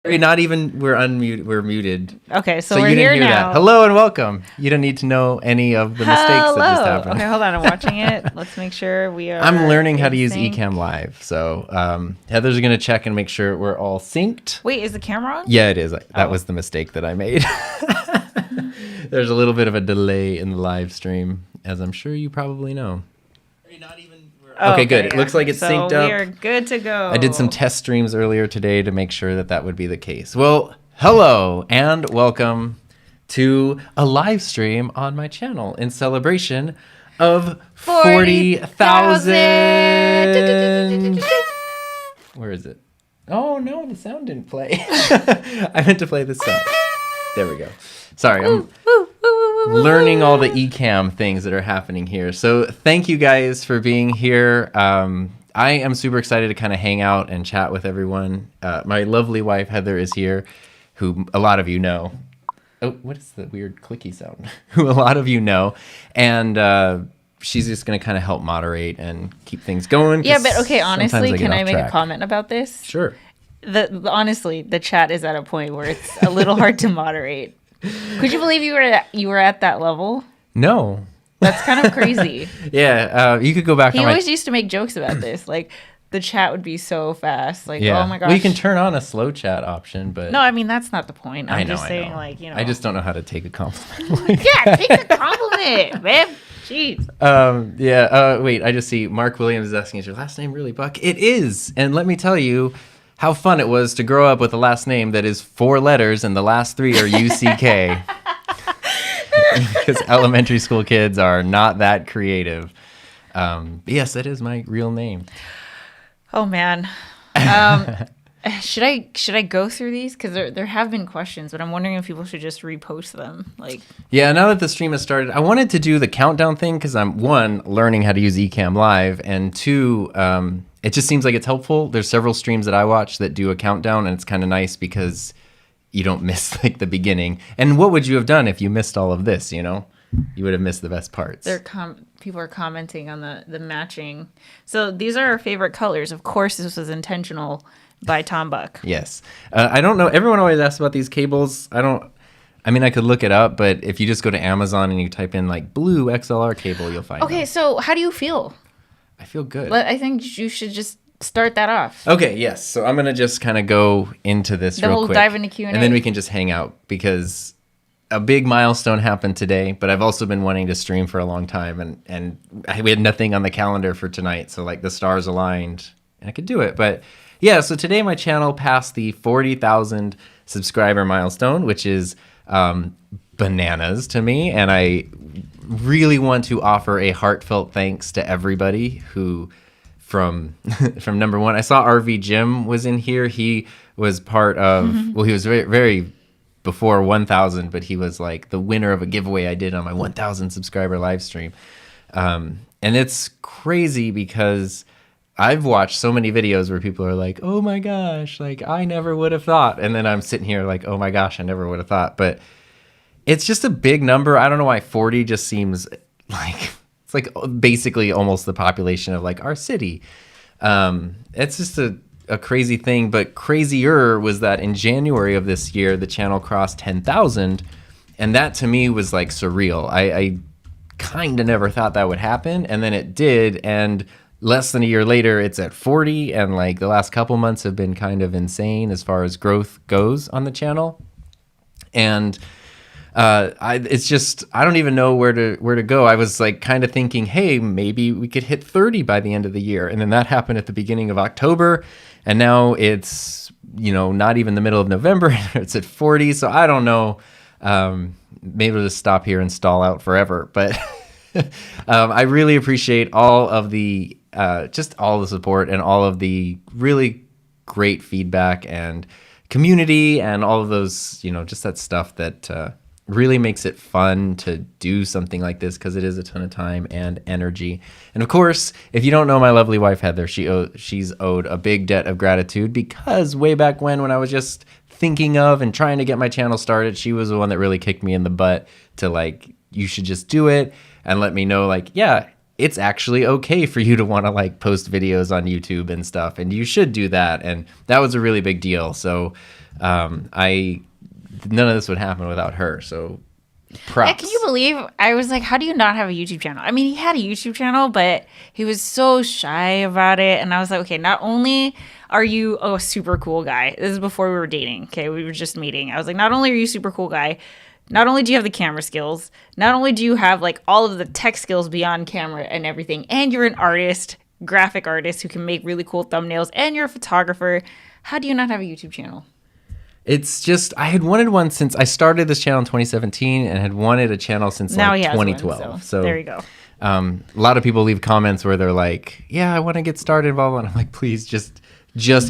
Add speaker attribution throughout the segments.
Speaker 1: Not even, we're unmuted, we're muted.
Speaker 2: Okay, so we're here now.
Speaker 1: That. Hello and welcome. You don't need to know any of the mistakes that just happened.
Speaker 2: Okay, hold on, I'm watching it. Let's make sure we are.
Speaker 1: I'm learning how to use Ecamm Live. So Heather's going to check and make sure we're all synced.
Speaker 2: Wait, is the camera on?
Speaker 1: Yeah, it is. That was the mistake that I made. There's a little bit of a delay in the live stream, as I'm sure you probably know. Okay, good. It looks like it's synced up.
Speaker 2: We are good to go.
Speaker 1: I did some test streams earlier today to make sure that that would be the case. Well, hello and welcome to a live stream on my channel in celebration of 40,000. Where is it? Oh, no, the sound didn't play. I meant to play the sound. There we go. Sorry, I'm learning all the Ecamm things that are happening here. So thank you guys for being here. I am super excited to kind of hang out and chat with everyone. My lovely wife, Heather, is here, who a lot of you know. Oh, what is the weird clicky sound? Who a lot of you know. And she's just going to kind of help moderate and keep things going.
Speaker 2: Yeah, but okay, honestly, can I make a comment about this?
Speaker 1: Sure.
Speaker 2: Honestly, the chat is at a point where it's a little hard to moderate. Could you believe you were at that level?
Speaker 1: No.
Speaker 2: That's kind of crazy.
Speaker 1: Yeah, you could go back.
Speaker 2: He always used to make jokes about this. Like, the chat would be so fast. Like,
Speaker 1: yeah.
Speaker 2: Oh my gosh.
Speaker 1: Well, you can turn on a slow chat option, but...
Speaker 2: No, I mean, that's not the point. I'm
Speaker 1: I
Speaker 2: just saying,
Speaker 1: know.
Speaker 2: like, you know.
Speaker 1: I just don't know how to take a compliment.
Speaker 2: Yeah, take the compliment, man. Jeez.
Speaker 1: Wait, I just see Mark Williams is asking, is your last name really Buck? It is. And let me tell you how fun it was to grow up with a last name that is 4 letters and the last 3 are UCK. Because elementary school kids are not that creative. Yes, that is my real name.
Speaker 2: Oh man. Should I go through these? Because there have been questions, but I'm wondering if people should just repost them.
Speaker 1: Yeah, now that the stream has started, I wanted to do the countdown thing because I'm, 1, learning how to use Ecamm Live, and 2, it just seems like it's helpful. There's several streams that I watch that do a countdown, and it's kind of nice because you don't miss like the beginning. And what would you have done if you missed all of this, you know? You would have missed the best parts.
Speaker 2: People are commenting on the matching. So these are our favorite colors. Of course, this was intentional by Tom Buck.
Speaker 1: Yes. I don't know. Everyone always asks about these cables. I mean, I could look it up, but if you just go to Amazon and you type in like blue XLR cable, you'll find
Speaker 2: Okay, so how do you feel?
Speaker 1: I feel good.
Speaker 2: I think you should just start that off.
Speaker 1: Okay, yes. So I'm going to just kind of go into this
Speaker 2: then
Speaker 1: real
Speaker 2: we'll
Speaker 1: quick.
Speaker 2: Dive into Q&A.
Speaker 1: And then we can just hang out because a big milestone happened today, but I've also been wanting to stream for a long time, and we had nothing on the calendar for tonight, so like the stars aligned and I could do it. But yeah, so today my channel passed the 40,000 subscriber milestone, which is bananas to me, and I really want to offer a heartfelt thanks to everybody who from number 1, I saw RV Jim was in here. He was part of, well, he was very, very before 1,000, but he was like the winner of a giveaway I did on my 1,000 subscriber live stream. And it's crazy because I've watched so many videos where people are like, oh my gosh, like I never would have thought. And then I'm sitting here like, oh my gosh, I never would have thought. But it's just a big number. I don't know why 40 just seems like, it's like basically almost the population of like our city. It's just a crazy thing, but crazier was that in January of this year, the channel crossed 10,000. And that to me was like surreal. I kind of never thought that would happen. And then it did. And less than a year later, it's at 40. And like the last couple months have been kind of insane as far as growth goes on the channel. And it's just, I don't even know where to go. I was like kind of thinking, hey, maybe we could hit 30 by the end of the year. And then that happened at the beginning of October. And now it's, you know, not even the middle of November. It's at 40. So I don't know. Maybe we'll just stop here and stall out forever. But I really appreciate all of the, just all the support and all of the really great feedback and community and all of those, you know, just that stuff that really makes it fun to do something like this because it is a ton of time and energy. And of course, if you don't know my lovely wife, Heather, she's owed a big debt of gratitude because way back when I was just thinking of and trying to get my channel started, she was the one that really kicked me in the butt to like, you should just do it and let me know like, yeah, it's actually okay for you to want to like post videos on YouTube and stuff, and you should do that. And that was a really big deal. So none of this would happen without her. So props.
Speaker 2: Yeah, can you believe I was like, how do you not have a YouTube channel? I mean, he had a YouTube channel, but he was so shy about it. And I was like, okay, not only are you a super cool guy, this is before we were dating. Okay, we were just meeting. I was like, not only are you a super cool guy, not only do you have the camera skills, not only do you have like all of the tech skills beyond camera and everything, and you're an artist, graphic artist who can make really cool thumbnails, and you're a photographer. How do you not have a YouTube channel?
Speaker 1: It's just, I had wanted one since I started this channel in 2017 and had wanted a channel since
Speaker 2: Now
Speaker 1: like
Speaker 2: he has
Speaker 1: 2012.
Speaker 2: one,
Speaker 1: so
Speaker 2: there you go.
Speaker 1: A lot of people leave comments where they're like, yeah, I want to get started, blah, blah. And I'm like, please just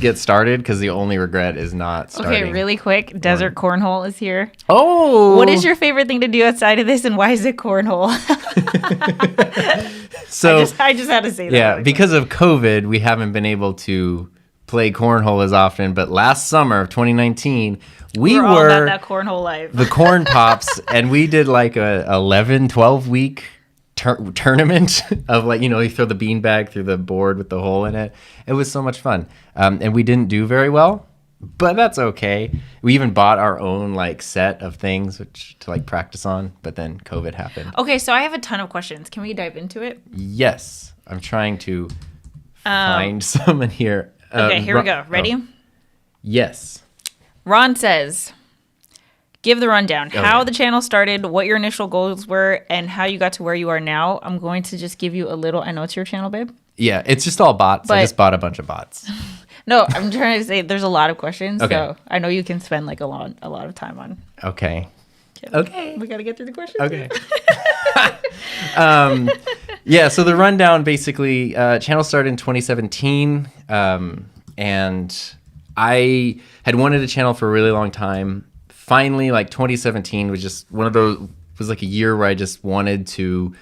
Speaker 1: get started, because the only regret is not starting.
Speaker 2: Okay, really quick. Desert Cornhole is here.
Speaker 1: Oh!
Speaker 2: What is your favorite thing to do outside of this, and why is it cornhole?
Speaker 1: So
Speaker 2: I just had to say that.
Speaker 1: yeah,
Speaker 2: really
Speaker 1: because of COVID, we haven't been able to play cornhole as often. But last summer of 2019, we
Speaker 2: we're all
Speaker 1: were
Speaker 2: about that cornhole life.
Speaker 1: the Corn Pops, and we did like a 11, 12 week tournament of like, you throw the beanbag through the board with the hole in it. It was so much fun. And we didn't do very well, but that's okay. We even bought our own like set of things to like practice on, but then COVID happened.
Speaker 2: Okay, so I have a ton of questions. Can we dive into it?
Speaker 1: Yes. I'm trying to find some in here.
Speaker 2: Okay, here we go. Ready?
Speaker 1: Yes.
Speaker 2: Ron says, give the rundown. How the channel started, what your initial goals were, and how you got to where you are now. I'm going to just give you a little. I know it's your channel, babe.
Speaker 1: Yeah, it's just all bots. I just bought a bunch of bots.
Speaker 2: No, I'm trying to say there's a lot of questions.
Speaker 1: Okay.
Speaker 2: So I know you can spend like a lot of time on.
Speaker 1: Okay.
Speaker 2: Okay. We got to get through the questions.
Speaker 1: Okay. Yeah, so the rundown basically, channel started in 2017, and I had wanted a channel for a really long time. Finally, like 2017 was just was like a year where I just wanted to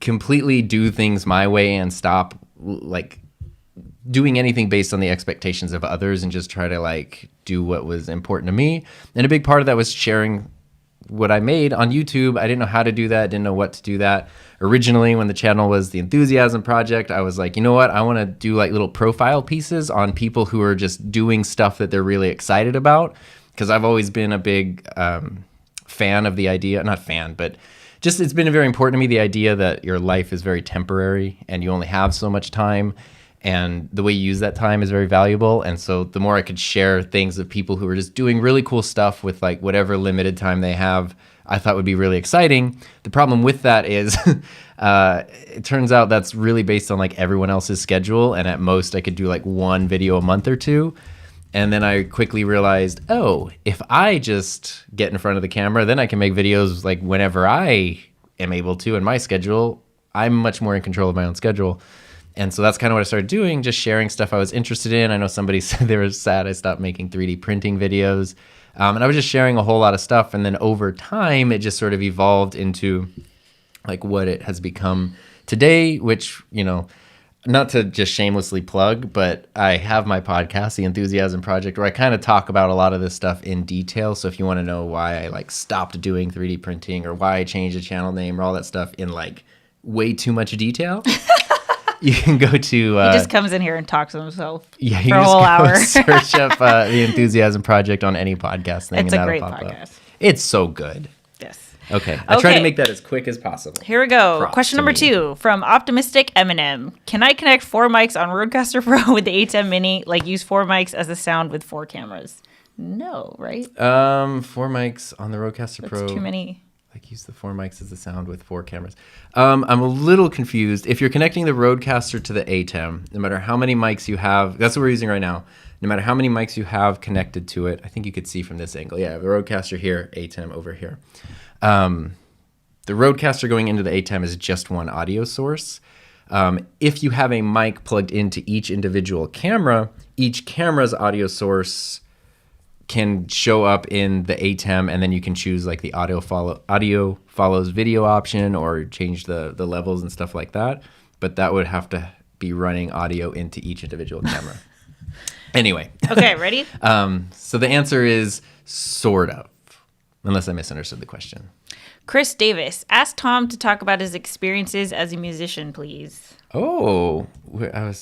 Speaker 1: completely do things my way and stop like doing anything based on the expectations of others and just try to like do what was important to me. And a big part of that was sharing what I made on YouTube. I didn't know how to do that, didn't know what to do that. Originally, when the channel was the Enthusiasm Project, I was like, you know what? I want to do like little profile pieces on people who are just doing stuff that they're really excited about. Because I've always been a big fan of the idea, not fan, but just it's been very important to me, the idea that your life is very temporary and you only have so much time. And the way you use that time is very valuable. And so the more I could share things of people who are just doing really cool stuff with like whatever limited time they have, I thought would be really exciting. The problem with that is it turns out that's really based on like everyone else's schedule. And at most I could do like one video a month or two. And then I quickly realized, oh, if I just get in front of the camera, then I can make videos like whenever I am able to in my schedule. I'm much more in control of my own schedule. And so that's kind of what I started doing, just sharing stuff I was interested in. I know somebody said they were sad I stopped making 3D printing videos. And I was just sharing a whole lot of stuff. And then over time, it just sort of evolved into like what it has become today, which, not to just shamelessly plug, but I have my podcast, The Enthusiasm Project, where I kind of talk about a lot of this stuff in detail. So if you want to know why I like stopped doing 3D printing or why I changed the channel name or all that stuff in like way too much detail, you can go to...
Speaker 2: he just comes in here and talks to himself
Speaker 1: for a
Speaker 2: whole hour.
Speaker 1: Search up The Enthusiasm Project on any podcast thing.
Speaker 2: It's
Speaker 1: and
Speaker 2: a great
Speaker 1: that'll pop
Speaker 2: podcast.
Speaker 1: Up. It's so good.
Speaker 2: Yes.
Speaker 1: Okay. I try to make that as quick as possible.
Speaker 2: Here we go.
Speaker 1: Props
Speaker 2: Question
Speaker 1: to
Speaker 2: number
Speaker 1: me.
Speaker 2: 2 from Optimistic Eminem. Can I connect 4 mics on Roadcaster Pro with the A10 Mini? Like use 4 mics as a sound with 4 cameras? No, right?
Speaker 1: 4 mics on the Roadcaster Pro.
Speaker 2: That's too many.
Speaker 1: Like use the 4 mics as a sound with 4 cameras. I'm a little confused. If you're connecting the Roadcaster to the ATEM, no matter how many mics you have, that's what we're using right now. No matter how many mics you have connected to it, I think you could see from this angle. Yeah, the Roadcaster here, ATEM over here. The Roadcaster going into the ATEM is just one audio source. If you have a mic plugged into each individual camera, each camera's audio source can show up in the ATEM, and then you can choose like the audio follows video option or change the levels and stuff like that. But that would have to be running audio into each individual camera. Anyway.
Speaker 2: Okay, ready?
Speaker 1: So the answer is sort of. unless I misunderstood the question.
Speaker 2: Chris Davis, ask Tom to talk about his experiences as a musician, please.
Speaker 1: Oh, I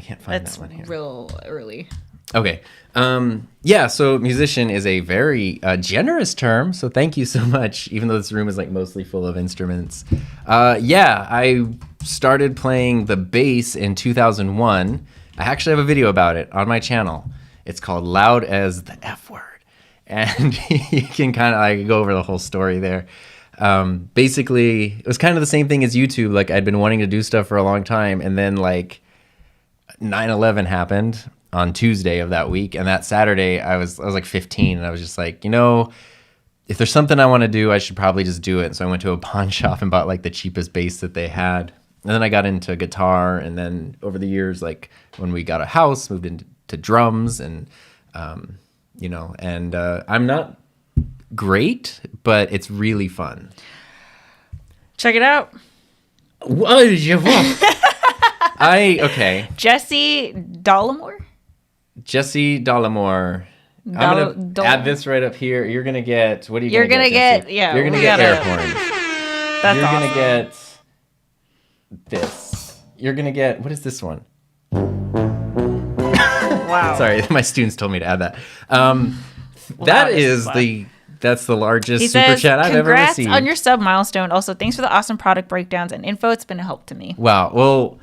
Speaker 1: can't find
Speaker 2: That's
Speaker 1: that one here.
Speaker 2: real early.
Speaker 1: Okay. Yeah, so musician is a very generous term, so thank you so much, even though this room is like mostly full of instruments. Yeah, I started playing the bass in 2001. I actually have a video about it on my channel. It's called Loud as the F Word. And you can kind of like go over the whole story there. Basically, it was kind of the same thing as YouTube. Like I'd been wanting to do stuff for a long time, and then like 9/11 happened on Tuesday of that week, and that Saturday I was like 15, and I was just like, if there's something I want to do, I should probably just do it. So I went to a pawn shop and bought like the cheapest bass that they had, and then I got into guitar, and then over the years, like when we got a house, moved into drums, and I'm not great, but it's really fun.
Speaker 2: Check it out.
Speaker 1: Okay.
Speaker 2: Jesse Dollamore.
Speaker 1: Jesse Dollamore. I'm gonna add this right up here. You're gonna get. What are you gonna get?
Speaker 2: Yeah,
Speaker 1: you're gonna get air horns.
Speaker 2: That's
Speaker 1: You're
Speaker 2: awesome.
Speaker 1: gonna get this. You're gonna get. What is this one?
Speaker 2: Wow.
Speaker 1: Sorry, my students told me to add that. That's the largest
Speaker 2: He
Speaker 1: super
Speaker 2: says,
Speaker 1: chat I've ever
Speaker 2: congrats
Speaker 1: received.
Speaker 2: on your sub milestone. Also, thanks for the awesome product breakdowns and info. It's been a help to me.
Speaker 1: Wow. Well,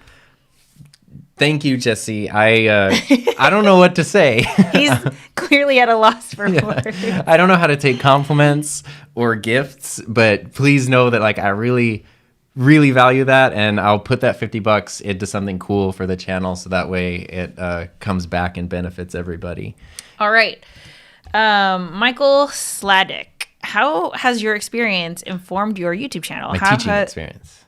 Speaker 1: thank you, Jesse. I don't know what to say.
Speaker 2: He's clearly at a loss for words.
Speaker 1: I don't know how to take compliments or gifts, but please know that like I really, really value that, and I'll put that $50 into something cool for the channel, so that way it comes back and benefits everybody.
Speaker 2: All right. Michael Sladek, how has your experience informed your YouTube channel?
Speaker 1: My teaching experience.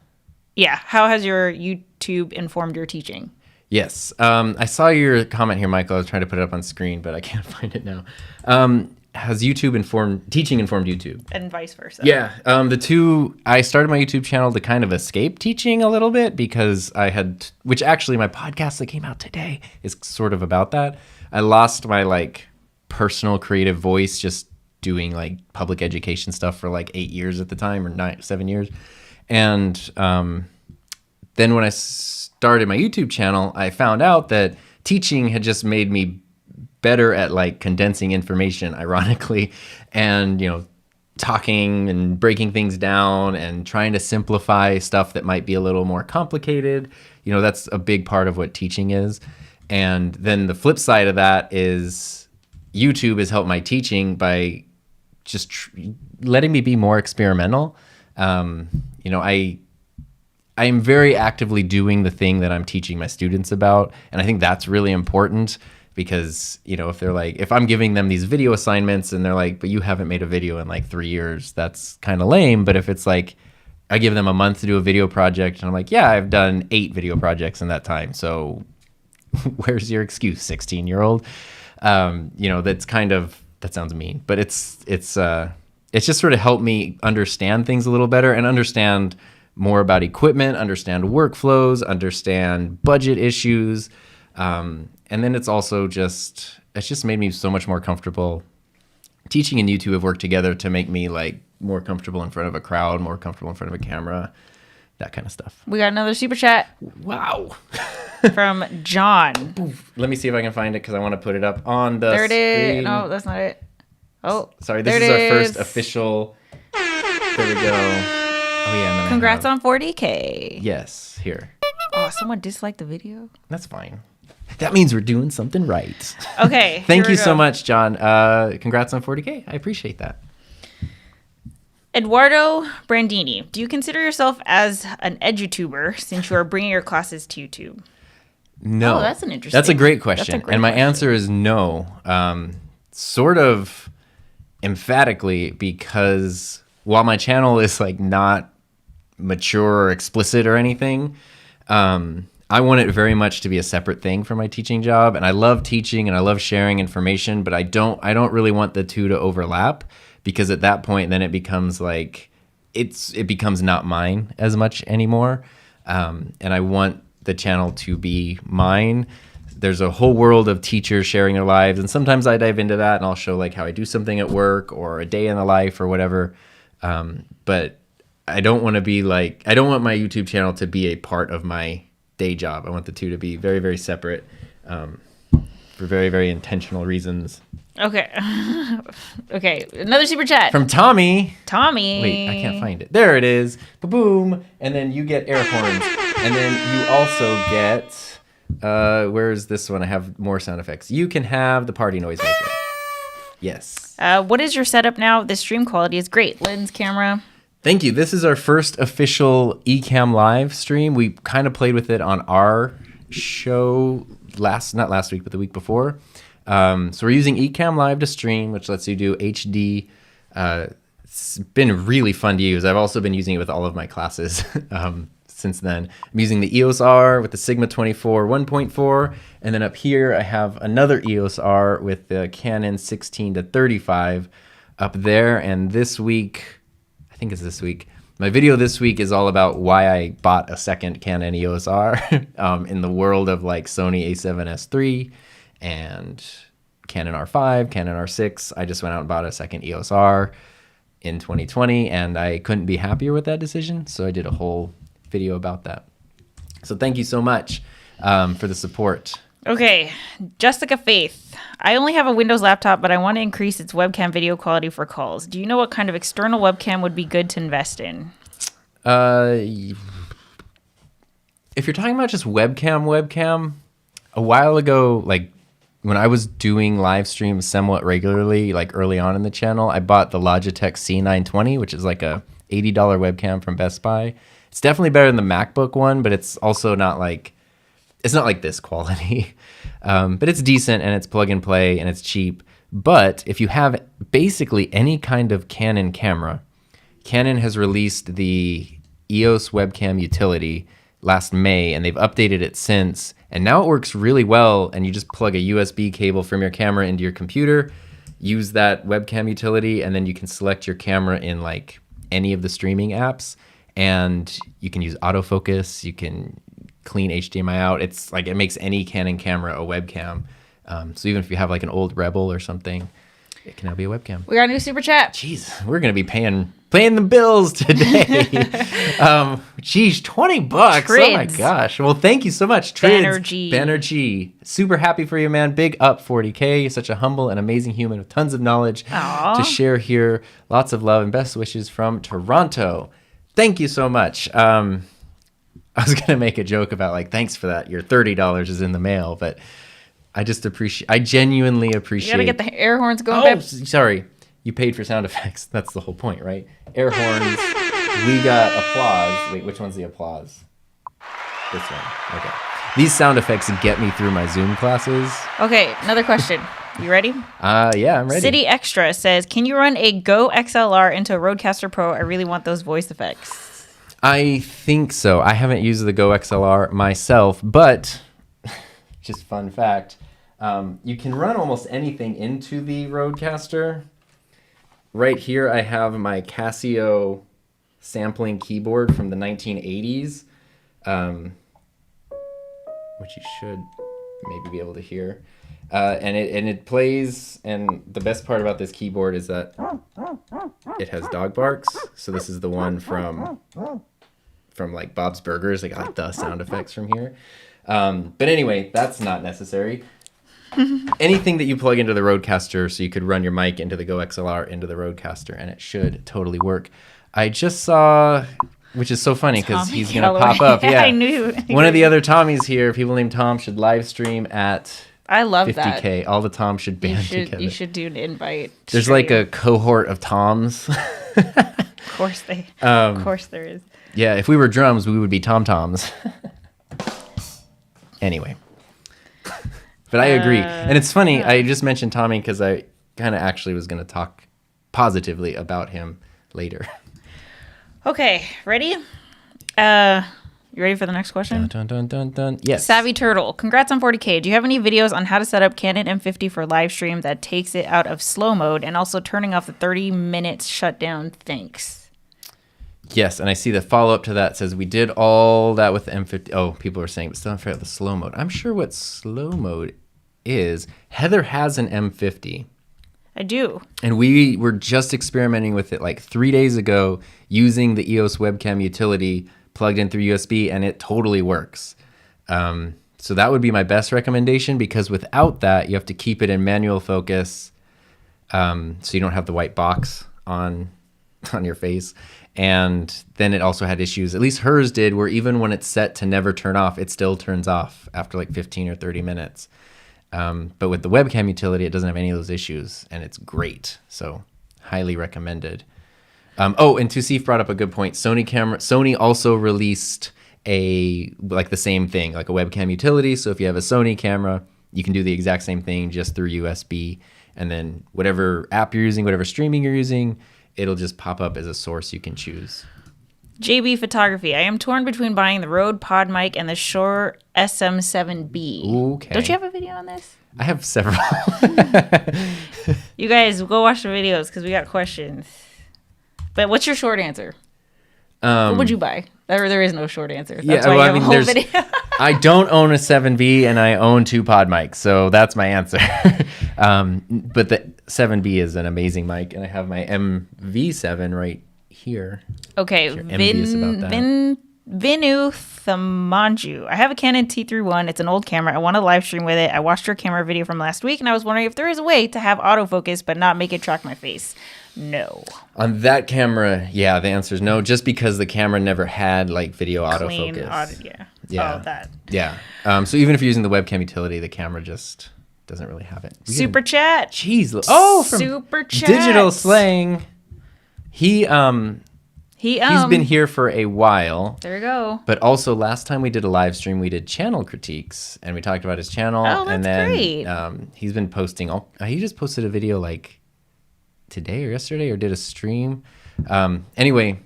Speaker 2: Yeah. How has your YouTube informed your teaching?
Speaker 1: Yes. I saw your comment here, Michael. I was trying to put it up on screen, but I can't find it now. Has teaching informed YouTube?
Speaker 2: And vice versa.
Speaker 1: Yeah. I started my YouTube channel to kind of escape teaching a little bit, because which actually my podcast that came out today is sort of about that. I lost my like personal creative voice just doing like public education stuff for like 8 years at the time, or 7 years. And then when I started my YouTube channel, I found out that teaching had just made me better at like condensing information, ironically, and talking and breaking things down and trying to simplify stuff that might be a little more complicated. That's a big part of what teaching is. And then the flip side of that is YouTube has helped my teaching by just letting me be more experimental. I am very actively doing the thing that I'm teaching my students about, and I think that's really important, because if they're like, if I'm giving them these video assignments and they're like, but you haven't made a video in like 3 years, that's kind of lame. But if it's like I give them a month to do a video project, and I'm like, yeah, I've done 8 video projects in that time, so where's your excuse, 16-year-old? That sounds mean, but it's just sort of helped me understand things a little better and understand more about equipment, understand workflows, understand budget issues. And then it's just made me so much more comfortable. Teaching and YouTube have worked together to make me like more comfortable in front of a crowd, more comfortable in front of a camera, that kind of stuff.
Speaker 2: We got another super chat.
Speaker 1: Wow.
Speaker 2: From John.
Speaker 1: Let me see if I can find it, because I want to put it up on the
Speaker 2: There it
Speaker 1: screen.
Speaker 2: is. No, that's not it. Oh,
Speaker 1: sorry. This is our first official. There we go. Oh yeah. And then
Speaker 2: congrats on 40K.
Speaker 1: Yes. Here.
Speaker 2: Oh, someone disliked the video.
Speaker 1: That's fine. That means we're doing something right.
Speaker 2: Okay.
Speaker 1: Thank you so much, John. Congrats on 40K. I appreciate that.
Speaker 2: Eduardo Brandini, do you consider yourself as an edutuber since you are bringing your classes to YouTube?
Speaker 1: No.
Speaker 2: Oh, that's an interesting.
Speaker 1: That's a great question. And my answer is no. Sort of emphatically, because while my channel is like not mature or explicit or anything, I want it very much to be a separate thing from my teaching job. And I love teaching and I love sharing information, but I don't really want the two to overlap, because at that point then it becomes like it becomes not mine as much anymore. And I want the channel to be mine. there's a whole world of teachers sharing their lives, and sometimes I dive into that and I'll show like how I do something at work or a day in the life or whatever. But I don't want to be like, I don't want my YouTube channel to be a part of my day job. I want the two to be very, very separate, for very, very intentional reasons.
Speaker 2: Okay. Okay. Another super chat
Speaker 1: From Tommy.
Speaker 2: Tommy.
Speaker 1: Wait, I can't find it. There it is. Ba-boom. And then you get air horns. And then you also get, where's this one? I have more sound effects. You can have the party noisemaker. Yes.
Speaker 2: What is your setup now? The stream quality is great. Lens, camera.
Speaker 1: Thank you. This is our first official Ecamm live stream. We kind of played with it on our show not last week, but the week before. So we're using Ecamm Live to stream, which lets you do HD. It's been really fun to use. I've also been using it with all of my classes since then. I'm using the EOS R with the Sigma 24 1.4, and then up here I have another EOS R with the Canon 16 to 35 up there. And this week, I think it's this week, my video this week is all about why I bought a second Canon EOS R in the world of like Sony a7S III and Canon R5, Canon R6. I just went out and bought a second EOS R in 2020, and I couldn't be happier with that decision, so I did a whole video about that. So thank you so much for the support.
Speaker 2: Okay, Jessica Faith. I only have a Windows laptop, but I want to increase its webcam video quality for calls. Do you know what kind of external webcam would be good to invest in?
Speaker 1: If you're talking about just webcam, a while ago, like when I was doing live streams somewhat regularly, like early on in the channel, I bought the Logitech C920, which is like a $80 webcam from Best Buy. It's definitely better than the MacBook one, but it's also not like, it's not like this quality. But it's decent, and it's plug and play, and it's cheap. But if you have basically any kind of Canon camera, Canon has released the EOS Webcam Utility last May, and they've updated it since. And now it works really well, and you just plug a USB cable from your camera into your computer, use that webcam utility, and then you can select your camera in like any of the streaming apps, and you can use autofocus, you can clean HDMI out. It's like it makes any Canon camera a webcam. So even if you have like an old Rebel or something, it can now be a webcam.
Speaker 2: We got a new super chat.
Speaker 1: Jeez, we're gonna be paying the bills today. Geez, $20.
Speaker 2: Trids.
Speaker 1: Oh my gosh. Well, thank you so much, Trids. Banerjee. Super happy for you, man. Big up 40K. You're such a humble and amazing human with tons of knowledge to share here. Lots of love and best wishes from Toronto. Thank you so much. I was gonna make a joke about like, thanks for that. Your $30 is in the mail, but I genuinely appreciate.
Speaker 2: You gotta get the air horns going.
Speaker 1: Oh, sorry. You paid for sound effects. That's the whole point, right? Air horns. We got applause. Wait, which one's the applause? This one. Okay. These sound effects get me through my Zoom classes.
Speaker 2: Okay, another question. You ready?
Speaker 1: Yeah, I'm ready.
Speaker 2: City Extra says, can you run a Go XLR into a Roadcaster Pro? I really want those voice effects.
Speaker 1: I think so. I haven't used the Go XLR myself, but just fun fact, you can run almost anything into the Roadcaster. Right here, I have my Casio sampling keyboard from the 1980s, which you should maybe be able to hear. And it plays, and the best part about this keyboard is that it has dog barks. So this is the one from like Bob's Burgers. I got the sound effects from here. But anyway, that's not necessary. Anything that you plug into the Roadcaster, so you could run your mic into the Go XLR into the Roadcaster, and it should totally work. I just saw, which is so funny because he's going to pop up. Yeah,
Speaker 2: I knew.
Speaker 1: One of the other Tommies here, people named Tom, should live stream at
Speaker 2: I love
Speaker 1: 50K.
Speaker 2: that.
Speaker 1: All the Toms should band together.
Speaker 2: You should do an invite.
Speaker 1: There's like a cohort of Toms.
Speaker 2: Of course there is.
Speaker 1: Yeah, if we were drums, we would be Tom-Toms. Anyway. But I agree. And it's funny, yeah. I just mentioned Tommy because I kind of actually was going to talk positively about him later.
Speaker 2: Okay, ready? You ready for the next question?
Speaker 1: Dun, dun, dun, dun, dun. Yes.
Speaker 2: Savvy Turtle, congrats on 40K. Do you have any videos on how to set up Canon M50 for live stream that takes it out of slow mode and also turning off the 30 minutes shutdown? Thanks.
Speaker 1: Yes, and I see the follow-up to that says we did all that with the M50. Oh, people are saying, but still haven't figured out the slow mode. I'm sure what slow mode is. Heather has an M50.
Speaker 2: I do.
Speaker 1: And we were just experimenting with it like 3 days ago using the EOS Webcam Utility plugged in through USB, and it totally works. So that would be my best recommendation, because without that, you have to keep it in manual focus, so you don't have the white box on your face. And then it also had issues, at least hers did, where even when it's set to never turn off, it still turns off after like 15 or 30 minutes. But with the Webcam Utility, it doesn't have any of those issues, and it's great. So highly recommended. And Tusif brought up a good point. Sony also released the same thing, like a Webcam Utility. So if you have a Sony camera, you can do the exact same thing just through USB. And then whatever app you're using, whatever streaming you're using, it'll just pop up as a source you can choose.
Speaker 2: JB Photography. I am torn between buying the Rode Pod mic and the Shure SM7B.
Speaker 1: Okay.
Speaker 2: Don't you have a video on this?
Speaker 1: I have several.
Speaker 2: You guys, go watch the videos because we got questions. But what's your short answer? What would you buy? There is no short answer. That's why you have a whole video.
Speaker 1: I don't own a 7B, and I own 2 pod mics, so that's my answer. But the 7B is an amazing mic, and I have my MV7 right here.
Speaker 2: Okay, Vinu Thamanju. I have a Canon T31. It's an old camera. I want to live stream with it. I watched your camera video from last week, and I was wondering if there is a way to have autofocus but not make it track my face. No.
Speaker 1: On that camera, yeah, the answer is no, just because the camera never had like video autofocus.
Speaker 2: Yeah. Oh, that.
Speaker 1: Yeah. So even if you're using the Webcam Utility, the camera just doesn't really have it.
Speaker 2: Super Chat.
Speaker 1: Jeez. Oh, from
Speaker 2: Super Chat.
Speaker 1: Digital Slang. He's been here for a while.
Speaker 2: There you go.
Speaker 1: But also last time we did a live stream, we did channel critiques, and we talked about his channel.
Speaker 2: Oh, that's
Speaker 1: and then,
Speaker 2: great.
Speaker 1: He's been posting he just posted a video like today or yesterday, or did a stream. Anyway,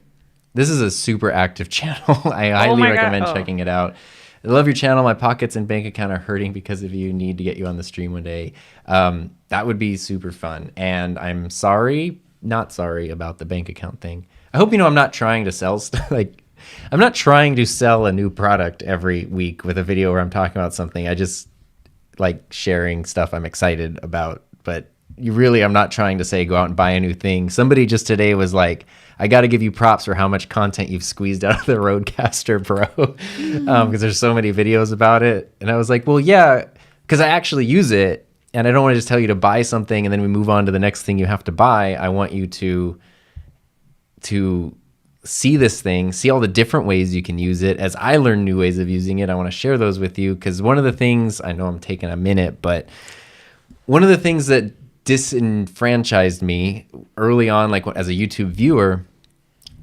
Speaker 1: this is a super active channel. I highly recommend checking it out. I love your channel. My pockets and bank account are hurting because of you. Need to get you on the stream one day. That would be super fun. And I'm not sorry about the bank account thing. I hope you know I'm not trying to sell stuff. I'm not trying to sell a new product every week with a video where I'm talking about something. I just like sharing stuff I'm excited about. But I'm not trying to say go out and buy a new thing. Somebody just today was like, I got to give you props for how much content you've squeezed out of the Roadcaster Pro, because there's so many videos about it. And I was like, well, yeah, because I actually use it, and I don't want to just tell you to buy something and then we move on to the next thing you have to buy. I want you to see this thing, see all the different ways you can use it. As I learn new ways of using it, I want to share those with you, because one of the things, I know I'm taking a minute, but one of the things that disenfranchised me early on, like as a YouTube viewer,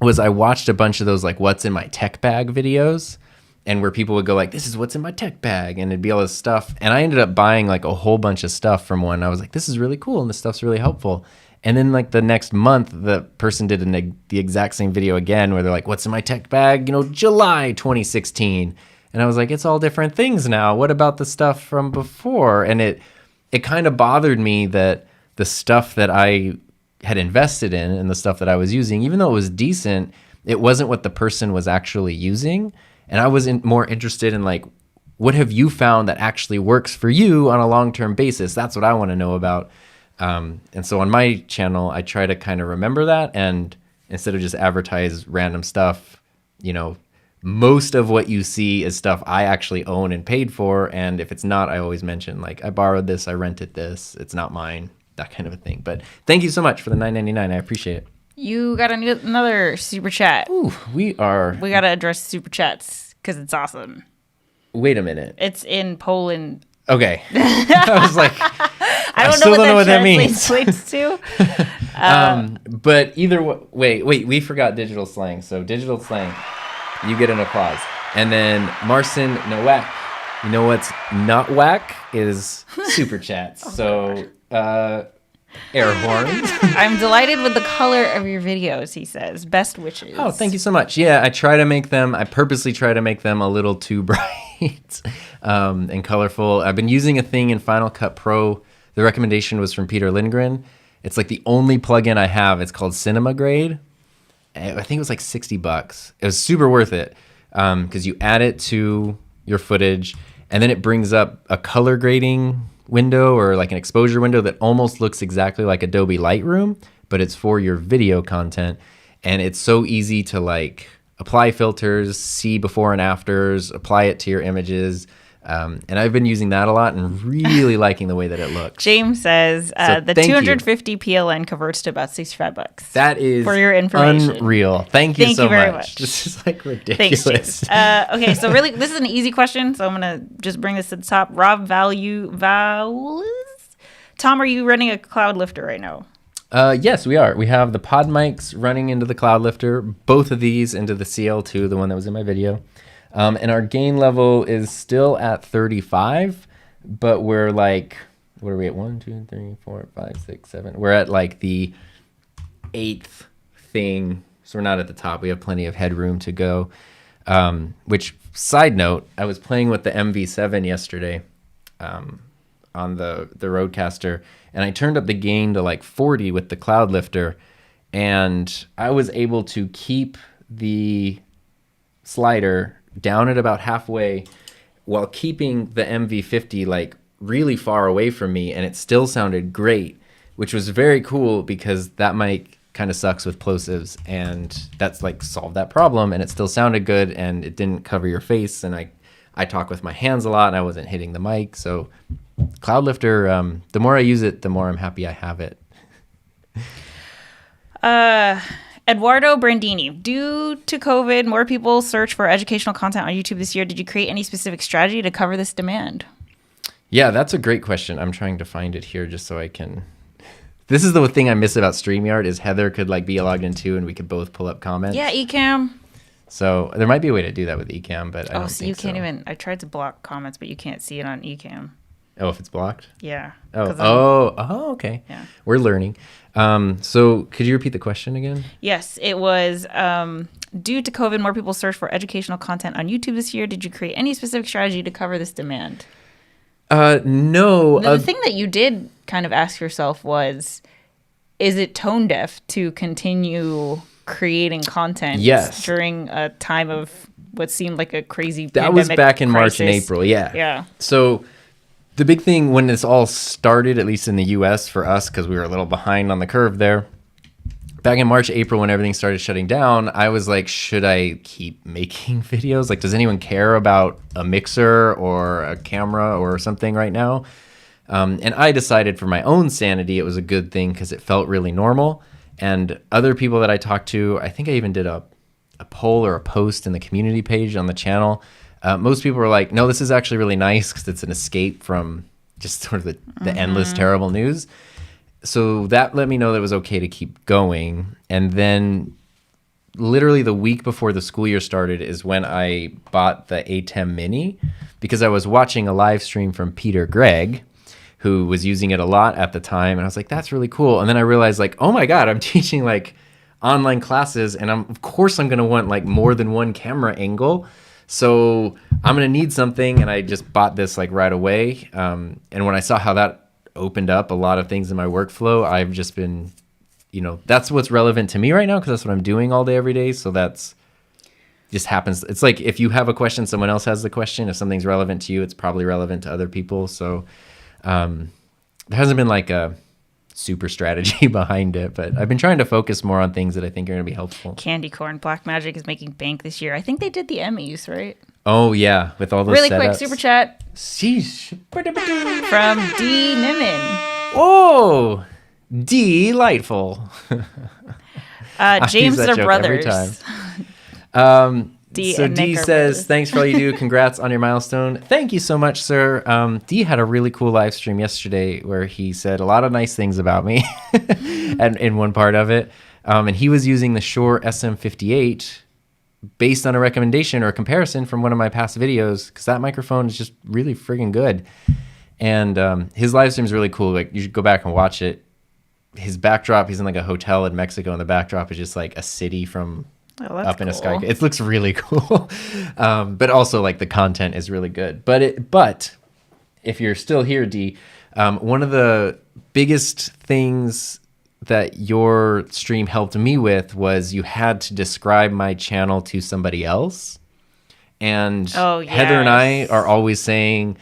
Speaker 1: was I watched a bunch of those like what's in my tech bag videos, and where people would go like, this is what's in my tech bag, and it'd be all this stuff. And I ended up buying like a whole bunch of stuff from one. I was like, this is really cool, and this stuff's really helpful. And then like the next month, the person did the exact same video again, where they're like, what's in my tech bag, July 2016. And I was like, it's all different things now. What about the stuff from before? And it kind of bothered me that the stuff that I had invested in and the stuff that I was using, even though it was decent, it wasn't what the person was actually using. And I was more interested in like, what have you found that actually works for you on a long-term basis? That's what I want to know about. And so on my channel, I try to kind of remember that, and instead of just advertise random stuff, most of what you see is stuff I actually own and paid for. And if it's not, I always mention like, I borrowed this, I rented this, it's not mine, that kind of a thing. But thank you so much for the $9.99. I appreciate it.
Speaker 2: You got another super chat.
Speaker 1: Ooh, we got
Speaker 2: to address super chats because it's awesome.
Speaker 1: Wait a minute.
Speaker 2: It's in Poland.
Speaker 1: Okay. I was like,
Speaker 2: I don't know what that translates to.
Speaker 1: But either way, wait, we forgot Digital Slang. So Digital Slang, you get an applause. And then Marcin Nowak. You know what's not whack is super chats. So air horns.
Speaker 2: I'm delighted with the color of your videos, he says. Best wishes.
Speaker 1: Oh, thank you so much. Yeah, I purposely try to make them a little too bright and colorful. I've been using a thing in Final Cut Pro. The recommendation was from Peter Lindgren. It's like the only plugin I have. It's called Cinema Grade. I think it was like $60. It was super worth it because you add it to your footage, and then it brings up a color grading window or like an exposure window that almost looks exactly like Adobe Lightroom, but it's for your video content. And it's so easy to like apply filters, see before and afters, apply it to your images. And I've been using that a lot and really liking the way that it looks.
Speaker 2: James says the
Speaker 1: thank you.
Speaker 2: 250 PLN converts to about $65.
Speaker 1: That is
Speaker 2: for your information.
Speaker 1: Unreal. Thank you so
Speaker 2: very
Speaker 1: much. This is like
Speaker 2: Thanks,
Speaker 1: ridiculous.
Speaker 2: James. Okay, so really, this is an easy question, so I'm gonna just bring this to the top. Rob Vowles. Tom, are you running a cloud lifter right now?
Speaker 1: Yes, we are. We have the pod mics running into the cloud lifter, both of these into the CL2, the one that was in my video. And our gain level is still at 35, but we're like, what are we at? 1, 2, 3, 4, 5, 6, 7. We're at like the 8th thing. So we're not at the top. We have plenty of headroom to go. Which, side note, I was playing with the MV7 yesterday on the Roadcaster, and I turned up the gain to like 40 with the cloud lifter, and I was able to keep the slider down at about halfway while keeping the MV50 like really far away from me, and it still sounded great, which was very cool because that mic kind of sucks with plosives, and that's like solved that problem, and it still sounded good, and it didn't cover your face, and I talk with my hands a lot, and I wasn't hitting the mic. So cloud lifter, the more I use it, the more I'm happy I have it.
Speaker 2: Eduardo Brandini, due to COVID, more people search for educational content on YouTube this year. Did you create any specific strategy to cover this demand?
Speaker 1: Yeah, that's a great question. I'm trying to find it here just so I can. This is the thing I miss about StreamYard is Heather could like be logged in too, and we could both pull up comments.
Speaker 2: Yeah, Ecamm.
Speaker 1: So there might be a way to do that with Ecamm, but I don't think
Speaker 2: you can't even. I tried to block comments, but you can't see it on Ecamm.
Speaker 1: Oh, if it's blocked?
Speaker 2: Yeah.
Speaker 1: Okay.
Speaker 2: Yeah.
Speaker 1: We're learning. So could you repeat the question again?
Speaker 2: Yes, it was due to COVID, more people search for educational content on YouTube this year. Did you create any specific strategy to cover this demand?
Speaker 1: No.
Speaker 2: The thing that you did kind of ask yourself was, is it tone deaf to continue creating content during a time of what seemed like a crazy
Speaker 1: that was back in March and April.
Speaker 2: Yeah.
Speaker 1: So the big thing when this all started, at least in the US for us, because we were a little behind on the curve there, back in March, April, when everything started shutting down, I was like, should I keep making videos? Like, does anyone care about a mixer or a camera or something right now? And I decided for my own sanity, it was a good thing because it felt really normal. And other people that I talked to, I think I even did a poll or a post in the community page on the channel. Most people were like, no, this is actually really nice because it's an escape from just sort of the endless terrible news. So that let me know that it was okay to keep going. And then literally the week before the school year started is when I bought the ATEM Mini because I was watching a live stream from Peter Gregg, who was using it a lot at the time. And I was like, that's really cool. And then I realized like, oh my God, I'm teaching like online classes. And of course I'm going to want like more than one camera angle. So I'm going to need something. And I just bought this like right away. And when I saw how that opened up a lot of things in my workflow, I've just been, that's what's relevant to me right now because that's what I'm doing all day, every day. So that's just happens. It's like if you have a question, someone else has the question. If something's relevant to you, it's probably relevant to other people. So there hasn't been like a super strategy behind it, but I've been trying to focus more on things that I think are going to be helpful.
Speaker 2: Candy Corn Black Magic is making bank this year. I think they did the Emmys, right?
Speaker 1: Oh yeah, with all those
Speaker 2: really
Speaker 1: setups.
Speaker 2: Quick super chat.
Speaker 1: Sheesh.
Speaker 2: From D Nimin.
Speaker 1: Oh, delightful.
Speaker 2: James, their brothers.
Speaker 1: D says, thanks for all you do. Congrats on your milestone. Thank you so much, sir. D had a really cool live stream yesterday where he said a lot of nice things about me and in one part of it. And he was using the Shure SM58 based on a recommendation or a comparison from one of my past videos because that microphone is just really friggin' good. And his live stream is really cool. Like, you should go back and watch it. His backdrop, he's in like a hotel in Mexico, and the backdrop is just like a city from up in a sky. It looks really cool. But also like the content is really good. But if you're still here, D, one of the biggest things that your stream helped me with was you had to describe my channel to somebody else. And Heather and I are always saying,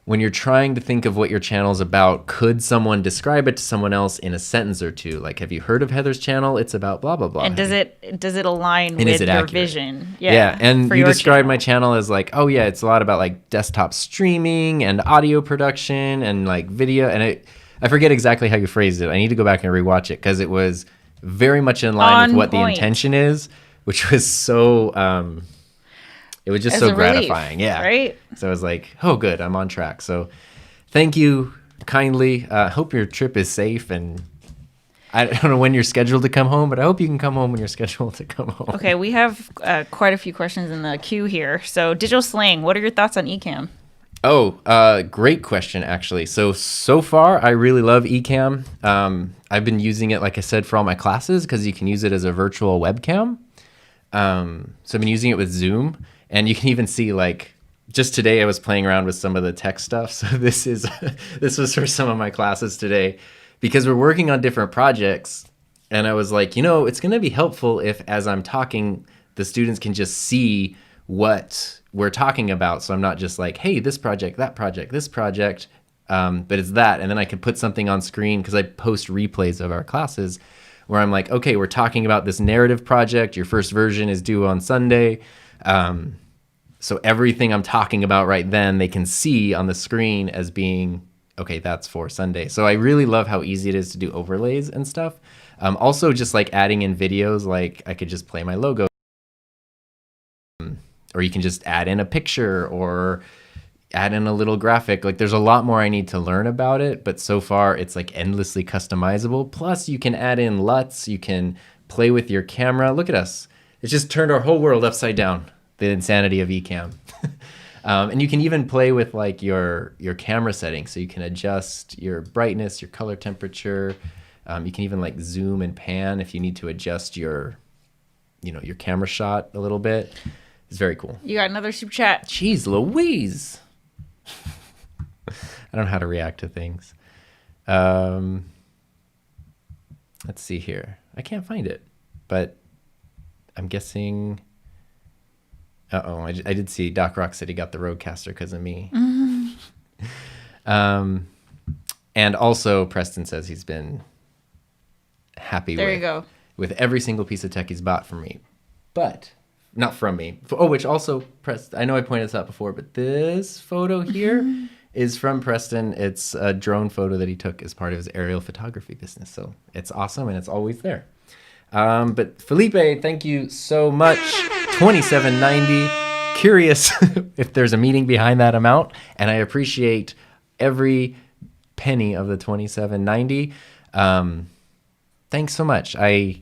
Speaker 1: when you're trying to think of what your channel is about, could someone describe it to someone else in a sentence or two? Like, have you heard of Heather's channel? It's about blah, blah, blah.
Speaker 2: And does it align with your
Speaker 1: accurate?
Speaker 2: Vision?
Speaker 1: Yeah. And you described my channel as like, oh yeah, it's a lot about like desktop streaming and audio production and like video. And I forget exactly how you phrased it. I need to go back and rewatch it because it was very much in line with what the intention is, which was so... it was just so gratifying. Yeah.
Speaker 2: Right.
Speaker 1: So I was like, oh, good. I'm on track. So thank you kindly. Hope your trip is safe. And I don't know when you're scheduled to come home, but I hope you can come home when you're scheduled to come home.
Speaker 2: Okay. We have quite a few questions in the queue here. So Digital Slang, what are your thoughts on Ecamm?
Speaker 1: Oh, great question, actually. So far, I really love Ecamm. I've been using it, like I said, for all my classes because you can use it as a virtual webcam. So I've been using it with Zoom. And you can even see, like, just today I was playing around with some of the tech stuff. So this was for some of my classes today because we're working on different projects. And I was like, it's going to be helpful if, as I'm talking, the students can just see what we're talking about. So I'm not just like, hey, this project, that project, this project, but it's that. And then I could put something on screen because I post replays of our classes where I'm like, okay, we're talking about this narrative project. Your first version is due on Sunday. So everything I'm talking about right then, they can see on the screen as being, okay, that's for Sunday. So I really love how easy it is to do overlays and stuff. Also just like adding in videos, like I could just play my logo, or you can just add in a picture or add in a little graphic. Like there's a lot more I need to learn about it, but so far it's like endlessly customizable. Plus you can add in LUTs, you can play with your camera. Look at us. It's just turned our whole world upside down. The insanity of Ecamm. And you can even play with like your camera settings. So you can adjust your brightness, your color temperature. You can even like zoom and pan if you need to adjust your camera shot a little bit. It's very cool.
Speaker 2: You got another super chat.
Speaker 1: Jeez Louise. I don't know how to react to things. Let's see here. I can't find it, but I'm guessing... I did see Doc Rock said he got the Roadcaster because of me. Mm-hmm. And also Preston says he's been happy with every single piece of tech he's bought from me. But, not from me. Which also, I know I pointed this out before, but this photo here is from Preston. It's a drone photo that he took as part of his aerial photography business. So it's awesome and it's always there. But Felipe, thank you so much. $27.90. Curious if there's a meaning behind that amount, and I appreciate every penny of the $27.90. Thanks so much. I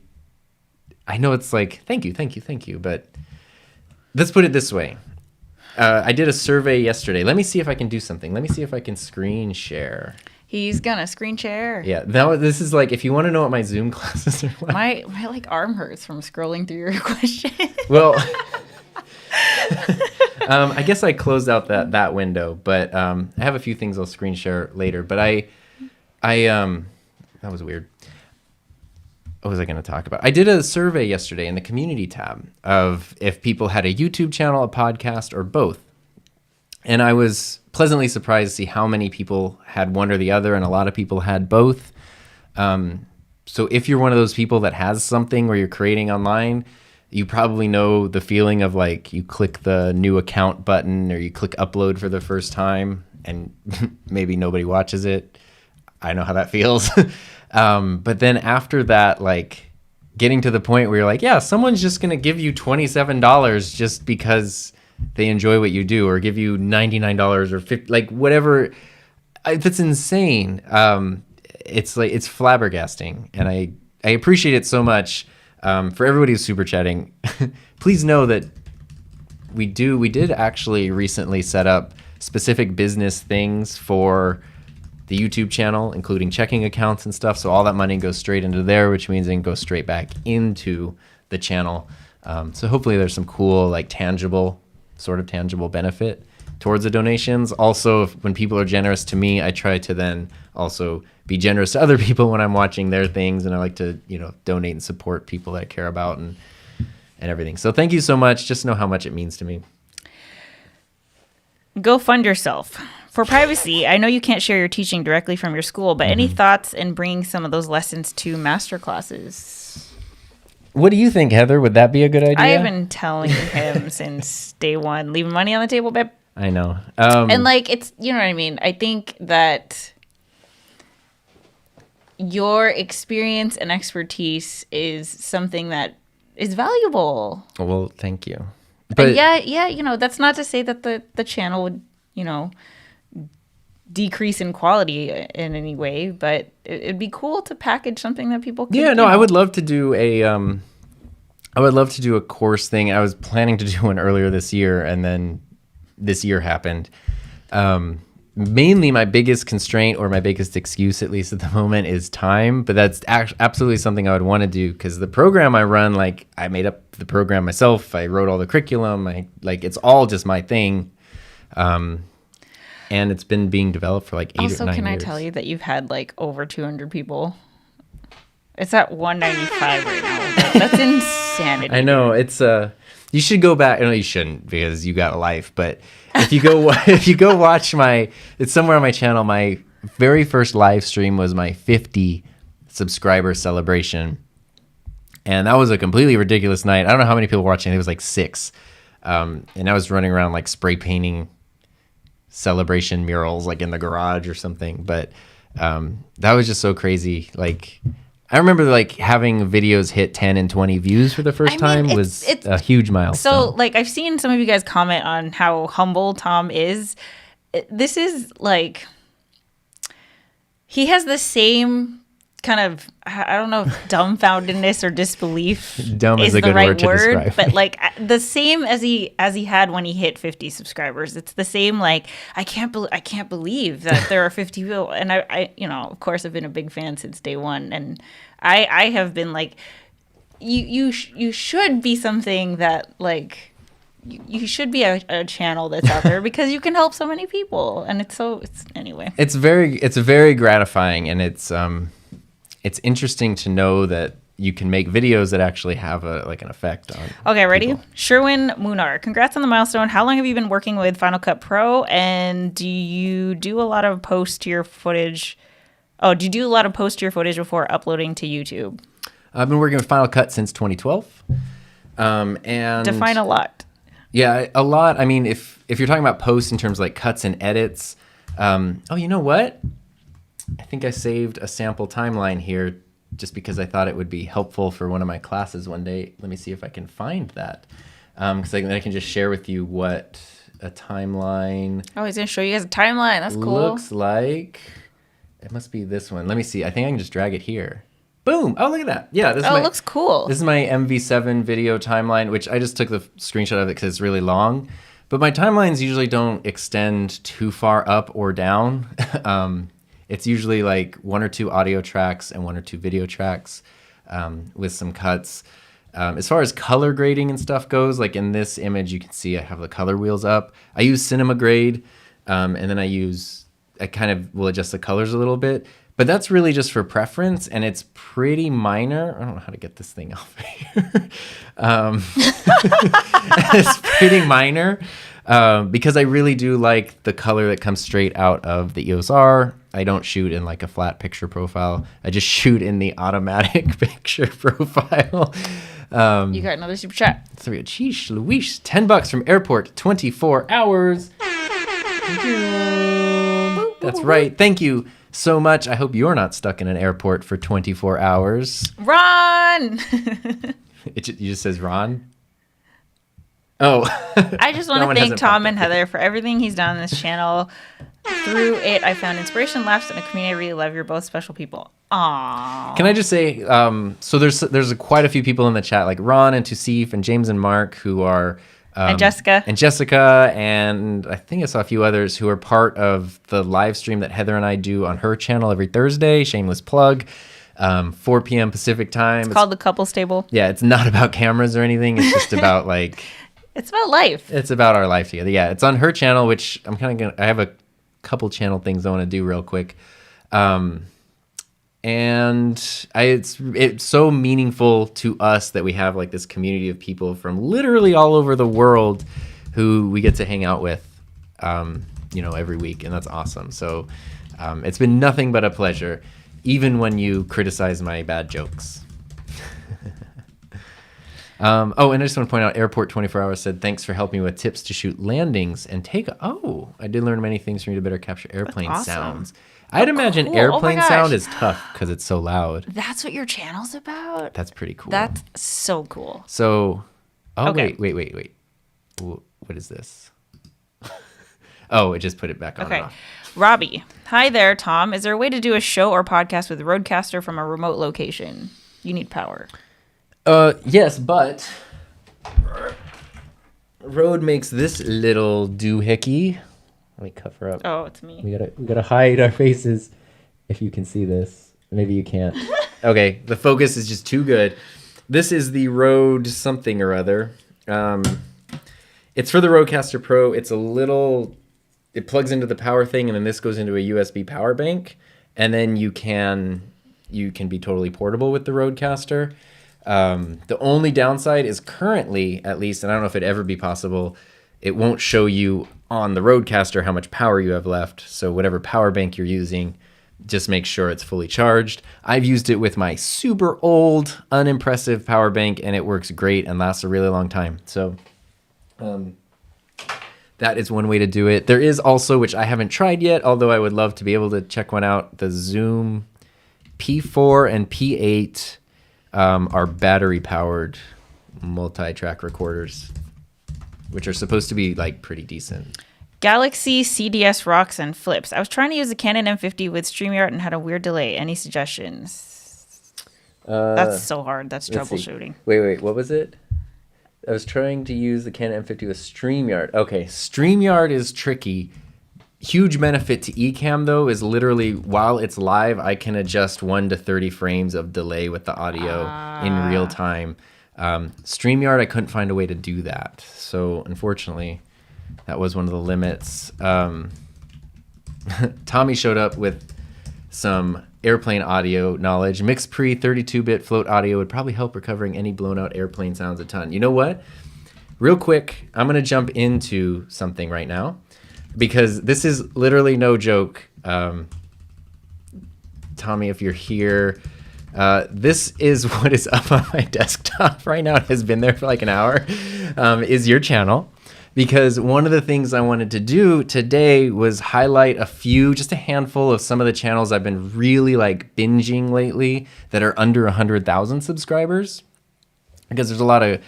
Speaker 1: know it's like thank you, but let's put it this way. I did a survey yesterday. Let me see if I can do something. Let me see if I can screen share.
Speaker 2: He's gonna screen share.
Speaker 1: Yeah, now this is like if you want to know what my Zoom classes are like.
Speaker 2: My like arm hurts from scrolling through your question.
Speaker 1: Well, I guess I closed out that window, but I have a few things I'll screen share later. But I that was weird. What was I going to talk about? I did a survey yesterday in the community tab of if people had a YouTube channel, a podcast, or both. And I was pleasantly surprised to see how many people had one or the other, and a lot of people had both. So if you're one of those people that has something where you're creating online, you probably know the feeling of like you click the new account button or you click upload for the first time and maybe nobody watches it. I know how that feels. But then after that, like getting to the point where you're like, yeah, someone's just going to give you $27 just because they enjoy what you do, or give you $99 or $50, like whatever. That's insane. It's like, it's flabbergasting. And I appreciate it so much. For everybody who's super chatting, please know that we did actually recently set up specific business things for the YouTube channel, including checking accounts and stuff. So all that money goes straight into there, which means it can go straight back into the channel. So hopefully there's some cool, like tangible benefit towards the donations. Also, when people are generous to me, I try to then also be generous to other people when I'm watching their things, and I like to, donate and support people that I care about and everything. So thank you so much. Just know how much it means to me.
Speaker 2: Go fund yourself. For privacy, I know you can't share your teaching directly from your school, but any thoughts in bringing some of those lessons to master classes?
Speaker 1: What do you think, Heather? Would that be a good idea?
Speaker 2: I have been telling him since day one, leaving money on the table, babe.
Speaker 1: I know.
Speaker 2: And it's, you know what I mean? I think that your experience and expertise is something that is valuable.
Speaker 1: Well, thank you. But
Speaker 2: yeah, that's not to say that the channel would, decrease in quality in any way, but it'd be cool to package something that people can.
Speaker 1: I would love to do a course thing. I was planning to do one earlier this year, and then this year happened. Mainly my biggest constraint, or my biggest excuse, at least at the moment, is time. But that's absolutely something I would want to do, because the program I run, I made up the program myself. I wrote all the curriculum. It's all just my thing. And it's been being developed for 8 or 9 years.
Speaker 2: Also, can I tell you that you've had over 200 people? It's at 195 right now. That's insanity.
Speaker 1: I know. It's you should go back. No, you shouldn't, because you got a life. But if you go watch it's somewhere on my channel. My very first live stream was my 50 subscriber celebration, and that was a completely ridiculous night. I don't know how many people were watching. It was 6, and I was running around spray painting celebration murals in the garage or something. But that was just so crazy. I remember having videos hit 10 and 20 views for the first time was a huge milestone.
Speaker 2: So I've seen some of you guys comment on how humble Tom is. This is he has the same kind of, I don't know if dumbfoundedness or disbelief
Speaker 1: Dumb is
Speaker 2: is
Speaker 1: a
Speaker 2: the
Speaker 1: good
Speaker 2: right
Speaker 1: word to
Speaker 2: word,
Speaker 1: describe.
Speaker 2: but the same as he had when he hit 50 subscribers. It's the same I can't believe that there are 50 people. And I of course I've been a big fan since day one, and I have been you should be something that you should be a channel that's out there, because you can help so many people. And it's anyway.
Speaker 1: It's very gratifying, and it's interesting to know that you can make videos that actually have an effect on.
Speaker 2: Okay, ready?
Speaker 1: people.
Speaker 2: Sherwin Munar, congrats on the milestone. How long have you been working with Final Cut Pro, and do you do a lot of post to your footage? Oh, do you do a lot of post to your footage before uploading to YouTube?
Speaker 1: I've been working with Final Cut since 2012. And
Speaker 2: Define a lot.
Speaker 1: Yeah, a lot. I mean, if you're talking about posts in terms of cuts and edits, you know what? I think I saved a sample timeline here just because I thought it would be helpful for one of my classes one day. Let me see if I can find that, because then I can just share with you what a timeline.
Speaker 2: Oh, he's gonna show you guys a timeline. That's cool.
Speaker 1: Looks like. It must be this one. Let me see. I think I can just drag it here. Boom! Oh, look at that. Yeah,
Speaker 2: it looks cool.
Speaker 1: This is my MV7 video timeline, which I just took the screenshot of it because it's really long. But my timelines usually don't extend too far up or down. It's usually 1 or 2 audio tracks and 1 or 2 video tracks with some cuts. As far as color grading and stuff goes, in this image, you can see I have the color wheels up. I use Cinema Grade, and then I kind of will adjust the colors a little bit. But that's really just for preference, and it's pretty minor. I don't know how to get this thing off here. It's pretty minor because I really do like the color that comes straight out of the EOS R. I don't shoot in a flat picture profile. I just shoot in the automatic picture profile.
Speaker 2: You got another super chat.
Speaker 1: So we got Sheesh Louise, $10 from Airport, 24 hours. Thank you. That's right. Thank you so much. I hope you're not stuck in an airport for 24 hours.
Speaker 2: Ron!
Speaker 1: You just says Ron? Oh.
Speaker 2: I just want to thank Tom and Heather for everything he's done on this channel. Through it, I found inspiration, laughs, and a community I really love. You're both special people. Aww.
Speaker 1: Can I just say, so there's quite a few people in the chat, like Ron and Tusif and James and Mark, who are...
Speaker 2: and Jessica.
Speaker 1: And I think I saw a few others who are part of the live stream that Heather and I do on her channel every Thursday. Shameless plug. 4 p.m. Pacific time.
Speaker 2: It's called The Couples Table.
Speaker 1: Yeah, it's not about cameras or anything. It's just about
Speaker 2: It's about life.
Speaker 1: It's about our life together. Yeah, it's on her channel, which I'm kind of I have a couple channel things I want to do real quick. It's so meaningful to us that we have like this community of people from literally all over the world who we get to hang out with, every week, and that's awesome. So it's been nothing but a pleasure, even when you criticize my bad jokes. And I just want to point out, Airport 24 Hours said, thanks for helping me with tips to shoot landings and take. Oh, I did learn many things from you to better capture airplane sounds. I'd imagine
Speaker 2: cool.
Speaker 1: airplane sound is tough because it's so loud.
Speaker 2: That's what your channel's about?
Speaker 1: That's pretty cool.
Speaker 2: That's so cool.
Speaker 1: So,
Speaker 2: Okay.
Speaker 1: wait. What is this? Oh, it just put it back on.
Speaker 2: Okay. Robbie. Hi there, Tom. Is there a way to do a show or podcast with Roadcaster from a remote location? You need power.
Speaker 1: Yes, but Rode makes this little doohickey. Let me cover up.
Speaker 2: Oh, it's me.
Speaker 1: We gotta hide our faces. If you can see this, maybe you can't. Okay, the focus is just too good. This is the Rode something or other. It's for the Roadcaster Pro. It plugs into the power thing, and then this goes into a USB power bank, and then you can be totally portable with the Roadcaster. The only downside is currently, at least, and I don't know if it'd ever be possible, it won't show you on the Roadcaster how much power you have left. So whatever power bank you're using, just make sure it's fully charged. I've used it with my super old, unimpressive power bank, and it works great and lasts a really long time. So that is one way to do it. There is also, which I haven't tried yet, although I would love to be able to check one out, the Zoom P4 and P8 are battery-powered multi-track recorders, which are supposed to be like pretty decent.
Speaker 2: Galaxy CDS rocks and flips. I was trying to use a Canon M50 with StreamYard and had a weird delay. Any suggestions? That's so hard. That's troubleshooting.
Speaker 1: Wait, what was it? I was trying to use the Canon M50 with StreamYard. Okay, StreamYard is tricky. Huge benefit to Ecamm, though, is literally while it's live, I can adjust 1 to 30 frames of delay with the audio in real time. StreamYard, I couldn't find a way to do that. So, unfortunately, that was one of the limits. Tommy showed up with some airplane audio knowledge. Mixed pre 32-bit float audio would probably help recovering any blown out airplane sounds a ton. You know what? Real quick, I'm going to jump into something right now because this is literally no joke. Tommy, if you're here, this is what is up on my desktop right now. It has been there for like an hour, is your channel. Because one of the things I wanted to do today was highlight just a handful of some of the channels I've been really like binging lately that are under 100,000 subscribers. Because I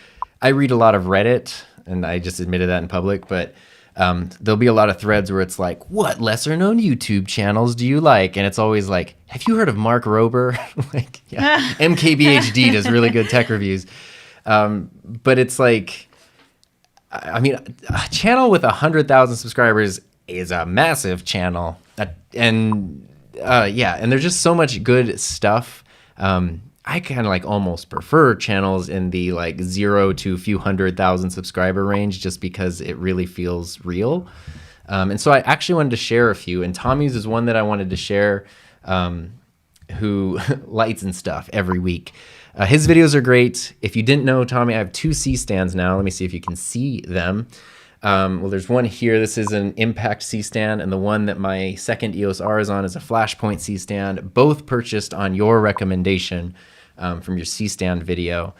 Speaker 1: read a lot of Reddit, and I just admitted that in public, but there'll be a lot of threads where it's like, what lesser known YouTube channels do you like? And it's always like, have you heard of Mark Rober? Like, yeah, MKBHD does really good tech reviews. But it's like, I mean, a channel with 100,000 subscribers is a massive channel. And there's just so much good stuff. I kind of like almost prefer channels in the like 0 to a few 100,000 subscriber range just because it really feels real. And so I actually wanted to share a few, and Tommy's is one that I wanted to share, who lights and stuff every week. His videos are great. If you didn't know, Tommy, I have 2 C-stands now. Let me see if you can see them. Well, there's one here. This is an Impact C-stand, and the one that my second EOS R is on is a Flashpoint C-stand, both purchased on your recommendation from your C-stand video.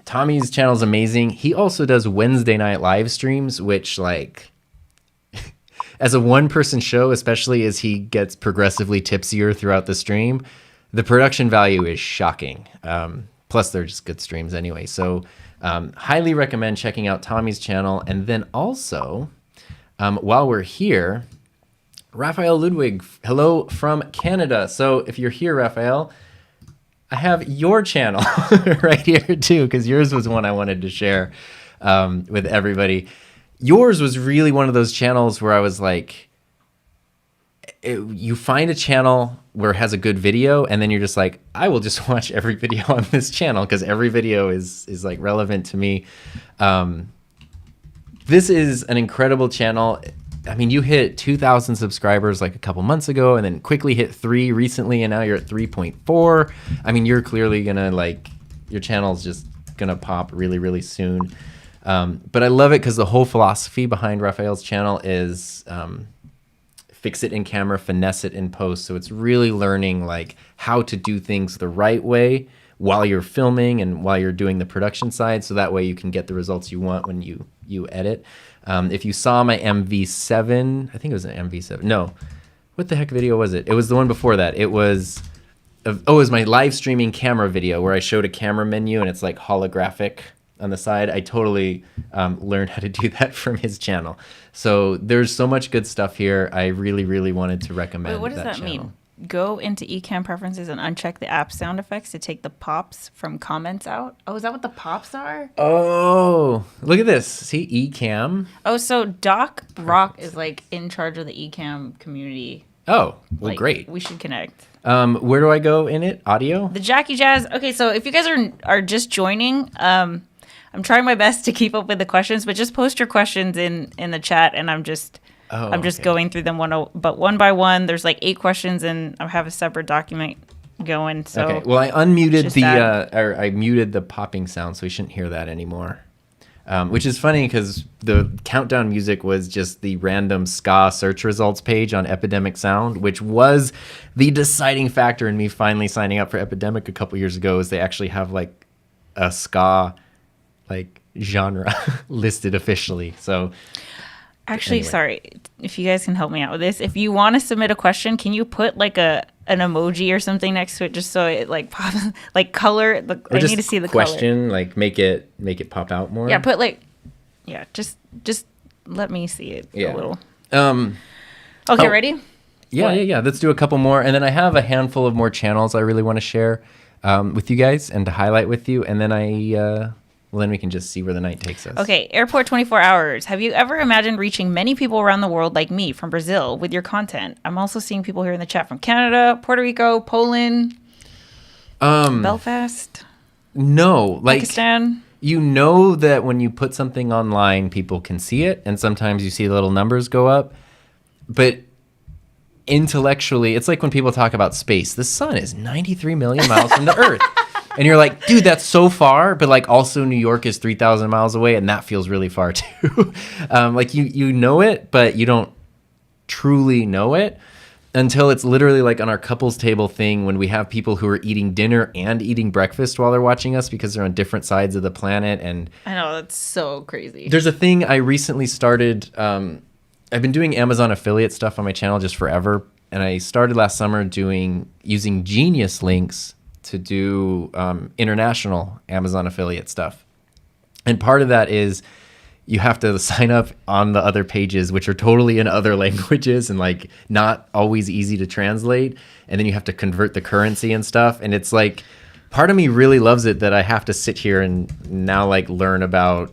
Speaker 1: Tommy's channel is amazing. He also does Wednesday night live streams, which, like, as a one-person show, especially as he gets progressively tipsier throughout the stream, the production value is shocking. Plus, they're just good streams anyway. So highly recommend checking out Tommy's channel. And then also, while we're here, Raphael Ludwig, hello from Canada. So if you're here, Raphael, I have your channel right here too, because yours was one I wanted to share with everybody. Yours was really one of those channels where I was like, you find a channel where it has a good video, and then you're just like, I will just watch every video on this channel because every video is like relevant to me. This is an incredible channel. I mean, you hit 2,000 subscribers like a couple months ago and then quickly hit 3 recently, and now you're at 3.4. I mean, you're clearly gonna your channel's just gonna pop really, really soon. But I love it because the whole philosophy behind Raphael's channel is fix it in camera, finesse it in post. So it's really learning like how to do things the right way while you're filming and while you're doing the production side. So that way you can get the results you want when you edit. If you saw my MV7, I think it was an MV7. No, what the heck video was it? It was the one before that. It was my live streaming camera video where I showed a camera menu and it's like holographic on the side. I totally learned how to do that from his channel. So there's so much good stuff here. I really, really wanted to recommend.
Speaker 2: Wait, what does that mean? Go into Ecamm preferences and uncheck the app sound effects to take the pops from comments out. Oh, is that what the pops are?
Speaker 1: Oh, look at this. See, Ecamm.
Speaker 2: Oh, so Doc Rock is like in charge of the Ecamm community.
Speaker 1: Oh, well,
Speaker 2: like,
Speaker 1: great.
Speaker 2: We should connect.
Speaker 1: Where do I go in it? Audio?
Speaker 2: The Jackie Jazz. Okay, so if you guys are just joining, I'm trying my best to keep up with the questions, but just post your questions in the chat, and I'm just going through them one by one. There's like 8 questions, and I have a separate document going. So
Speaker 1: okay. Well, I unmuted I muted the popping sound, so we shouldn't hear that anymore. Which is funny because the countdown music was just the random ska search results page on Epidemic Sound, which was the deciding factor in me finally signing up for Epidemic a couple years ago. Is they actually have like a ska like genre listed officially. So
Speaker 2: actually, anyway. Sorry, if you guys can help me out with this. If you want to submit a question, can you put like an emoji or something next to it just so it like pops, like color? I need to see the
Speaker 1: question,
Speaker 2: color.
Speaker 1: Like make it pop out more.
Speaker 2: Yeah, put like, yeah, just let me see it a little. Okay, ready?
Speaker 1: Yeah. Let's do a couple more, and then I have a handful of more channels I really want to share with you guys and to highlight with you, and then then we can just see where the night takes us.
Speaker 2: Okay, Airport 24 Hours. Have you ever imagined reaching many people around the world like me from Brazil with your content? I'm also seeing people here in the chat from Canada, Puerto Rico, Poland, Belfast.
Speaker 1: No, like
Speaker 2: Pakistan.
Speaker 1: You know that when you put something online, people can see it, and sometimes you see the little numbers go up. But intellectually, it's like when people talk about space. The sun is 93 million miles from the Earth. And you're like, dude, that's so far, but like also New York is 3,000 miles away, and that feels really far too. Like you know it, but you don't truly know it until it's literally like on our couples table thing when we have people who are eating dinner and eating breakfast while they're watching us because they're on different sides of the planet. And
Speaker 2: I know, that's so crazy.
Speaker 1: There's a thing I recently started. I've been doing Amazon affiliate stuff on my channel just forever, and I started last summer using Genius links to do international Amazon affiliate stuff. And part of that is you have to sign up on the other pages, which are totally in other languages and like not always easy to translate. And then you have to convert the currency and stuff. And it's like, part of me really loves it that I have to sit here and now like learn about,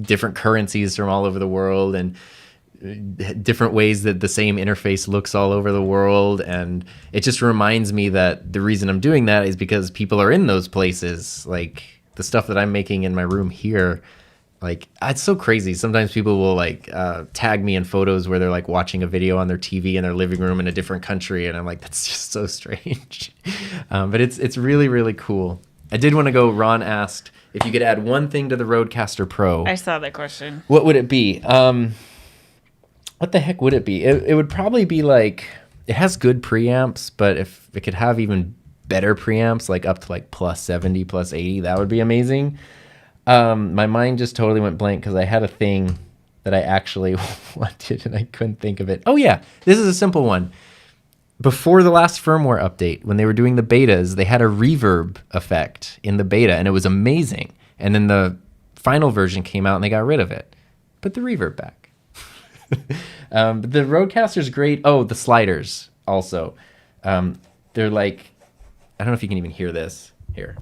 Speaker 1: different currencies from all over the world and different ways that the same interface looks all over the world. And it just reminds me that the reason I'm doing that is because people are in those places. Like the stuff that I'm making in my room here, like it's so crazy. Sometimes people will like tag me in photos where they're like watching a video on their TV in their living room in a different country, and I'm like, that's just so strange. But it's really, really cool. I did want to go. Ron asked if you could add one thing to the Roadcaster Pro.
Speaker 2: I saw that question.
Speaker 1: What would it be? What the heck would it be? It would probably be like, it has good preamps, but if it could have even better preamps, like up to like plus 70, plus 80, that would be amazing. My mind just totally went blank because I had a thing that I actually wanted and I couldn't think of it. Oh yeah, this is a simple one. Before the last firmware update, when they were doing the betas, they had a reverb effect in the beta, and it was amazing. And then the final version came out and they got rid of it. Put the reverb back. The Roadcaster's great. Oh, the sliders also. They're like, I don't know if you can even hear this. Here.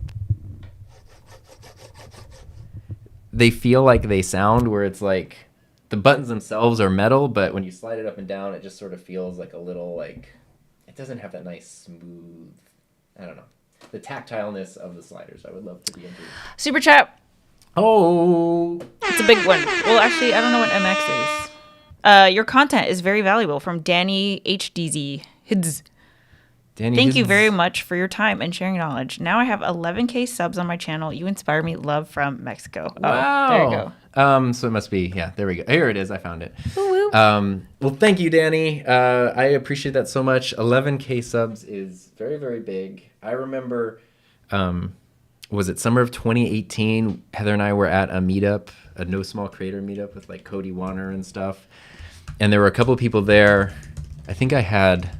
Speaker 1: They feel like they sound where it's like the buttons themselves are metal, but when you slide it up and down, it just sort of feels like a little like, it doesn't have that nice smooth, I don't know. The tactileness of the sliders I would love to be into.
Speaker 2: Super chat.
Speaker 1: Oh,
Speaker 2: It's a big one. Well, actually, I don't know what MX is. Your content is very valuable from Danny HDZ. Hids.
Speaker 1: Danny.
Speaker 2: Thank you
Speaker 1: Hids.
Speaker 2: very much for your time and sharing knowledge. Now I have 11K subs on my channel. You inspire me. Love from Mexico.
Speaker 1: Wow.
Speaker 2: Oh, there you go.
Speaker 1: So it must be, yeah, there we go. Here it is. I found it.
Speaker 2: Woo-woo.
Speaker 1: Well, thank you, Danny. I appreciate that so much. 11K subs is very, very big. I remember, was it summer of 2018? Heather and I were at a meetup, a No Small Creator meetup with like Cody Warner and stuff. And there were a couple people there. I think I had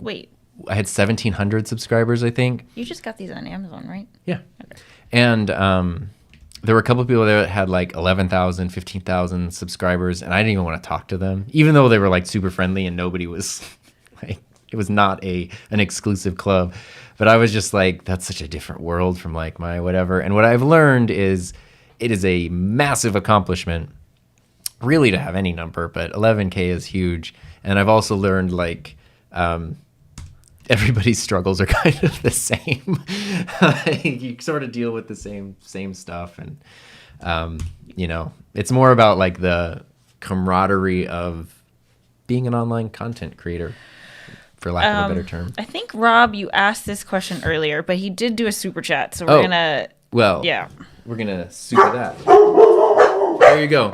Speaker 2: Wait,
Speaker 1: 1,700 subscribers, I think.
Speaker 2: you just got these on Amazon, right?
Speaker 1: Yeah. And there were a couple of people there that had like 11,000, 15,000 subscribers, and I didn't even want to talk to them, even though they were like super friendly and nobody was like, it was not an exclusive club. But I was just like, that's such a different world from like my whatever. And what I've learned is it is a massive accomplishment, really, to have any number, but 11K is huge. And I've also learned like, everybody's struggles are kind of the same. You sort of deal with the same stuff, and you know, it's more about like the camaraderie of being an online content creator, for lack of a better term.
Speaker 2: I think, Rob, you asked this question earlier, but he did do a super chat, so we're gonna.
Speaker 1: Well,
Speaker 2: Yeah.
Speaker 1: we're gonna super that. There you go.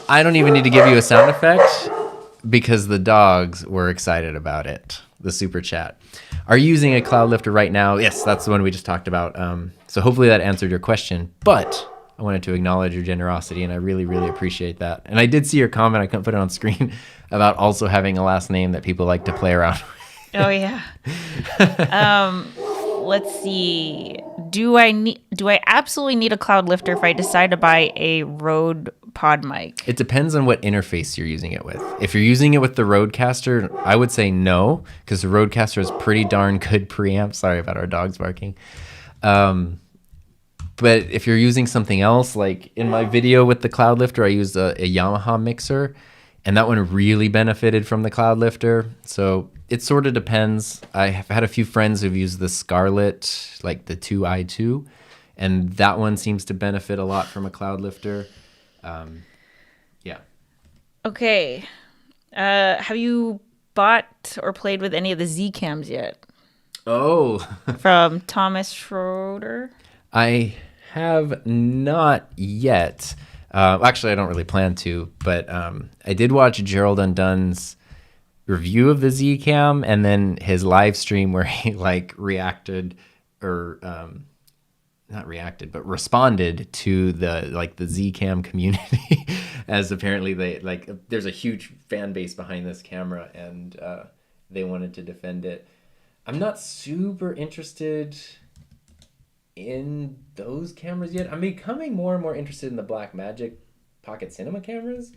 Speaker 1: I don't even need to give you a sound effect because the dogs were excited about it. The super chat. Are you using a cloud lifter right now? Yes, that's the one we just talked about. So hopefully that answered your question. But I wanted to acknowledge your generosity, and I really, really appreciate that. And I did see your comment, I couldn't put it on screen, about also having a last name that people like to play around with.
Speaker 2: Oh yeah. Let's see. Do I absolutely need a cloud lifter if I decide to buy a Rode pod mic?
Speaker 1: It depends on what interface you're using it with. If you're using it with the Roadcaster, I would say no, because the Roadcaster is pretty darn good preamp. Sorry about our dogs barking. But if you're using something else, like in my video with the cloud lifter, I used a Yamaha mixer, and that one really benefited from the cloud lifter. So it sort of depends. I have had a few friends who've used the Scarlett, like the 2i2, and that one seems to benefit a lot from a cloud lifter. Yeah.
Speaker 2: Okay. Have you bought or played with any of the Z cams yet?
Speaker 1: Oh,
Speaker 2: From Thomas Schroeder.
Speaker 1: I have not yet. Actually, I don't really plan to, but I did watch Gerald Undun's review of the Z Cam and then his live stream where he like reacted or not reacted, but responded to the Z Cam community as apparently they like there's a huge fan base behind this camera and they wanted to defend it. I'm not super interested in those cameras yet. I'm becoming more and more interested in the Blackmagic Pocket Cinema cameras.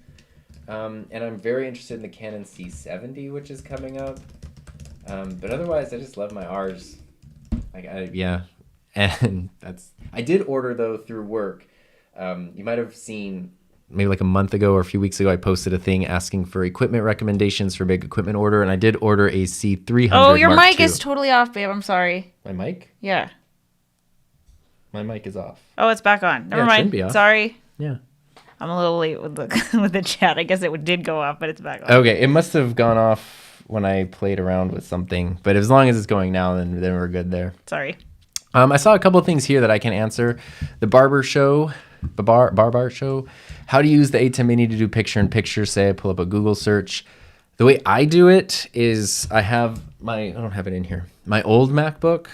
Speaker 1: And I'm very interested in the Canon C70, which is coming up. But otherwise, I just love my Rs. Yeah. And I did order, though, through work. You might have seen maybe like a month ago or a few weeks ago, I posted a thing asking for equipment recommendations for big equipment order. And I did order a C300
Speaker 2: Oh, your
Speaker 1: Mark
Speaker 2: mic
Speaker 1: II.
Speaker 2: is totally off, babe. I'm sorry.
Speaker 1: My mic?
Speaker 2: Yeah.
Speaker 1: My mic is off.
Speaker 2: Oh, it's back on. Never
Speaker 1: Yeah, it
Speaker 2: mind.
Speaker 1: shouldn't be off.
Speaker 2: Sorry.
Speaker 1: Yeah.
Speaker 2: I'm a little late with the with the chat. I guess it did go off, but it's back on.
Speaker 1: Okay, it must have gone off when I played around with something. But as long as it's going now, then we're good there.
Speaker 2: Sorry.
Speaker 1: I saw a couple of things here that I can answer. The Barber Show, Barber Show. How to use the A10 Mini to do picture-in-picture. Say I pull up a Google search. The way I do it is I don't have it in here. My old MacBook,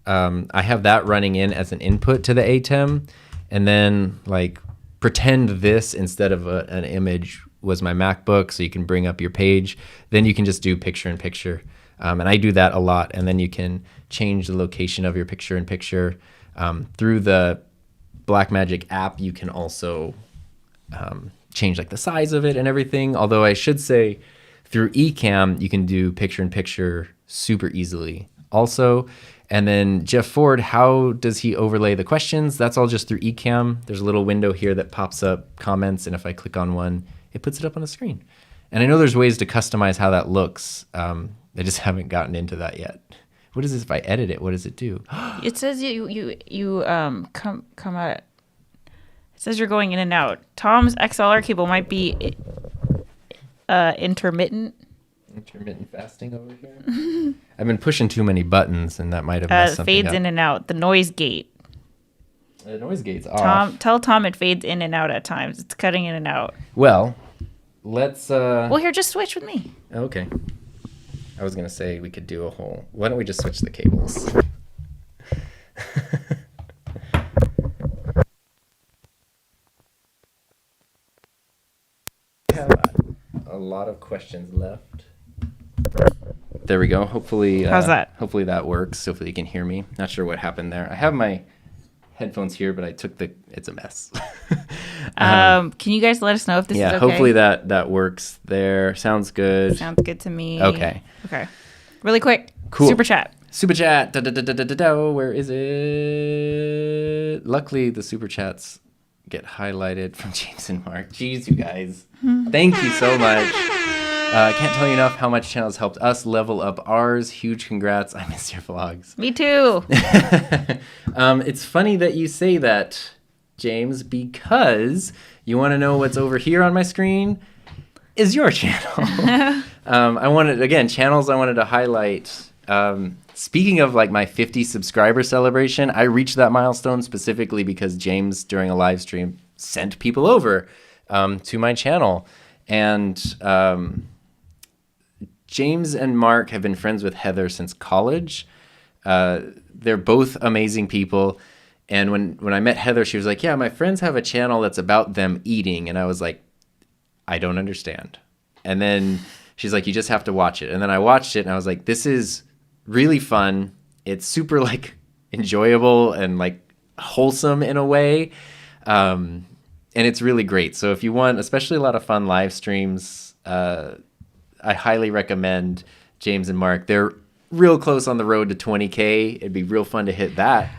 Speaker 1: I have that running in as an input to the A10. And then like pretend this instead of an image was my MacBook, so you can bring up your page. Then you can just do picture-in-picture. And I do that a lot. And then you can change the location of your picture-in-picture. Through the Blackmagic app, you can also change like the size of it and everything. Although I should say through Ecamm, you can do picture-in-picture super easily also. And then Jeff Ford, how does he overlay the questions? That's all just through Ecamm. There's a little window here that pops up comments, and if I click on one, it puts it up on the screen. And I know there's ways to customize how that looks. I just haven't gotten into that yet. What is this? If I edit it, what does it do?
Speaker 2: It says you come at It says you're going in and out. Tom's XLR cable might be intermittent.
Speaker 1: Intermittent fasting over here. I've been pushing too many buttons, and that might have messed something
Speaker 2: Fades
Speaker 1: up.
Speaker 2: in and out. The noise gate.
Speaker 1: The noise gate's off.
Speaker 2: Tell Tom it fades in and out at times. It's cutting in and out.
Speaker 1: Well, let's...
Speaker 2: Well, here, just switch with me.
Speaker 1: Okay. I was going to say we could do a whole... Why don't we just switch the cables? We have a lot of questions left. There we go. Hopefully...
Speaker 2: How's that?
Speaker 1: Hopefully that works. Hopefully you can hear me. Not sure what happened there. I have my headphones here, but I took the... It's a mess.
Speaker 2: Can you guys let us know if this is okay?
Speaker 1: Yeah, hopefully that works there. Sounds good.
Speaker 2: Sounds good to me.
Speaker 1: Okay.
Speaker 2: Okay. Really quick.
Speaker 1: Cool.
Speaker 2: Super chat.
Speaker 1: Super chat. Where is it? Luckily, the super chats get highlighted from James and Mark. Jeez, you guys. Thank you so much. I can't tell you enough how much channels helped us level up ours. Huge congrats. I miss your vlogs.
Speaker 2: Me too.
Speaker 1: It's funny that you say that, James, because you want to know what's over here on my screen is your channel. Channels I wanted to highlight. Speaking of like my 50 subscriber celebration, I reached that milestone specifically because James, during a live stream, sent people over to my channel. And James and Mark have been friends with Heather since college. They're both amazing people. And when I met Heather, she was like, yeah, my friends have a channel that's about them eating. And I was like, I don't understand. And then she's like, you just have to watch it. And then I watched it and I was like, this is really fun. It's super like enjoyable and like wholesome in a way. And it's really great. So if you want, especially a lot of fun live streams, I highly recommend James and Mark. They're real close on the road to 20K. It'd be real fun to hit that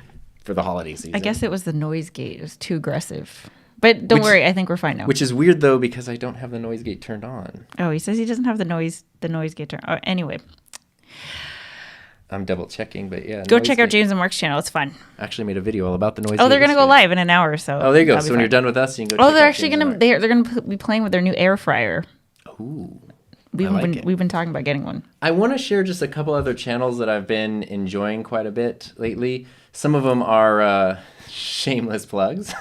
Speaker 1: for the holiday season.
Speaker 2: I guess it was the noise gate. It was too aggressive. But don't worry, I think we're fine now.
Speaker 1: Which is weird though, because I don't have the noise gate turned on.
Speaker 2: Oh, he says he doesn't have the noise gate turned on. Anyway.
Speaker 1: I'm double checking, but yeah.
Speaker 2: Go check out James and Mark's channel. It's fun.
Speaker 1: I actually made a video all about the noise gate.
Speaker 2: Oh, they're going to go live in an hour or so.
Speaker 1: Oh, there you go. So when you're done with us, you can go check out
Speaker 2: they're actually
Speaker 1: James and
Speaker 2: going to
Speaker 1: Mark.
Speaker 2: they're going to be playing with their new air fryer.
Speaker 1: Ooh.
Speaker 2: We've been talking about getting one.
Speaker 1: I want to share just a couple other channels that I've been enjoying quite a bit lately. Some of them are shameless plugs.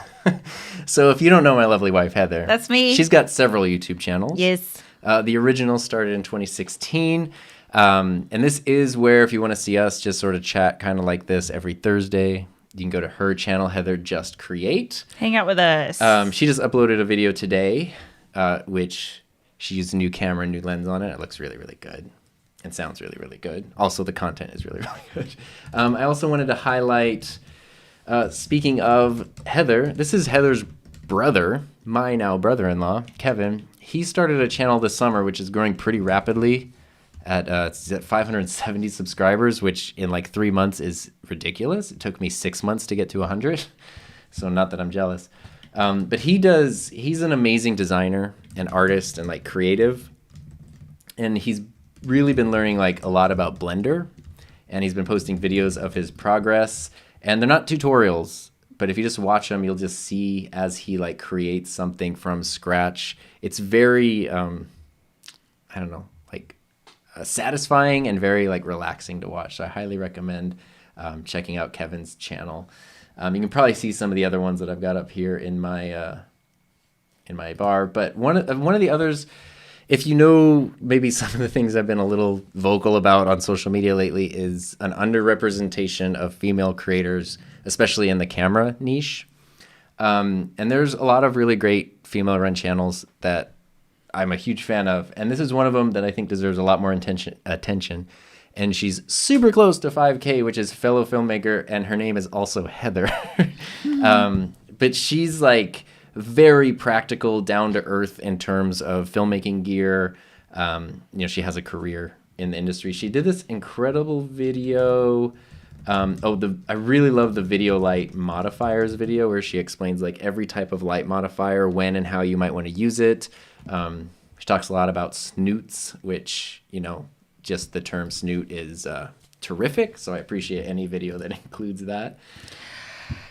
Speaker 1: So if you don't know my lovely wife, Heather.
Speaker 2: That's me.
Speaker 1: She's got several YouTube channels.
Speaker 2: Yes.
Speaker 1: The original started in 2016. And this is where, if you want to see us just sort of chat kind of like this every Thursday, you can go to her channel, Heather Just Create.
Speaker 2: Hang out with us.
Speaker 1: She just uploaded a video today, which she used a new camera and new lens on it. It looks really, really good and sounds really, really good. Also, the content is really, really good. I also wanted to highlight, speaking of Heather, this is Heather's brother, my now brother-in-law, Kevin. He started a channel this summer, which is growing pretty rapidly. It's at 570 subscribers, which in like 3 months is ridiculous. It took me 6 months to get to 100. So not that I'm jealous. But he's an amazing designer and artist and like creative. And he's really been learning like a lot about Blender. And he's been posting videos of his progress. And they're not tutorials, but if you just watch them, you'll just see as he like creates something from scratch. It's very, satisfying and very like relaxing to watch. So I highly recommend checking out Kevin's channel. You can probably see some of the other ones that I've got up here in my bar. But one of the others, if you know maybe some of the things I've been a little vocal about on social media lately, is an underrepresentation of female creators, especially in the camera niche. And there's a lot of really great female-run channels that I'm a huge fan of, and this is one of them that I think deserves a lot more attention. And she's super close to 5K, which is fellow filmmaker, and her name is also Heather. But she's like very practical, down to earth in terms of filmmaking gear. She has a career in the industry. She did this incredible video. I really love the video light modifiers video where she explains like every type of light modifier, when and how you might want to use it. She talks a lot about snoots, which, just the term snoot is terrific. So I appreciate any video that includes that.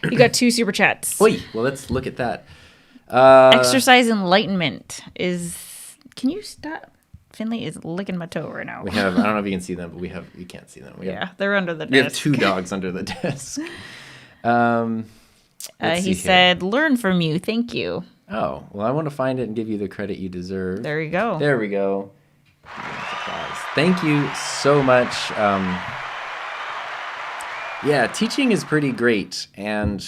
Speaker 2: You got 2 super chats.
Speaker 1: Oi, well, let's look at that.
Speaker 2: Exercise enlightenment is. Can you stop? Finley is licking my toe right now.
Speaker 1: We have, I don't know if you can see them, but you can't see them.
Speaker 2: Yeah, they're under the desk.
Speaker 1: We have 2 dogs under the desk.
Speaker 2: He said, learn from you. Thank you.
Speaker 1: Oh, well, I want to find it and give you the credit you deserve.
Speaker 2: There you go.
Speaker 1: There we go. Thank you so much. Yeah, teaching is pretty great, and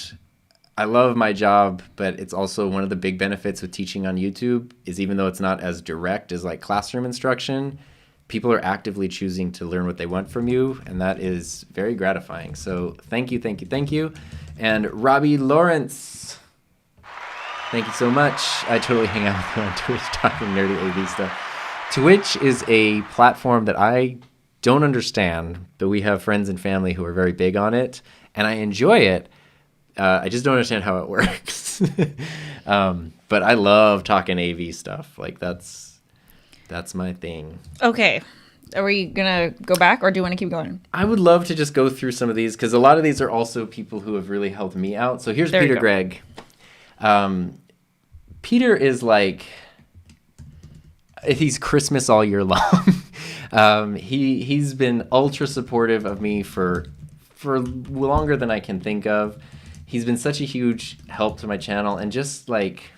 Speaker 1: I love my job, but it's also one of the big benefits with teaching on YouTube is even though it's not as direct as like classroom instruction, people are actively choosing to learn what they want from you, and that is very gratifying. So thank you, thank you, thank you. And Robbie Lawrence, thank you so much. I totally hang out with you on Twitch talking nerdy AV stuff. Twitch is a platform that I don't understand, but we have friends and family who are very big on it, and I enjoy it. I just don't understand how it works. But I love talking AV stuff. Like that's my thing.
Speaker 2: Okay. Are we going to go back or do you want to keep going?
Speaker 1: I would love to just go through some of these because a lot of these are also people who have really helped me out. So here's Peter Gregg. Peter is like, he's Christmas all year long. He's been ultra supportive of me for longer than I can think of. He's been such a huge help to my channel, and just like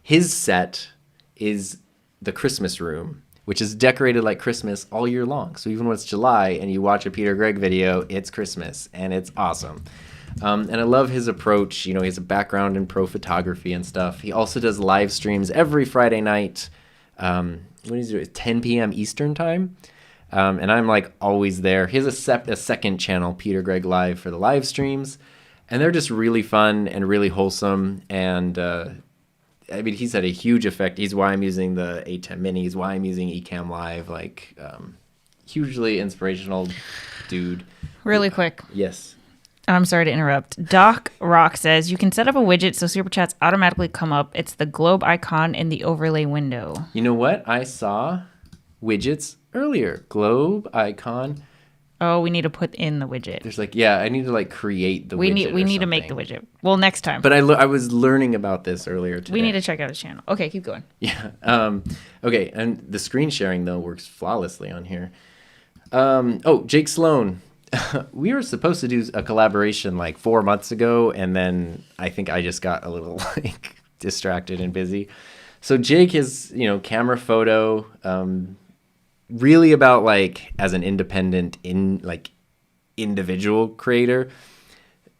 Speaker 1: his set is the Christmas room, which is decorated like Christmas all year long. So even when it's July and you watch a Peter Gregg video, it's Christmas, and it's awesome. And I love his approach. You know, he has a background in pro photography and stuff. He also does live streams every Friday night. When is it? 10 p.m. Eastern time. And I'm like always there. He has a second channel, Peter Gregg Live, for the live streams. And they're just really fun and really wholesome. And I mean, he's had a huge effect. He's why I'm using the A10 Mini. He's why I'm using Ecamm Live. Like, hugely inspirational dude.
Speaker 2: Really quick.
Speaker 1: Yes.
Speaker 2: I'm sorry to interrupt. Doc Rock says, you can set up a widget so super chats automatically come up. It's the globe icon in the overlay window.
Speaker 1: You know what? I saw widgets earlier. Globe icon.
Speaker 2: Oh, we need to put in the widget.
Speaker 1: There's like, yeah, I need to like create the widget.
Speaker 2: We need to make the widget. Well, next time.
Speaker 1: But I was learning about this earlier today.
Speaker 2: We need to check out his channel. Okay, keep going.
Speaker 1: Yeah. Okay, and the screen sharing though works flawlessly on here. Oh, Jake Sloan. We were supposed to do a collaboration like 4 months ago, and then I think I just got a little like distracted and busy. So Jake is, camera photo, really about like as an independent individual creator.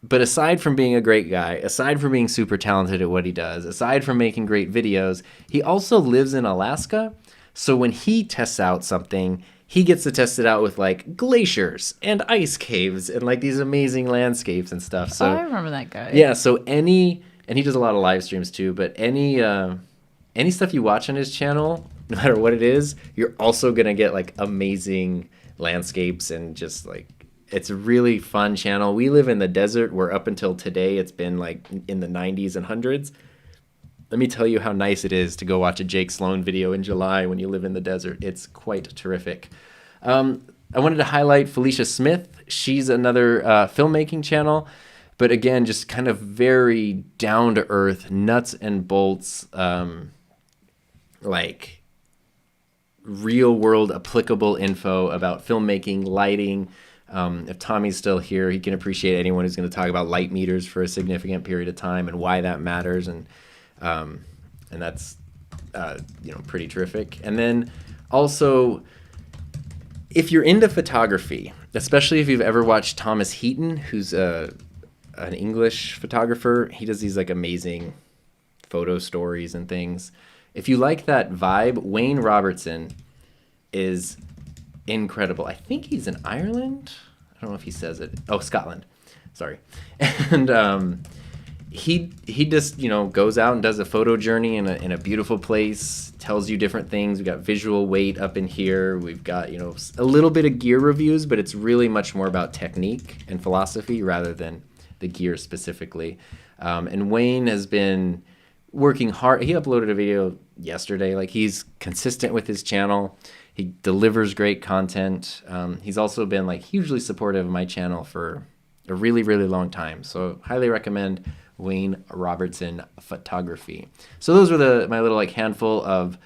Speaker 1: But aside from being a great guy, aside from being super talented at what he does, aside from making great videos, he also lives in Alaska. So when he tests out something, he gets to test it out with like glaciers and ice caves and like these amazing landscapes and stuff. So
Speaker 2: I remember that guy.
Speaker 1: Yeah, so and he does a lot of live streams too, but any stuff you watch on his channel, no matter what it is, you're also going to get like amazing landscapes and just like it's a really fun channel. We live in the desert where up until today it's been like in the 90s and hundreds. Let me tell you how nice it is to go watch a Jake Sloan video in July when you live in the desert. It's quite terrific. I wanted to highlight Felicia Smith. She's another filmmaking channel, but again, just kind of very down-to-earth, nuts and bolts, like real-world applicable info about filmmaking, lighting. If Tommy's still here, he can appreciate anyone who's going to talk about light meters for a significant period of time and why that matters. And that's, pretty terrific. And then also, if you're into photography, especially if you've ever watched Thomas Heaton, who's an English photographer, he does these like amazing photo stories and things. If you like that vibe, Wayne Robertson is incredible. I think he's in Ireland. I don't know if he says it. Oh, Scotland. Sorry. And he just goes out and does a photo journey in a beautiful place, tells you different things. We've got visual weight up in here. We've got a little bit of gear reviews, but it's really much more about technique and philosophy rather than the gear specifically. And Wayne has been working hard. He uploaded a video yesterday. Like, he's consistent with his channel. He delivers great content. He's also been like hugely supportive of my channel for a really, really long time. So highly recommend Wayne Robertson Photography. So those were my little like handful of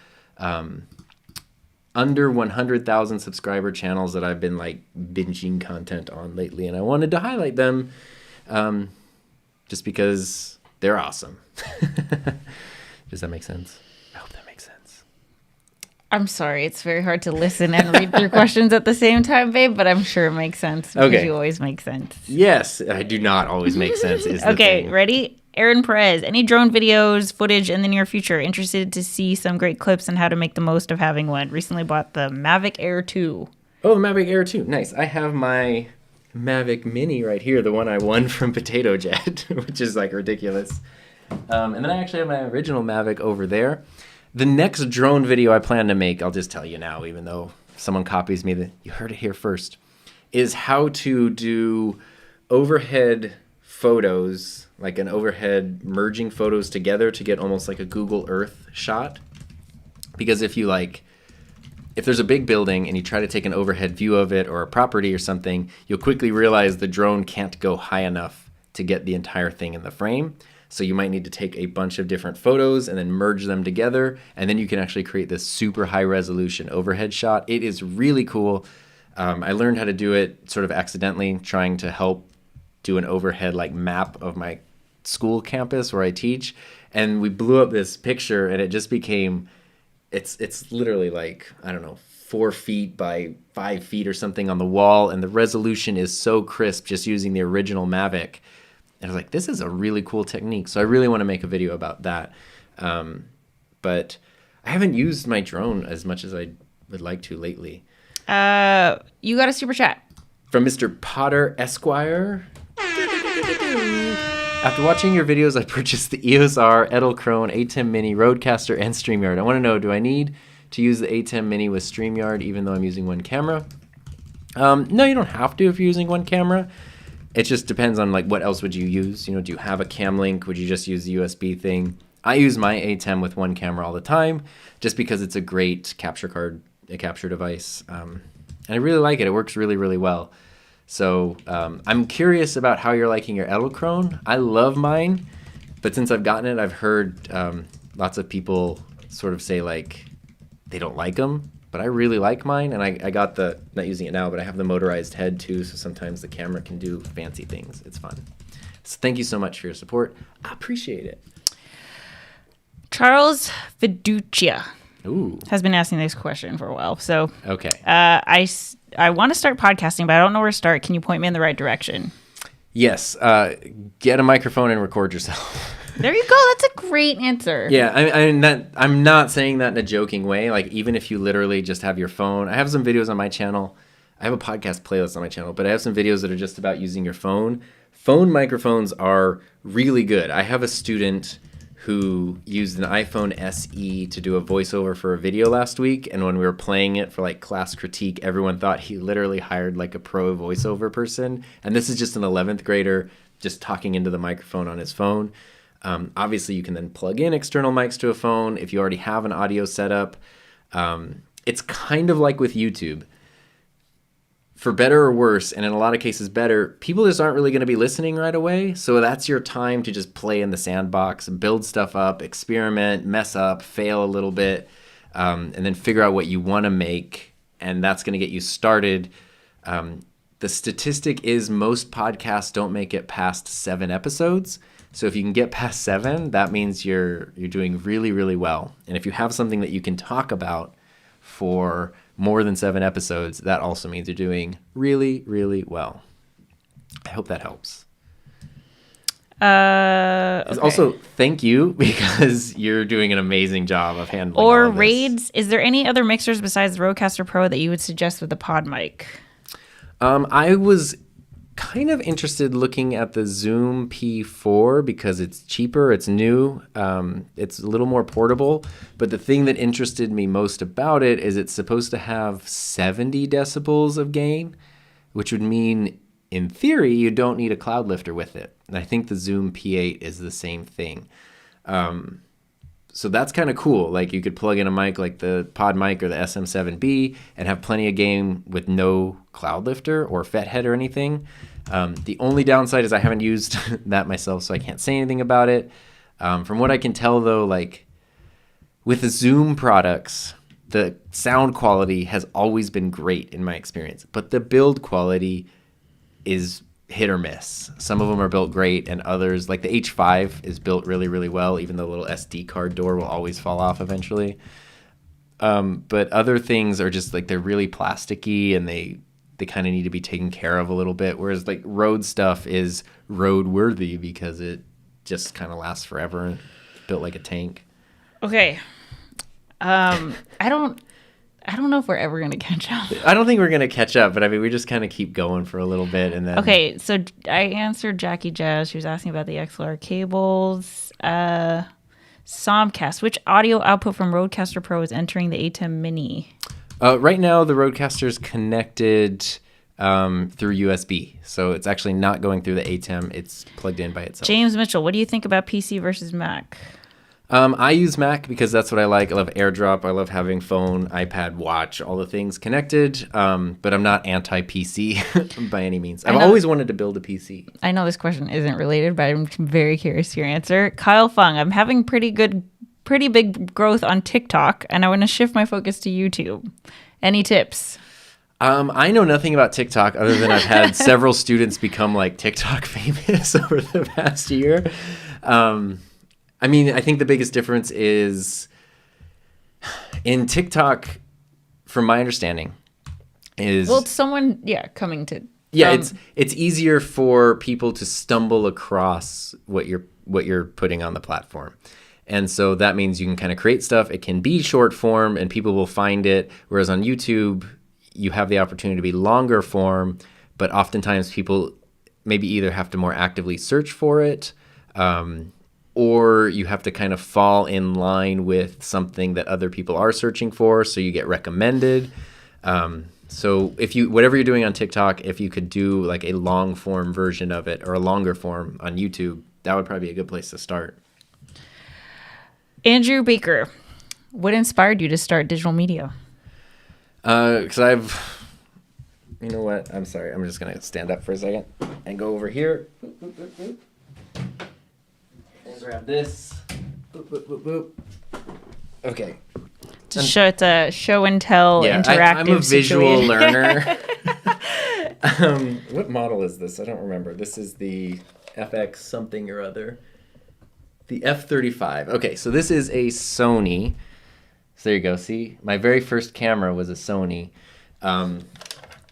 Speaker 1: under 100,000 subscriber channels that I've been like binging content on lately, and I wanted to highlight them just because they're awesome. Does that make sense? I hope that makes sense.
Speaker 2: I'm sorry, it's very hard to listen and read your questions at the same time, babe, but I'm sure it makes sense because
Speaker 1: Okay.
Speaker 2: you always make sense.
Speaker 1: Yes, I do not always make sense. Is the
Speaker 2: Okay,
Speaker 1: thing.
Speaker 2: ready? Aaron Perez, any drone videos, footage in the near future? Interested to see some great clips and how to make the most of having one. Recently bought the Mavic Air 2.
Speaker 1: Oh, the Mavic Air 2. Nice. I have my Mavic Mini right here, the one I won from Potato Jet, which is like ridiculous. And then I actually have my original Mavic over there. The next drone video I plan to make, I'll just tell you now, even though someone copies me, that you heard it here first, is how to do overhead photos, like an overhead merging photos together to get almost like a Google Earth shot. Because if there's a big building and you try to take an overhead view of it or a property or something, you'll quickly realize the drone can't go high enough to get the entire thing in the frame. So you might need to take a bunch of different photos and then merge them together, and then you can actually create this super high resolution overhead shot. It is really cool. I learned how to do it sort of accidentally, trying to help do an overhead like map of my school campus where I teach, and we blew up this picture, and it just became, it's literally like, I don't know, 4 feet by 5 feet or something on the wall, and the resolution is so crisp just using the original Mavic. And I was like, this is a really cool technique. So I really want to make a video about that. But I haven't used my drone as much as I would like to lately.
Speaker 2: You got a super chat.
Speaker 1: From Mr. Potter Esquire. After watching your videos, I purchased the EOS R, Edelkrone, ATEM Mini, Roadcaster, and StreamYard. I want to know, do I need to use the ATEM Mini with StreamYard even though I'm using one camera? No, you don't have to if you're using one camera. It just depends on like what else would you use. You know, do you have a cam link? Would you just use the USB thing? I use my ATEM with one camera all the time just because it's a great capture device. And I really like it. It works really, really well. So I'm curious about how you're liking your Edelkrone. I love mine, but since I've gotten it, I've heard lots of people sort of say like they don't like them. But I really like mine, and I got not using it now, but I have the motorized head too, so sometimes the camera can do fancy things. It's fun. So thank you so much for your support. I appreciate it.
Speaker 2: Charles Fiducia
Speaker 1: Ooh.
Speaker 2: has been asking this question for a while. So
Speaker 1: Okay.
Speaker 2: I want to start podcasting, but I don't know where to start. Can you point me in the right direction?
Speaker 1: Yes. Get a microphone and record yourself.
Speaker 2: There you go. That's a great answer.
Speaker 1: Yeah, I'm not saying that in a joking way. Like, even if you literally just have your phone. I have some videos on my channel. I have a podcast playlist on my channel, but I have some videos that are just about using your phone. Phone microphones are really good. I have a student who used an iPhone SE to do a voiceover for a video last week, and when we were playing it for like class critique, everyone thought he literally hired like a pro voiceover person. And this is just an 11th grader just talking into the microphone on his phone. Obviously, you can then plug in external mics to a phone if you already have an audio setup. It's kind of like with YouTube. For better or worse, and in a lot of cases better, people just aren't really going to be listening right away. So that's your time to just play in the sandbox, build stuff up, experiment, mess up, fail a little bit, and then figure out what you want to make. And that's going to get you started. The statistic is most podcasts don't make it past 7 episodes. So if you can get past 7, that means you're doing really, really well. And if you have something that you can talk about for more than 7 episodes, that also means you're doing really, really well. I hope that helps.
Speaker 2: Okay.
Speaker 1: Also, thank you, because you're doing an amazing job of handling
Speaker 2: Or
Speaker 1: all of this.
Speaker 2: Raids. Is there any other mixers besides the Roadcaster Pro that you would suggest with the pod mic?
Speaker 1: I was kind of interested looking at the Zoom P4 because it's cheaper, it's new, it's a little more portable. But the thing that interested me most about it is it's supposed to have 70 decibels of gain, which would mean, in theory, you don't need a cloud lifter with it. And I think the Zoom P8 is the same thing. So that's kind of cool. Like you could plug in a mic like the Pod mic or the SM7B and have plenty of gain with no cloud lifter or FET head or anything. The only downside is I haven't used that myself, so I can't say anything about it. From what I can tell, though, like with the Zoom products, the sound quality has always been great in my experience, but the build quality is hit or miss. Some of them are built great, and others, like the H5, is built really, really well, even though the little SD card door will always fall off eventually. But other things are just like they're really plasticky, and they kind of need to be taken care of a little bit. Whereas like Rode stuff is road worthy because it just kind of lasts forever and built like a tank.
Speaker 2: Okay. I don't know if we're ever going to catch up.
Speaker 1: I don't think we're going to catch up, but I mean, we just kind of keep going for a little bit. And then.
Speaker 2: Okay. So I answered Jackie Jazz. She was asking about the XLR cables. Somcast. Which audio output from Roadcaster Pro is entering the ATEM Mini?
Speaker 1: Right now, the Roadcaster is connected through USB. So it's actually not going through the ATEM. It's plugged in by itself.
Speaker 2: James Mitchell, what do you think about PC versus Mac?
Speaker 1: I use Mac because that's what I like. I love AirDrop. I love having phone, iPad, watch, all the things connected. But I'm not anti-PC by any means. I've always wanted to build a PC.
Speaker 2: I know this question isn't related, but I'm very curious to your answer. Kyle Fung, I'm having pretty big growth on TikTok, and I want to shift my focus to YouTube. Any tips?
Speaker 1: I know nothing about TikTok other than I've had several students become like TikTok famous over the past year. I mean, I think the biggest difference is in TikTok, from my understanding, is
Speaker 2: someone coming to
Speaker 1: it's easier for people to stumble across what you're putting on the platform. And so that means you can kind of create stuff. It can be short form and people will find it. Whereas on YouTube, you have the opportunity to be longer form, but oftentimes people maybe either have to more actively search for it, or you have to kind of fall in line with something that other people are searching for, so you get recommended. So if whatever you're doing on TikTok, if you could do like a long form version of it or a longer form on YouTube, that would probably be a good place to start.
Speaker 2: Andrew Baker, what inspired you to start digital media?
Speaker 1: Because you know what? I'm sorry. I'm just going to stand up for a second and go over here. Boop, boop, boop, boop. And grab this. Boop, boop, boop, boop. Okay.
Speaker 2: It's a show and tell interactive
Speaker 1: I'm a visual
Speaker 2: situation.
Speaker 1: learner. What model is this? I don't remember. This is the FX something or other. The F35. Okay, so this is a Sony. So there you go. See, my very first camera was a Sony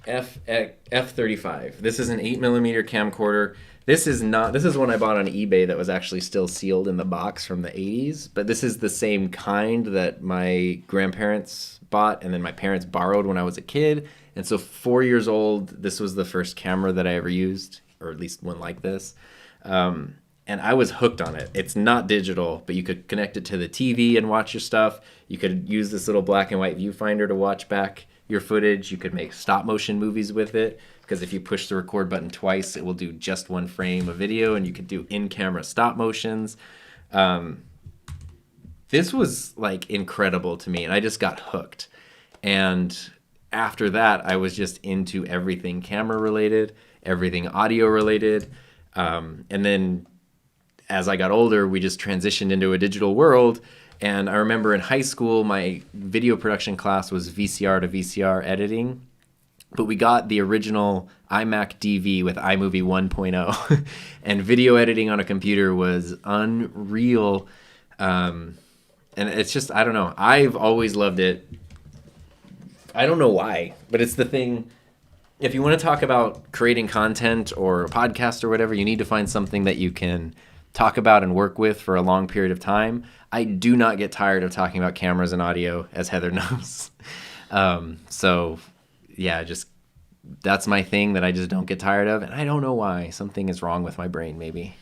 Speaker 1: F35. This is an 8mm camcorder. This is one I bought on eBay that was actually still sealed in the box from the 80s. But this is the same kind that my grandparents bought and then my parents borrowed when I was a kid. And so 4 years old, this was the first camera that I ever used, or at least one like this. And I was hooked on it. It's not digital, but you could connect it to the TV and watch your stuff. You could use this little black and white viewfinder to watch back your footage. You could make stop motion movies with it, because if you push the record button twice, it will do just one frame of video, and you could do in-camera stop motions. This was like incredible to me, and I just got hooked. And after that, I was just into everything camera related, everything audio related. And then as I got older, we just transitioned into a digital world. And I remember in high school, my video production class was VCR to VCR editing. But we got the original iMac DV with iMovie 1.0. And video editing on a computer was unreal. And it's just, I don't know. I've always loved it. I don't know why, but it's the thing. If you want to talk about creating content or a podcast or whatever, you need to find something that you can talk about and work with for a long period of time. I do not get tired of talking about cameras and audio, as Heather knows. So yeah, just that's my thing that I just don't get tired of. And I don't know why. Something is wrong with my brain, maybe.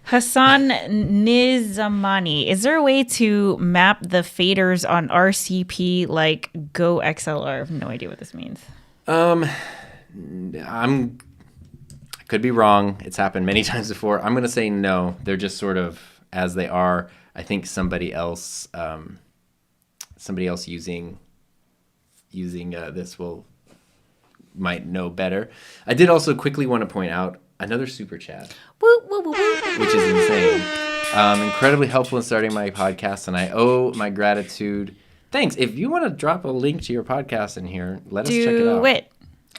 Speaker 2: Hassan Nizamani, is there a way to map the faders on RCP like Go XLR? I have no idea what this means. I could be wrong. It's happened many times before. I'm going to say no. They're just sort of as they are.
Speaker 1: I think somebody else using this might know better. I did also quickly want to point out another super chat,
Speaker 2: Woo, woo, woo, woo.
Speaker 1: which is insane. Incredibly helpful in starting my podcast, and I owe my gratitude. Thanks. If you want to drop a link to your podcast in here, let us check it out.
Speaker 2: Do it.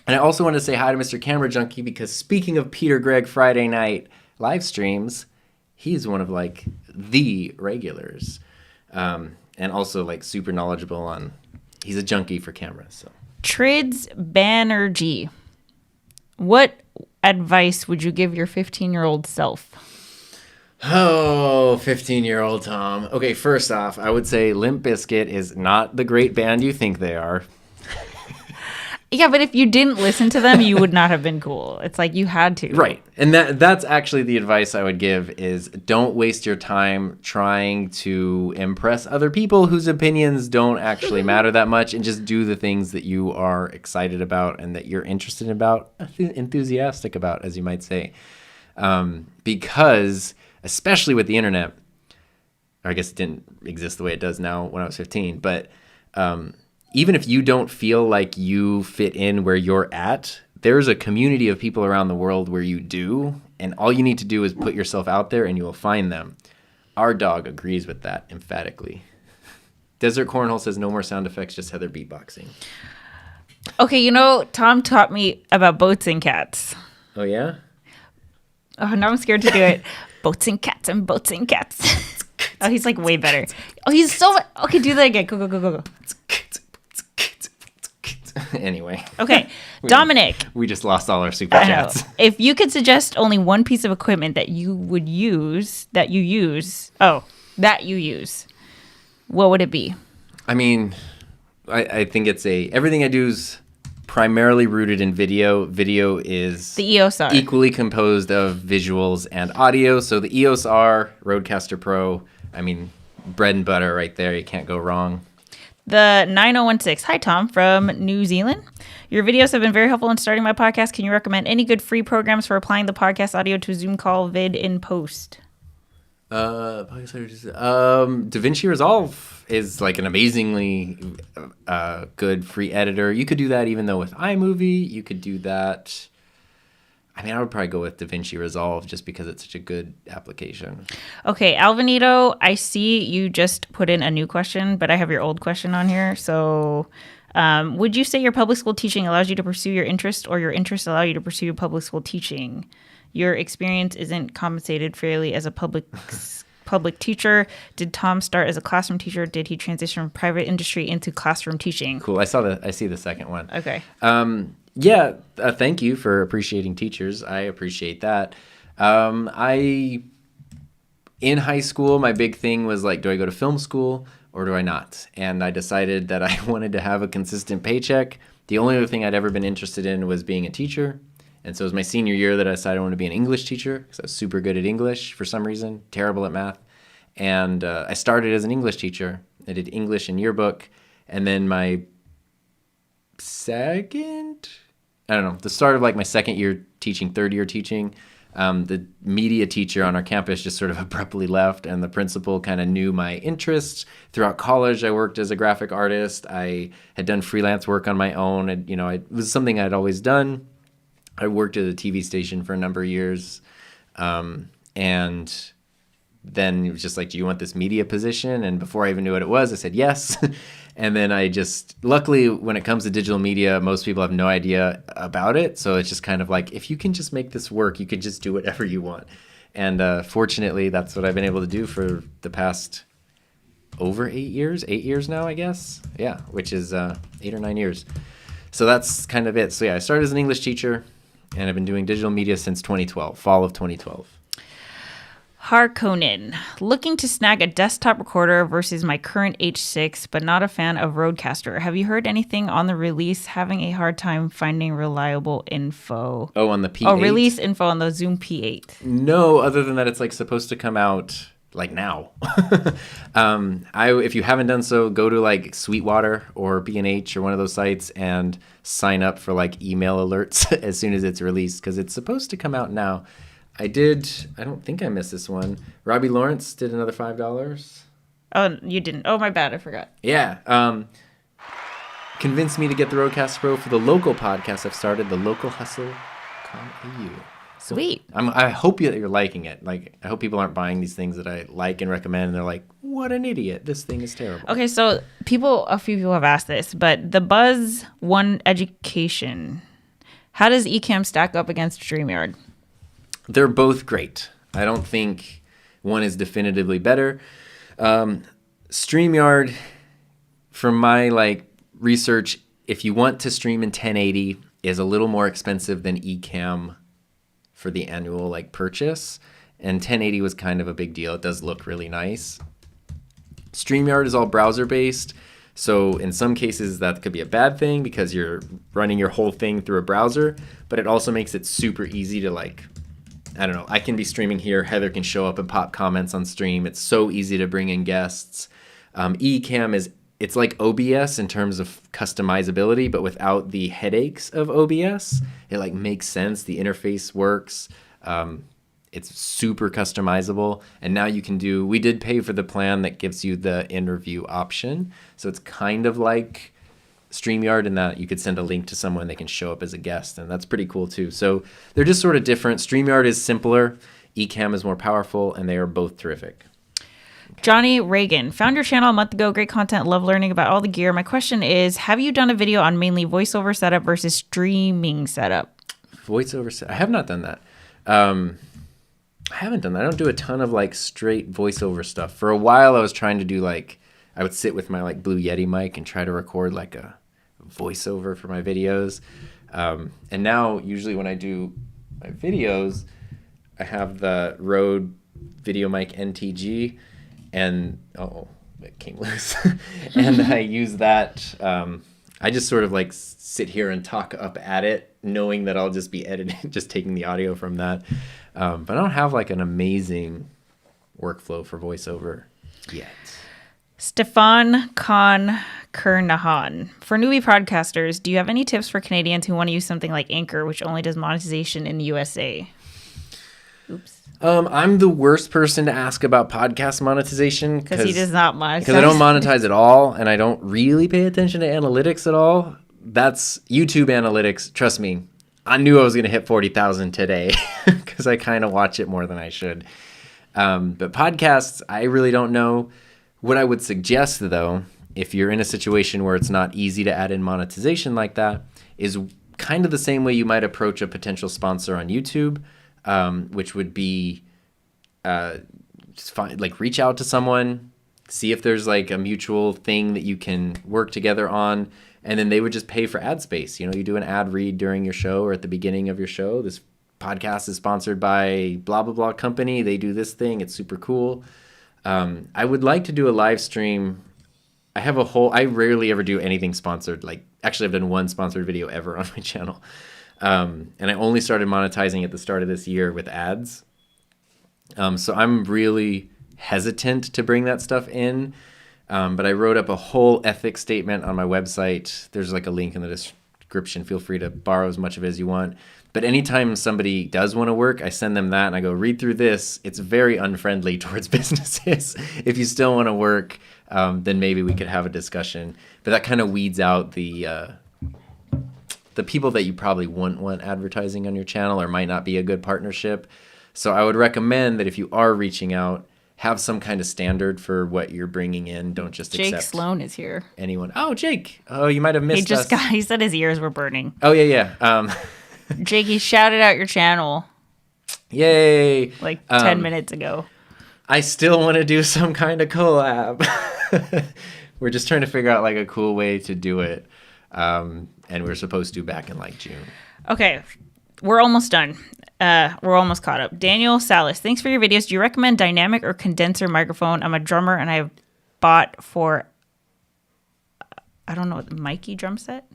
Speaker 1: And I also want to say hi to Mr. Camera Junkie, because speaking of Peter Gregg Friday night live streams, he's one of like the regulars, and also like super knowledgeable on. He's a junkie for cameras. So
Speaker 2: Trids Banerjee. What advice would you give your 15-year-old self?
Speaker 1: Oh, 15-year-old Tom. Okay, first off, I would say Limp Bizkit is not the great band you think they are.
Speaker 2: Yeah, but if you didn't listen to them, you would not have been cool. It's like you had to.
Speaker 1: Right. And that's actually the advice I would give is don't waste your time trying to impress other people whose opinions don't actually matter that much, and just do the things that you are excited about and that you're interested about, enthusiastic about, as you might say. Because especially with the internet, or I guess it didn't exist the way it does now when I was 15, but even if you don't feel like you fit in where you're at, there's a community of people around the world where you do, and all you need to do is put yourself out there and you will find them. Our dog agrees with that emphatically. Desert Cornhole says no more sound effects, just Heather beatboxing.
Speaker 2: Okay, Tom taught me about boats and cats.
Speaker 1: Oh, yeah?
Speaker 2: Oh, now I'm scared to do it. Boats and cats and boats and cats. Oh, he's like way better. Oh, he's so... Okay, do that again. Go.
Speaker 1: Anyway.
Speaker 2: Okay, Dominic.
Speaker 1: We just lost all our super chats.
Speaker 2: If you could suggest only one piece of equipment that you use, what would it be?
Speaker 1: I mean, I think it's everything I do is primarily rooted in video. Video is
Speaker 2: the EOS R.
Speaker 1: Equally composed of visuals and audio. So the EOS R, Roadcaster Pro, I mean, bread and butter right there. You can't go wrong.
Speaker 2: The 9016. Hi, Tom from New Zealand. Your videos have been very helpful in starting my podcast. Can you recommend any good free programs for applying the podcast audio to Zoom call vid in post? DaVinci Resolve is like an amazingly good free editor. You could do that even though with iMovie. You could do that. I mean, I would probably go with DaVinci Resolve just because it's such a good application. Okay, Alvanito, I see you just put in a new question, but I have your old question on here. So would you say your public school teaching allows you to pursue your interest, or your interests allow you to pursue your public school teaching? Your experience isn't compensated fairly as a public teacher. Did Tom start as a classroom teacher? Did he transition from private industry into classroom teaching?
Speaker 1: Cool. I see the second one.
Speaker 2: Okay.
Speaker 1: Yeah, thank you for appreciating teachers. I appreciate that. In high school, my big thing was like, do I go to film school or do I not? And I decided that I wanted to have a consistent paycheck. The only other thing I'd ever been interested in was being a teacher. And so it was my senior year that I decided I wanted to be an English teacher because I was super good at English for some reason, terrible at math. And I started as an English teacher. I did English and yearbook. And then the start of like my second year teaching, third year teaching, the media teacher on our campus just sort of abruptly left, and the principal kind of knew my interests. Throughout college, I worked as a graphic artist. I had done freelance work on my own, and it was something I'd always done. I worked at a TV station for a number of years, and then it was just like, do you want this media position? And before I even knew what it was, I said yes. And then luckily, when it comes to digital media, most people have no idea about it. So it's just kind of like, if you can just make this work, you can just do whatever you want. And fortunately, that's what I've been able to do for the past over 8 years now, I guess. Yeah, which is 8 or 9 years. So that's kind of it. So yeah, I started as an English teacher, and I've been doing digital media since 2012, fall of 2012.
Speaker 2: Harkonnen, looking to snag a desktop recorder versus my current H6, but not a fan of Roadcaster. Have you heard anything on the release? Having a hard time finding reliable info.
Speaker 1: Oh, on the P8?
Speaker 2: Oh, release info on the Zoom P8.
Speaker 1: No, other than that it's like supposed to come out like now. If you haven't done so, go to like Sweetwater or B&H or one of those sites and sign up for like email alerts as soon as it's released, because it's supposed to come out now. I don't think I missed this one. Robbie Lawrence did another $5.
Speaker 2: Oh, you didn't. Oh, my bad. I forgot.
Speaker 1: Yeah. Convinced me to get the Roadcaster Pro for the local podcast I've started, the Local Hustle.com.au.
Speaker 2: Sweet.
Speaker 1: I hope you're liking it. Like, I hope people aren't buying these things that I like and recommend, and they're like, what an idiot. This thing is terrible.
Speaker 2: Okay, so a few people have asked this, but the Buzz One Education, how does Ecamm stack up against StreamYard?
Speaker 1: They're both great. I don't think one is definitively better. StreamYard, from my research, if you want to stream in 1080, is a little more expensive than Ecamm for the annual purchase, and 1080 was kind of a big deal. It does look really nice. StreamYard is all browser based, so in some cases that could be a bad thing because you're running your whole thing through a browser, but it also makes it super easy to I don't know, I can be streaming here, Heather can show up and pop comments on stream. It's so easy to bring in guests. Ecamm it's like OBS in terms of customizability, but without the headaches of OBS. It makes sense. The interface works. It's super customizable. And now we did pay for the plan that gives you the interview option. So it's kind of like StreamYard in that you could send a link to someone, they can show up as a guest. And that's pretty cool too. So they're just sort of different. StreamYard is simpler. Ecamm is more powerful, and they are both terrific.
Speaker 2: Johnny Reagan, found your channel a month ago. Great content. Love learning about all the gear. My question is, have you done a video on mainly voiceover setup versus streaming setup?
Speaker 1: Voiceover setup? I have not done that. I haven't done that. I don't do a ton of straight voiceover stuff. For a while, I was trying to do I would sit with my Blue Yeti mic and try to record a voiceover for my videos. And now, usually when I do my videos, I have the Rode Video Mic NTG. And it came loose. And I use that. I just sort of sit here and talk up at it, knowing that I'll just be editing, just taking the audio from that. But I don't have an amazing workflow for voiceover yet.
Speaker 2: Stefan Khan Kernahan. For newbie podcasters, do you have any tips for Canadians who want to use something like Anchor, which only does monetization in the USA? Oops.
Speaker 1: I'm the worst person to ask about podcast monetization
Speaker 2: because he does not monetize.
Speaker 1: Because I don't monetize at all, and I don't really pay attention to analytics at all. That's YouTube analytics. Trust me, I knew I was going to hit 40,000 today because I kind of watch it more than I should. But podcasts, I really don't know. What I would suggest, though, if you're in a situation where it's not easy to add in monetization like that, is kind of the same way you might approach a potential sponsor on YouTube. Which would be just reach out to someone, see if there's a mutual thing that you can work together on, and then they would just pay for ad space. You do an ad read during your show or at the beginning of your show. This podcast is sponsored by blah, blah, blah company. They do this thing. It's super cool. I would like to do a live stream. I rarely ever do anything sponsored. Actually, I've done one sponsored video ever on my channel. And I only started monetizing at the start of this year with ads. So I'm really hesitant to bring that stuff in. But I wrote up a whole ethics statement on my website. There's a link in the description. Feel free to borrow as much of it as you want. But anytime somebody does want to work, I send them that and I go, read through this. It's very unfriendly towards businesses. If you still want to work, then maybe we could have a discussion. But that kind of weeds out the people that you probably wouldn't want advertising on your channel or might not be a good partnership. So I would recommend that if you are reaching out, have some kind of standard for what you're bringing in. Don't just accept.
Speaker 2: Jake Sloan is here.
Speaker 1: Anyone. Oh, Jake. Oh, you might have missed us.
Speaker 2: He said his ears were burning.
Speaker 1: Oh, yeah.
Speaker 2: Jake, he shouted out your channel.
Speaker 1: Yay.
Speaker 2: 10 minutes ago.
Speaker 1: I still want to do some kind of collab. We're just trying to figure out a cool way to do it. And we're supposed to back in June. Okay.
Speaker 2: We're almost done. We're almost caught up. Daniel Salas, thanks for your videos. Do you recommend dynamic or condenser microphone? I'm a drummer and I've bought for, I don't know, Mikey drum set?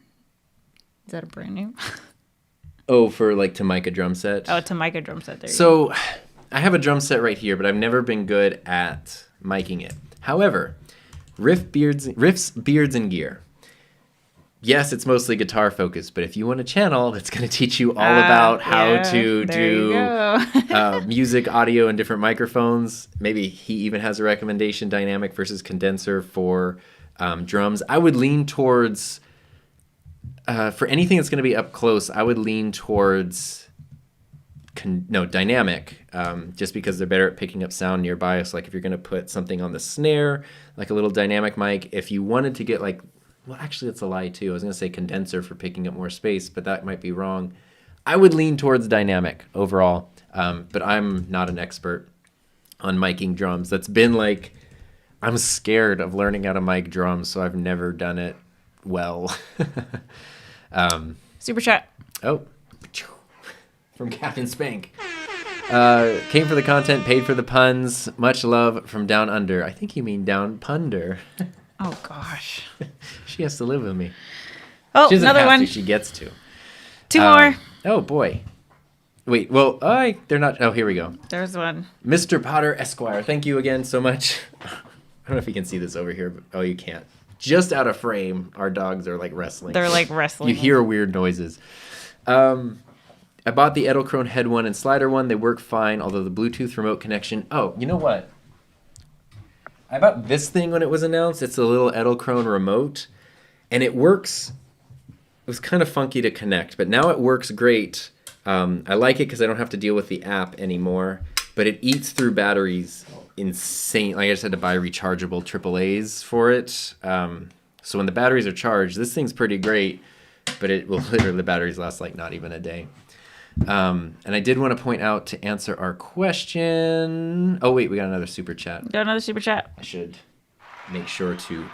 Speaker 2: Is that a brand new?
Speaker 1: Oh, for Tamica drum set?
Speaker 2: Oh, Tamica drum set. There
Speaker 1: so I have a drum set right here, but I've never been good at miking it. However, Riffs, Beards, and Gear. yes, it's mostly guitar focused, but if you want a channel that's going to teach you all about how to do music, audio, and different microphones, maybe he even has a recommendation, dynamic versus condenser for drums. I would lean towards, for anything that's going to be up close, I would lean towards dynamic, just because they're better at picking up sound nearby. So like if you're going to put something on the snare, like a little dynamic mic, if you wanted to get like, well, actually, that's a lie, too. I was going to say condenser for picking up more space, but that might be wrong. I would lean towards dynamic overall, but I'm not an expert on miking drums. That's been like, I'm scared of learning how to mic drums, so I've never done it well.
Speaker 2: Super chat.
Speaker 1: Oh, from Captain Spank. Came for the content, paid for the puns. Much love from Down Under. I think you mean Down Punder.
Speaker 2: Oh, gosh.
Speaker 1: She has to live with me.
Speaker 2: Oh,
Speaker 1: she doesn't
Speaker 2: another
Speaker 1: have
Speaker 2: one.
Speaker 1: To, she gets to.
Speaker 2: Two more.
Speaker 1: Oh, boy. Wait, well, they're not. Oh, here we go.
Speaker 2: There's one.
Speaker 1: Mr. Potter Esquire, thank you again so much. I don't know if you can see this over here, but oh, you can't. Just out of frame, our dogs are like wrestling.
Speaker 2: They're like wrestling.
Speaker 1: You hear weird noises. I bought the Edelkrone head one and slider one. They work fine, although the Bluetooth remote connection. Oh, you know what? I bought this thing when it was announced. It's a little Edelkrone remote, and it works. It was kind of funky to connect, but now it works great. I like it because I don't have to deal with the app anymore, but it eats through batteries insane. Like I just had to buy rechargeable AAAs for it. So when the batteries are charged, this thing's pretty great, but it will literally, the batteries last like not even a day. And I did want to point out to answer our question. Oh, wait, we got another super chat.
Speaker 2: Got another super chat.
Speaker 1: I should make sure to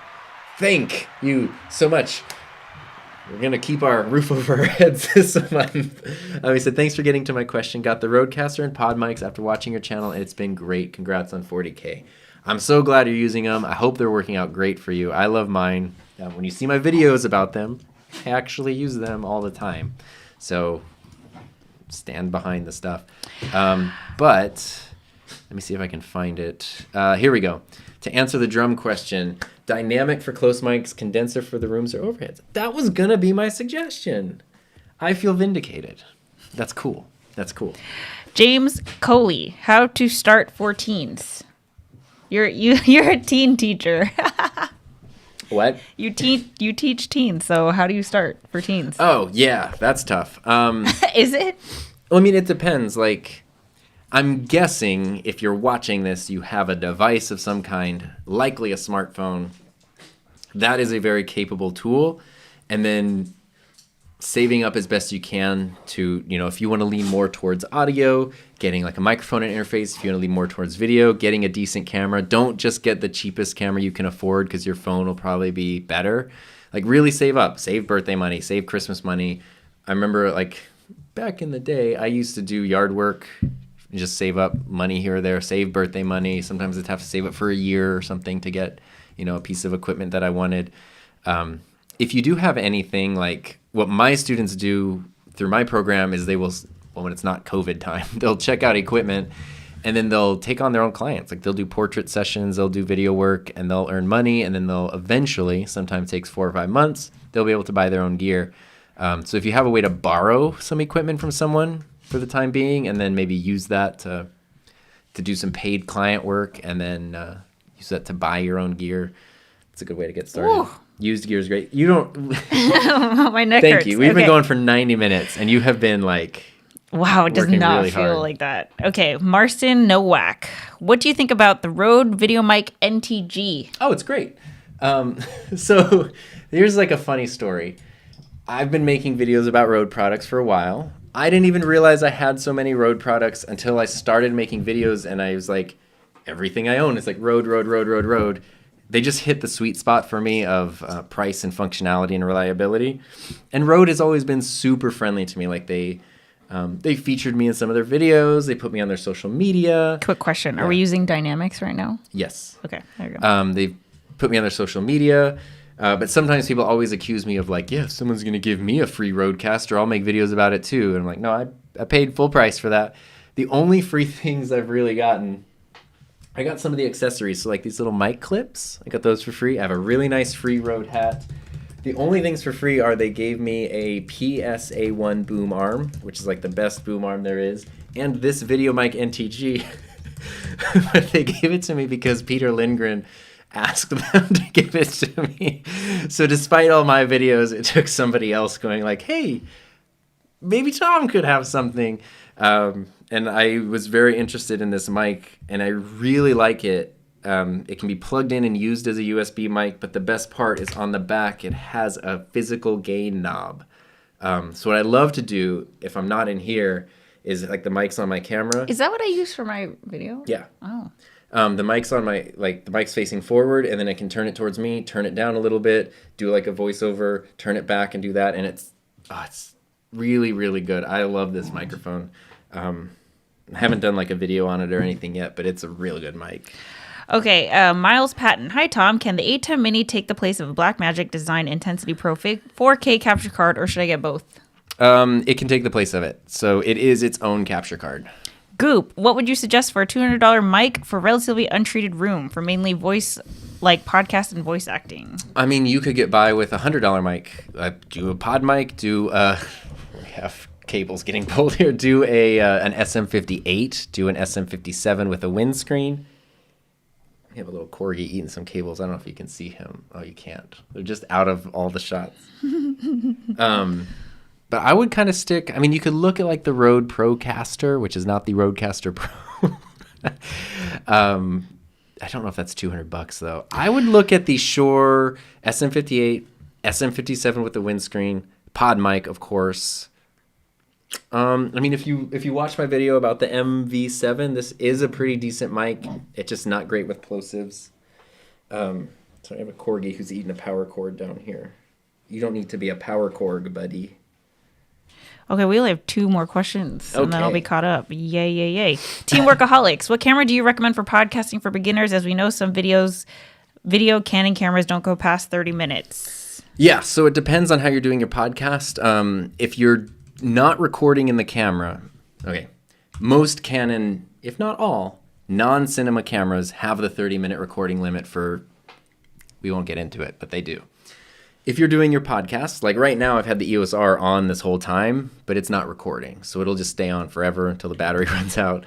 Speaker 1: thank you so much. We're going to keep our roof over our heads this month. He said, thanks for getting to my question. Got the Roadcaster and pod mics after watching your channel, and it's been great. Congrats on 40K. I'm so glad you're using them. I hope they're working out great for you. I love mine. When you see my videos about them, I actually use them all the time. So stand behind the stuff. But let me see if I can find it. Here we go. To answer the drum question, dynamic for close mics, condenser for the rooms or overheads. That was going to be my suggestion. I feel vindicated. That's cool. That's cool.
Speaker 2: James Coley, how to start for teens. You're a teen teacher.
Speaker 1: What?
Speaker 2: You teach teens, so how do you start for teens?
Speaker 1: Oh, yeah, that's tough.
Speaker 2: Is it?
Speaker 1: Well, I mean, it depends. Like, I'm guessing if you're watching this, you have a device of some kind, likely a smartphone. That is a very capable tool. And then saving up as best you can to, if you want to lean more towards audio, getting like a microphone and interface. If you want to lean more towards video, getting a decent camera. Don't just get the cheapest camera you can afford because your phone will probably be better. Like, really save up. Save birthday money. Save Christmas money. I remember, like, back in the day, I used to do yard work. Just save up money here or there. Save birthday money. Sometimes I'd have to save up for a year or something to get, a piece of equipment that I wanted. If you do have anything, like what my students do through my program is they will, when it's not COVID time, they'll check out equipment and then they'll take on their own clients. Like they'll do portrait sessions, they'll do video work, and they'll earn money, and then they'll eventually, sometimes takes 4 or 5 months, they'll be able to buy their own gear. So if you have a way to borrow some equipment from someone for the time being, and then maybe use that to do some paid client work, and then use that to buy your own gear, it's a good way to get started.
Speaker 2: Ooh.
Speaker 1: Used gear is great. You don't.
Speaker 2: My neck
Speaker 1: Thank
Speaker 2: hurts.
Speaker 1: you. We've
Speaker 2: Okay.
Speaker 1: been going for 90 minutes, and you have been like.
Speaker 2: Wow, it does
Speaker 1: working
Speaker 2: not
Speaker 1: really
Speaker 2: feel
Speaker 1: hard.
Speaker 2: like that. Okay, Marston Nowak. What do you think about the Rode Video Mic NTG?
Speaker 1: Oh, it's great. So here's like a funny story. I've been making videos about Rode products for a while. I didn't even realize I had so many Rode products until I started making videos, and I was like, everything I own is like Rode, Rode, Rode, Rode, Rode. They just hit the sweet spot for me of price and functionality and reliability. And Rode has always been super friendly to me. Like they featured me in some of their videos. They put me on their social media.
Speaker 2: Quick question. Are we using Dynamics right now?
Speaker 1: Yes.
Speaker 2: Okay, there you go.
Speaker 1: They've put me on their social media. But sometimes people always accuse me of like, yeah, if someone's going to give me a free Roadcaster, I'll make videos about it too. And I'm like, no, I paid full price for that. The only free things I've really gotten, I got some of the accessories. So like these little mic clips, I got those for free. I have a really nice free Rode hat. The only things for free are they gave me a PSA1 boom arm, which is like the best boom arm there is, and this Video Mic NTG. But they gave it to me because Peter Lindgren asked them to give it to me. So despite all my videos, it took somebody else going like, hey, maybe Tom could have something. And I was very interested in this mic, and I really like it. It can be plugged in and used as a USB mic, but the best part is on the back, it has a physical gain knob. So what I love to do if I'm not in here is like the mic's on my camera.
Speaker 2: Is that what I use for my video?
Speaker 1: Yeah.
Speaker 2: Oh.
Speaker 1: The mic's on my, like the mic's facing forward, and then I can turn it towards me, turn it down a little bit, do like a voiceover, turn it back and do that. And it's really, really good. I love this microphone. I haven't done like a video on it or anything yet, but it's a real good mic.
Speaker 2: Okay, Miles Patton. Hi, Tom. Can the ATEM Mini take the place of a Blackmagic Design Intensity Pro 4K capture card, or should I get both?
Speaker 1: It can take the place of it. So it is its own capture card.
Speaker 2: Goop, what would you suggest for a $200 mic for relatively untreated room for mainly voice, like podcast and voice acting?
Speaker 1: I mean, you could get by with a $100 mic. Do a pod mic, we have cables getting pulled here. Do an SM58, do an SM57 with a windscreen. We have a little corgi eating some cables. I don't know if you can see him. Oh, you can't. They're just out of all the shots. But I would kind of stick. I mean, you could look at like the Rode Procaster, which is not the Roadcaster Pro. I don't know if that's $200 though. I would look at the Shure SM58, SM57 with the windscreen, pod mic, of course. I mean, if you watch my video about the MV7, this is a pretty decent mic. It's just not great with plosives. So I have a corgi who's eating a power cord down here. You don't need to be a power cord, buddy.
Speaker 2: Okay, we only have 2 more questions, and then I'll be
Speaker 1: Okay.
Speaker 2: caught up. Yay, yay, yay. Team Workaholics, what camera do you recommend for podcasting for beginners? As we know, some video Canon cameras don't go past 30 minutes.
Speaker 1: Yeah, so it depends on how you're doing your podcast. If you're not recording in the camera, okay, most Canon, if not all, non-cinema cameras have the 30-minute recording limit for, we won't get into it, but they do. If you're doing your podcast, like right now I've had the EOS R on this whole time, but it's not recording. So it'll just stay on forever until the battery runs out.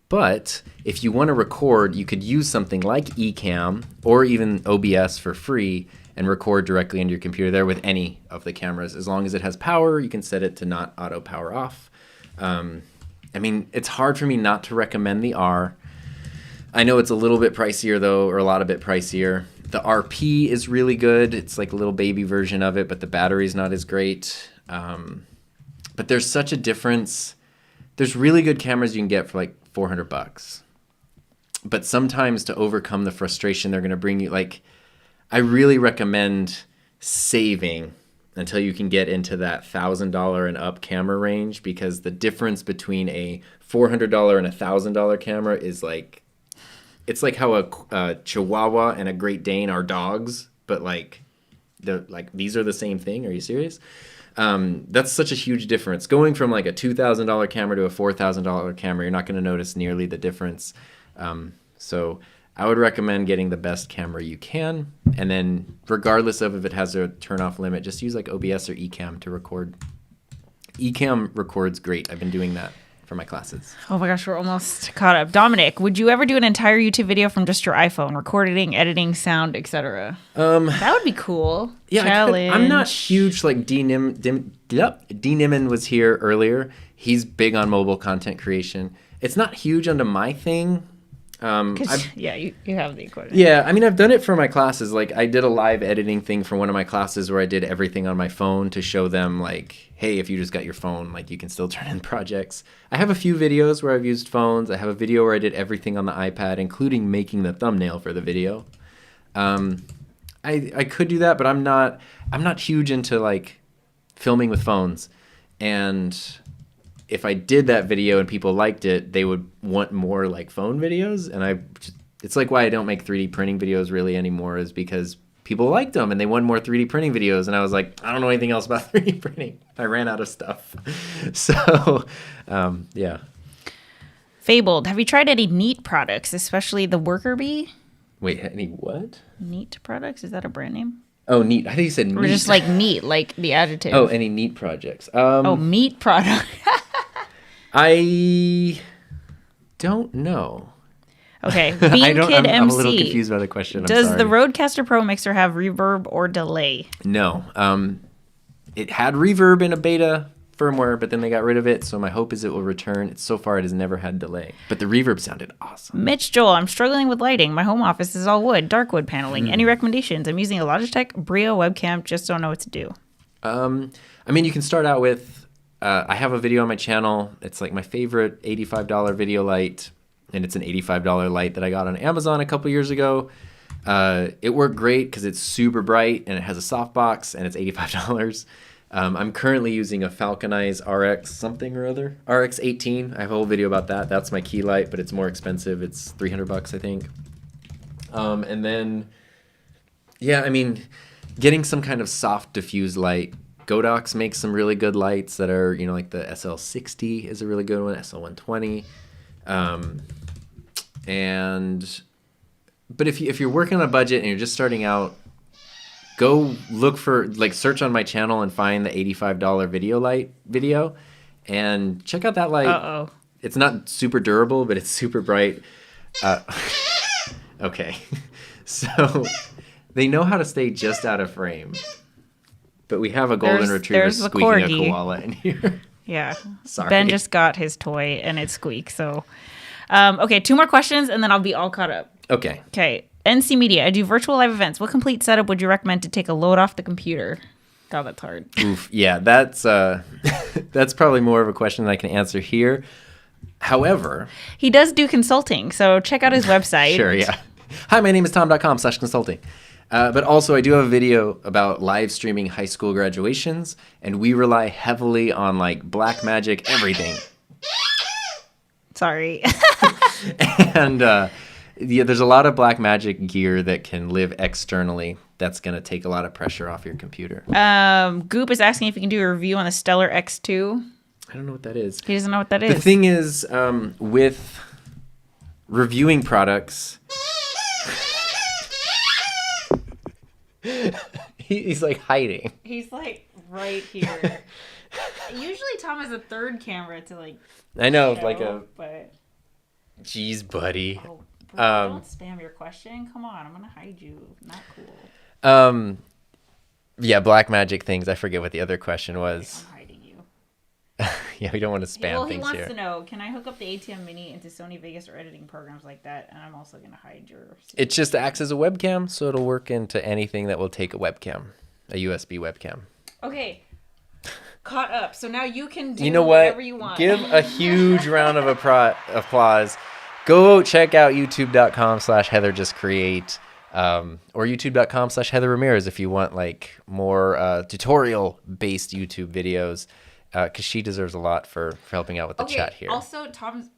Speaker 1: But if you want to record, you could use something like Ecamm or even OBS for free and record directly into your computer there with any of the cameras. As long as it has power, you can set it to not auto power off. I mean, it's hard for me not to recommend the R. I know it's a little bit pricier though, or a lot of bit pricier. The RP is really good. It's like a little baby version of it, but the battery's not as great. But there's such a difference. There's really good cameras you can get for like $400. But sometimes to overcome the frustration, they're going to bring you like, I really recommend saving until you can get into that $1,000 and up camera range, because the difference between a $400 and a $1,000 camera is like, it's like how a Chihuahua and a Great Dane are dogs, but like these are the same thing. Are you serious? That's such a huge difference. Going from like a $2,000 camera to a $4,000 camera, you're not going to notice nearly the difference. So I would recommend getting the best camera you can, and then regardless of if it has a turn off limit, just use like OBS or Ecamm to record. Ecamm records great. I've been doing that for my classes.
Speaker 2: Oh my gosh, we're almost caught up. Dominic, would you ever do an entire YouTube video from just your iPhone, recording, editing, sound, etc.? That would be cool.
Speaker 1: Yeah,
Speaker 2: Challenge.
Speaker 1: I'm not huge. Like D Nimmin was here earlier. He's big on mobile content creation. It's not huge onto my thing.
Speaker 2: Yeah, you have the equipment.
Speaker 1: Yeah, I mean, I've done it for my classes. Like, I did a live editing thing for one of my classes where I did everything on my phone to show them, like, hey, if you just got your phone, like, you can still turn in projects. I have a few videos where I've used phones. I have a video where I did everything on the iPad, including making the thumbnail for the video. I could do that, but I'm not huge into, like, filming with phones. And if I did that video and people liked it, they would want more like phone videos. And it's like why I don't make 3D printing videos really anymore, is because people liked them and they want more 3D printing videos. And I was like, I don't know anything else about 3D printing. I ran out of stuff. So, yeah.
Speaker 2: Fabled, have you tried any Neat products, especially the Worker Bee?
Speaker 1: Wait, any what?
Speaker 2: Neat products? Is that a brand name?
Speaker 1: Oh, neat. I think you said
Speaker 2: Or
Speaker 1: neat.
Speaker 2: just like neat, like the adjective.
Speaker 1: Oh, any neat projects?
Speaker 2: Oh, meat product.
Speaker 1: I don't know.
Speaker 2: Okay, Bean Kid MC.
Speaker 1: I'm a little confused by the question.
Speaker 2: Does
Speaker 1: I'm
Speaker 2: the
Speaker 1: sorry.
Speaker 2: Roadcaster Pro mixer have reverb or delay?
Speaker 1: No. It had reverb in a beta firmware, but then they got rid of it. So my hope is it will return. So far, it has never had delay. But the reverb sounded awesome.
Speaker 2: Mitch Joel, I'm struggling with lighting. My home office is all wood, dark wood paneling. Any recommendations? I'm using a Logitech Brio webcam. Just don't know what to do.
Speaker 1: I mean, you can start out with, I have a video on my channel. It's like my favorite $85 video light. And it's an $85 light that I got on Amazon a couple years ago. It worked great because it's super bright and it has a softbox and it's $85. I'm currently using a Falconize RX something or other, RX 18. I have a whole video about that. That's my key light, but it's more expensive. It's $300, I think. And then, yeah, I mean, getting some kind of soft diffuse light. Godox makes some really good lights that are, you know, like the SL60 is a really good one, SL120. But if you're working on a budget and you're just starting out, go look for, like, search on my channel and find the $85 video light video and check out that light.
Speaker 2: Uh-oh.
Speaker 1: It's not super durable, but it's super bright. Okay. So they know how to stay just out of frame. But we have a golden retriever
Speaker 2: there's the
Speaker 1: squeaking
Speaker 2: corgi.
Speaker 1: a koala in here.
Speaker 2: Yeah.
Speaker 1: Sorry.
Speaker 2: Ben just got his toy and it squeaks. So, okay, 2 more questions and then I'll be all caught up.
Speaker 1: Okay.
Speaker 2: Okay. NC Media. I do virtual live events. What complete setup would you recommend to take a load off the computer? God, that's hard.
Speaker 1: Oof. Yeah, that's that's probably more of a question than I can answer here. However,
Speaker 2: He does do consulting, so check out his website.
Speaker 1: sure, yeah. Hi, my name is tom.com/consulting. But also, I do have a video about live streaming high school graduations, and we rely heavily on like black magic, everything.
Speaker 2: Sorry.
Speaker 1: And yeah, there's a lot of black magic gear that can live externally. That's going to take a lot of pressure off your computer.
Speaker 2: Goop is asking if you can do a review on the Stellar X2.
Speaker 1: I don't know what that is.
Speaker 2: He doesn't know what that
Speaker 1: The
Speaker 2: is.
Speaker 1: thing is, with reviewing products, he's like hiding.
Speaker 2: He's like right here. Usually Tom has a third camera to like.
Speaker 1: I know,
Speaker 2: show,
Speaker 1: like a.
Speaker 2: But
Speaker 1: Jeez, buddy.
Speaker 2: oh, bro, don't spam your question. Come on, I'm gonna hide you. Not cool.
Speaker 1: Yeah, black magic things. I forget what the other question was.
Speaker 2: I'm hiding you.
Speaker 1: Yeah, we don't want to spam
Speaker 2: Well, he
Speaker 1: things
Speaker 2: wants
Speaker 1: here.
Speaker 2: to know: can I hook up the ATM Mini into Sony Vegas or editing programs like that? And I'm also gonna hide your.
Speaker 1: It just acts as a webcam, so it'll work into anything that will take a webcam, a USB webcam.
Speaker 2: Okay. Caught up. So now you can do
Speaker 1: You know what?
Speaker 2: whatever you want.
Speaker 1: Give a huge round of applause. Go check out youtube.com/HeatherJustCreate or youtube.com/Heather Ramirez if you want like more tutorial-based YouTube videos because she deserves a lot for helping out with the chat here.
Speaker 2: Also, Tom's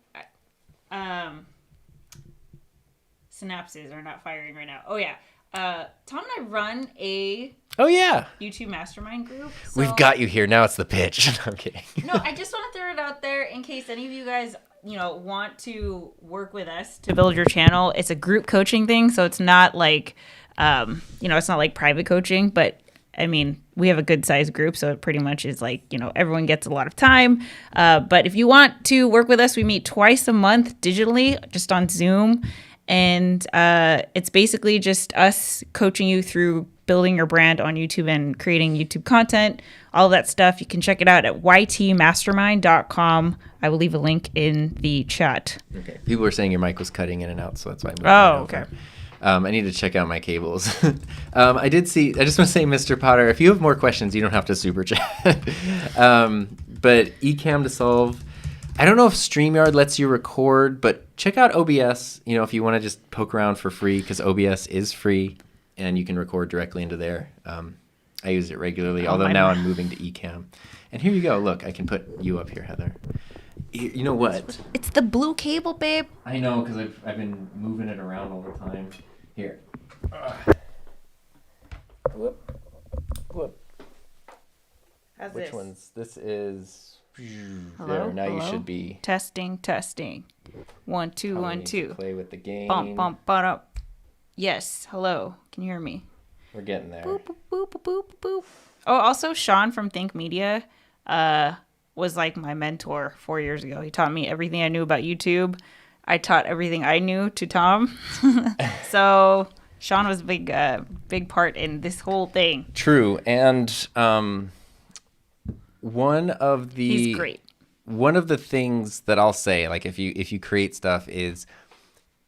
Speaker 2: synapses are not firing right now. Oh, yeah. Tom and I run a
Speaker 1: Oh, yeah.
Speaker 2: YouTube mastermind group. So,
Speaker 1: We've got you here. Now it's the pitch. I'm kidding.
Speaker 2: No, I just want to throw it out there in case any of you guys, want to work with us to build your channel. It's a group coaching thing, so it's not like, it's not like private coaching, but I mean, we have a good sized group, so it pretty much is like, everyone gets a lot of time. But if you want to work with us, we meet twice a month digitally, just on Zoom. And it's basically just us coaching you through building your brand on YouTube and creating YouTube content, all of that stuff. You can check it out at ytmastermind.com. I will leave a link in the chat.
Speaker 1: Okay. People were saying your mic was cutting in and out, so that's why I moved it
Speaker 2: Okay.
Speaker 1: over. I need to check out my cables. I just want to say, Mr. Potter, if you have more questions, you don't have to super chat. But Ecamm to solve. I don't know if StreamYard lets you record, but check out OBS, if you want to just poke around for free, because OBS is free and you can record directly into there. I use it regularly, although now I'm moving to Ecamm. And here you go. Look, I can put you up here, Heather. You know what?
Speaker 2: It's the blue cable, babe.
Speaker 1: I know, because I've been moving it around all the time. Here. Whoop. Whoop.
Speaker 2: How's
Speaker 1: Which
Speaker 2: this?
Speaker 1: ones? This is...
Speaker 2: Hello?
Speaker 1: There, now
Speaker 2: Hello?
Speaker 1: you should be...
Speaker 2: Testing. 1, 2,
Speaker 1: Probably
Speaker 2: 1,
Speaker 1: need to
Speaker 2: 2.
Speaker 1: play with the game.
Speaker 2: Bump, bump, but up. Yes. Hello. Can you hear me?
Speaker 1: We're getting there.
Speaker 2: Boop, boop, boop, boop, boop, boop. Oh, also Sean from Think Media was like my mentor 4 years ago. He taught me everything I knew about YouTube. I taught everything I knew to Tom. So Sean was a big part in this whole thing.
Speaker 1: True. And one of
Speaker 2: He's great.
Speaker 1: One of the things that I'll say, like if you create stuff, is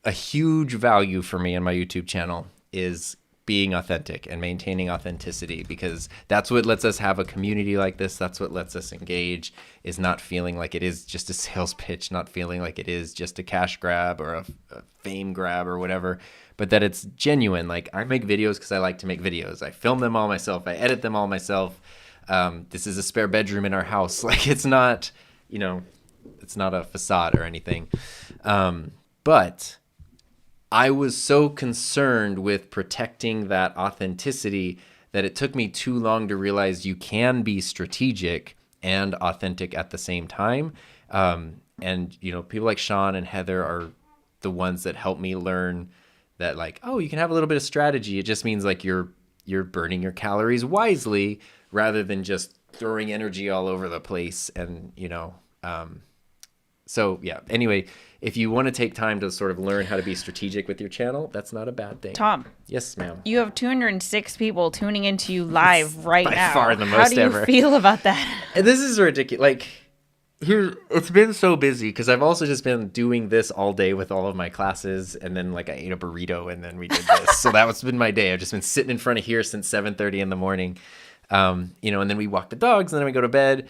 Speaker 1: a huge value for me on my YouTube channel is being authentic and maintaining authenticity, because that's what lets us have a community like this. That's what lets us engage, is not feeling like it is just a sales pitch, not feeling like it is just a cash grab or a fame grab or whatever, but that it's genuine. Like, I make videos because I like to make videos. I film them all myself. I edit them all myself. This is a spare bedroom in our house. Like, it's not, it's not a facade or anything. But I was so concerned with protecting that authenticity that it took me too long to realize you can be strategic and authentic at the same time. And people like Sean and Heather are the ones that help me learn that, like, oh, you can have a little bit of strategy. It just means like you're burning your calories wisely rather than just throwing energy all over the place. And, so yeah, anyway, if you want to take time to sort of learn how to be strategic with your channel, that's not a bad thing.
Speaker 2: Tom.
Speaker 1: Yes, ma'am.
Speaker 2: You have 206 people tuning into you live right now.
Speaker 1: By far the most ever.
Speaker 2: How do you feel about that?
Speaker 1: And this is ridiculous. Like, it's been so busy because I've also just been doing this all day with all of my classes, and then like I ate a burrito and then we did this. So that's been my day. I've just been sitting in front of here since 7:30 in the morning. And then we walk the dogs and then we go to bed.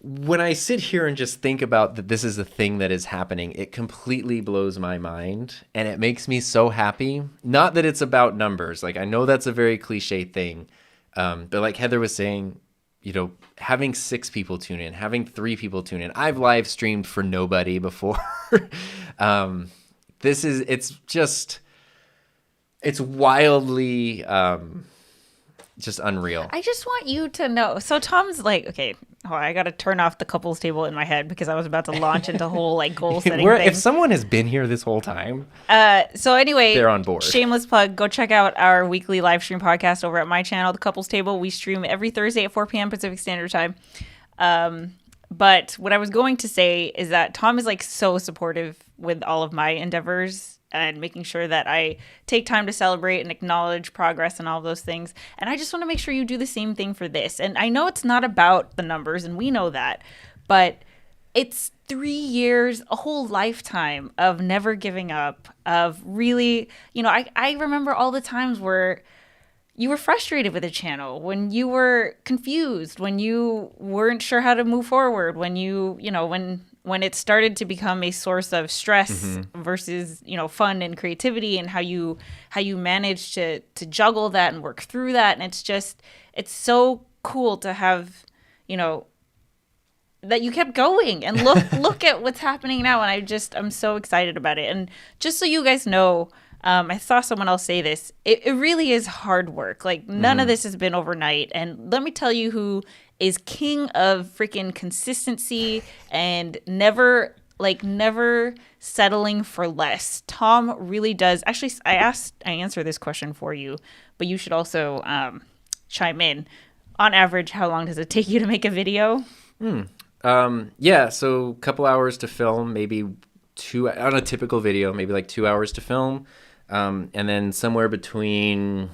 Speaker 1: When I sit here and just think about that this is a thing that is happening, it completely blows my mind, and it makes me so happy. Not that it's about numbers. Like, I know that's a very cliche thing. But like Heather was saying, having 6 people tune in, having 3 people tune in. I've live streamed for nobody before. It's wildly just unreal.
Speaker 2: I just want you to know. So Tom's like, okay, I got to turn off the couples table in my head because I was about to launch into whole like goal setting thing.
Speaker 1: If someone has been here this whole time,
Speaker 2: so anyway,
Speaker 1: they're on board.
Speaker 2: Shameless plug. Go check out our weekly live stream podcast over at my channel, The Couples Table. We stream every Thursday at 4 p.m. Pacific Standard Time. But what I was going to say is that Tom is like so supportive with all of my endeavors and making sure that I take time to celebrate and acknowledge progress and all of those things. And I just want to make sure you do the same thing for this. And I know it's not about the numbers, and we know that, but it's 3 years, a whole lifetime of never giving up, of really, I remember all the times where you were frustrated with the channel, when you were confused, when you weren't sure how to move forward, when when it started to become a source of stress versus, fun and creativity, and how you manage to juggle that and work through that. And it's so cool to have, that you kept going and look at what's happening now. And I'm so excited about it. And just so you guys know, I saw someone else say this. It really is hard work. Like, none of this has been overnight. And let me tell you who is king of freaking consistency and never settling for less. Tom really does. Actually, I answer this question for you, but you should also chime in. On average, how long does it take you to make a video?
Speaker 1: Yeah, so a couple hours to film, maybe 2 on a typical video, maybe like 2 hours to film. And then somewhere between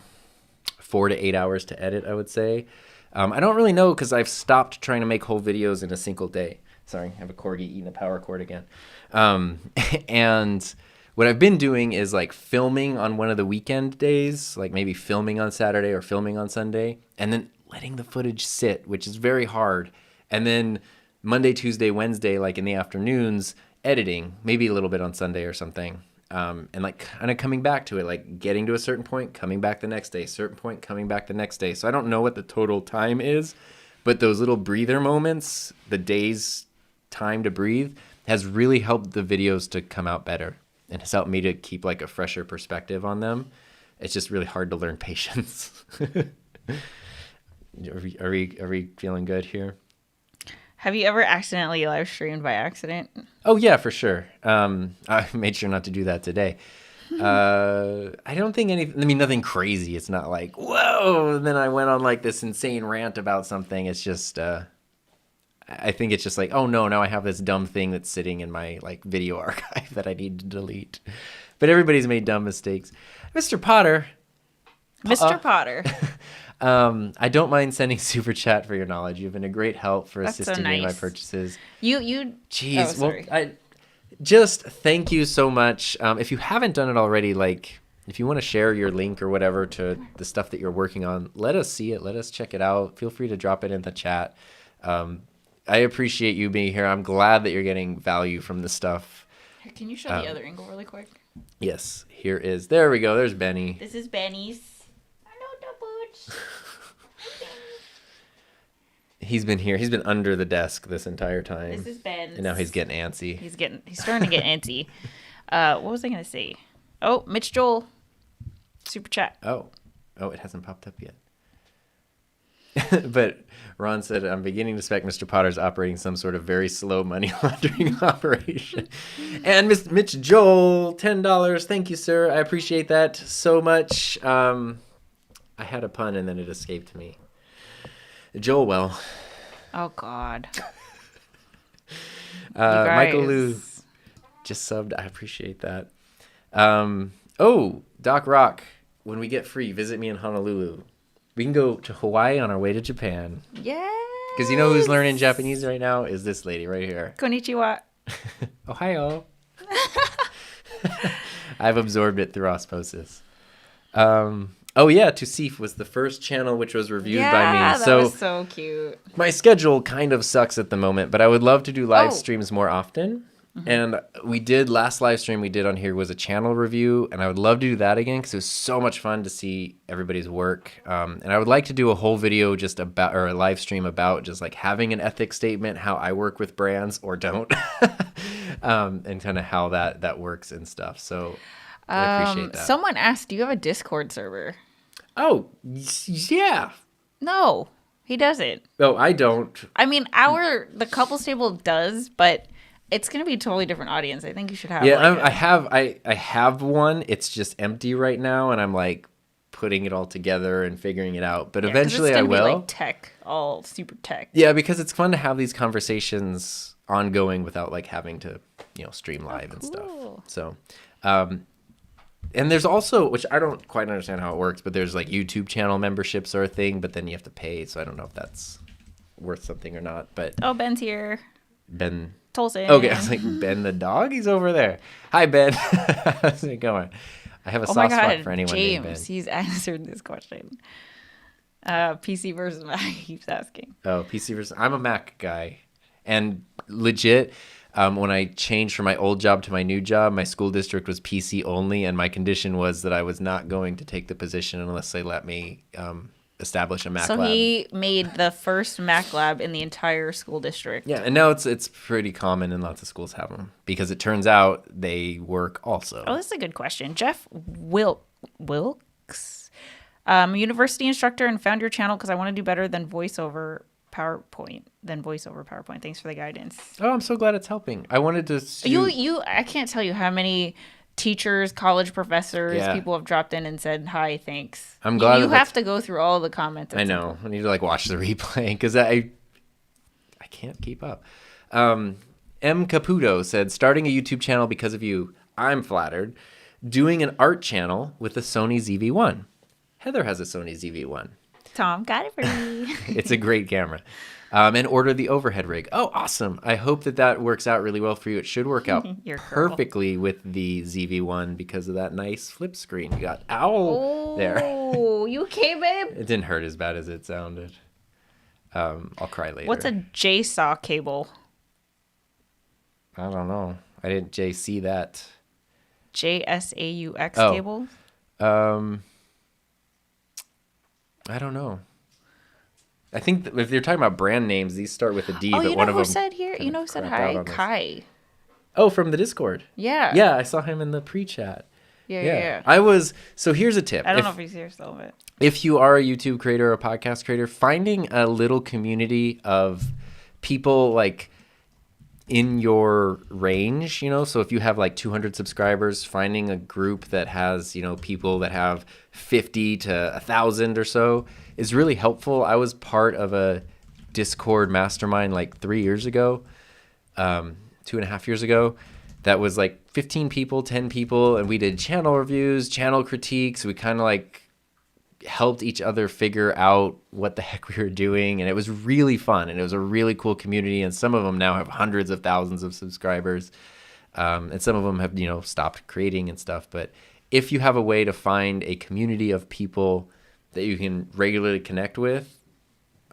Speaker 1: 4 to 8 hours to edit, I would say. I don't really know because I've stopped trying to make whole videos in a single day. Sorry, I have a corgi eating a power cord again. And what I've been doing is like filming on one of the weekend days, like maybe filming on Saturday or filming on Sunday, and then letting the footage sit, which is very hard. And then Monday, Tuesday, Wednesday, like in the afternoons, editing, maybe a little bit on Sunday or something. And like kind of coming back to it, like getting to a certain point, coming back the next day, certain point, coming back the next day. So I don't know what the total time is, but those little breather moments, the day's time to breathe, has really helped the videos to come out better and has helped me to keep like a fresher perspective on them. It's just really hard to learn patience. Are we feeling good here?
Speaker 2: Have you ever accidentally live streamed by accident?
Speaker 1: Oh yeah, for sure. I made sure not to do that today. I don't think anything. I mean, nothing crazy. It's not like whoa. And then I went on like this insane rant about something. It's just. I think it's just like, oh no, now I have this dumb thing that's sitting in my like video archive that I need to delete. But everybody's made dumb mistakes. Mr. Potter.
Speaker 2: Mr. Potter.
Speaker 1: I don't mind sending super chat for your knowledge. You've been a great help for
Speaker 2: That's so
Speaker 1: assisting me in my
Speaker 2: nice.
Speaker 1: purchases.
Speaker 2: Jeez.
Speaker 1: Jeez. Well, just thank you so much. If you haven't done it already, like if you want to share your link or whatever to the stuff that you're working on, let us see it. Let us check it out. Feel free to drop it in the chat. I appreciate you being here. I'm glad that you're getting value from the stuff.
Speaker 2: Can you show the other angle really quick?
Speaker 1: Yes, here is. There we go. There's Benny.
Speaker 2: This is Benny's. Hello, the boots.
Speaker 1: He's been here. He's been under the desk this entire time.
Speaker 2: This is Ben's.
Speaker 1: And now he's getting antsy.
Speaker 2: He's starting to get antsy. What was I gonna say? Oh, Mitch Joel, super chat.
Speaker 1: Oh, it hasn't popped up yet. But Ron said, I'm beginning to suspect Mr. Potter's operating some sort of very slow money laundering operation. And Mitch Joel, $10. Thank you, sir. I appreciate that so much. I had a pun and then it escaped me. Joel, well.
Speaker 2: Oh, God.
Speaker 1: Michael Lou just subbed. I appreciate that. Doc Rock, when we get free, visit me in Honolulu. We can go to Hawaii on our way to Japan.
Speaker 2: Yeah.
Speaker 1: Because you know who's learning Japanese right now is this lady right here.
Speaker 2: Konnichiwa.
Speaker 1: Ohio. I've absorbed it through osmosis. Tusif was the first channel which was reviewed by me.
Speaker 2: That was so cute.
Speaker 1: My schedule kind of sucks at the moment, but I would love to do live streams more often. Mm-hmm. And last live stream we did on here was a channel review, and I would love to do that again because it was so much fun to see everybody's work. And I would like to do a whole video or a live stream about just like having an ethics statement, how I work with brands or don't, and kind of how that works and stuff. So I appreciate that.
Speaker 2: Someone asked, do you have a Discord server?
Speaker 1: Oh, yeah.
Speaker 2: No, he doesn't.
Speaker 1: No, I don't.
Speaker 2: I mean, the couples table does, but it's going to be a totally different audience. I think you should have.
Speaker 1: Yeah, I have one. It's just empty right now, and I'm like putting it all together and figuring it out. But eventually, I will.
Speaker 2: Be like tech, all super tech.
Speaker 1: Yeah, because it's fun to have these conversations ongoing without like having to, stream live and stuff. So, and there's also, which I don't quite understand how it works, but there's like YouTube channel memberships are a thing, but then you have to pay. So I don't know if that's worth something or not. But
Speaker 2: Ben's here.
Speaker 1: Ben.
Speaker 2: Tolson.
Speaker 1: Okay, I was like, Ben the dog? He's over there. Hi, Ben. How's it going? I have a soft spot for anyone named Ben.
Speaker 2: James, he's answered this question. PC versus Mac, he keeps asking.
Speaker 1: Oh, PC versus... I'm a Mac guy. And legit, when I changed from my old job to my new job, my school district was PC only, and my condition was that I was not going to take the position unless they let me... establish a Mac lab.
Speaker 2: So he made the first Mac lab in the entire school district.
Speaker 1: Yeah, and now it's pretty common and lots of schools have them because it turns out they work also.
Speaker 2: Oh, this is a good question. Jeff Wilkes, university instructor, and found your channel because I want to do better than voiceover PowerPoint. Thanks for the guidance.
Speaker 1: Oh, I'm so glad it's helping. I wanted to
Speaker 2: I can't tell you how many teachers, college professors, people have dropped in and said, hi, thanks.
Speaker 1: I'm glad
Speaker 2: you have to go through all the comments.
Speaker 1: I know. I need to like watch the replay because I can't keep up. M. Caputo said, starting a YouTube channel because of you. I'm flattered. Doing an art channel with a Sony ZV-1. Heather has a Sony ZV-1.
Speaker 2: Tom got it for me.
Speaker 1: It's a great camera. And order the overhead rig. Oh, awesome. I hope that works out really well for you. It should work out perfectly with the ZV-1 because of that nice flip screen you got. There.
Speaker 2: Oh, you okay, babe?
Speaker 1: It didn't hurt as bad as it sounded. I'll cry later.
Speaker 2: What's a JSAW cable?
Speaker 1: I don't know. I didn't JC that.
Speaker 2: JSAUX cable?
Speaker 1: I don't know. I think if you're talking about brand names, these start with a D, but one of them
Speaker 2: said here? You know who said hi? Kai.
Speaker 1: Oh, from the Discord.
Speaker 2: Yeah.
Speaker 1: Yeah, I saw him in the pre-chat.
Speaker 2: Yeah.
Speaker 1: So here's a tip.
Speaker 2: I don't know if he's here still, but
Speaker 1: if you are a YouTube creator or a podcast creator, finding a little community of people like in your range, you know, so if you have like 200 subscribers, finding a group that has, you know, people that have 50 to 1,000 or so is really helpful. I was part of a Discord mastermind like 3 years ago, 2.5 years ago, that was like 15 people, 10 people, and we did channel reviews, channel critiques. We kind of like helped each other figure out what the heck we were doing, and it was really fun, and it was a really cool community, and some of them now have hundreds of thousands of subscribers, and some of them have, you know, stopped creating and stuff. But if you have a way to find a community of people that you can regularly connect with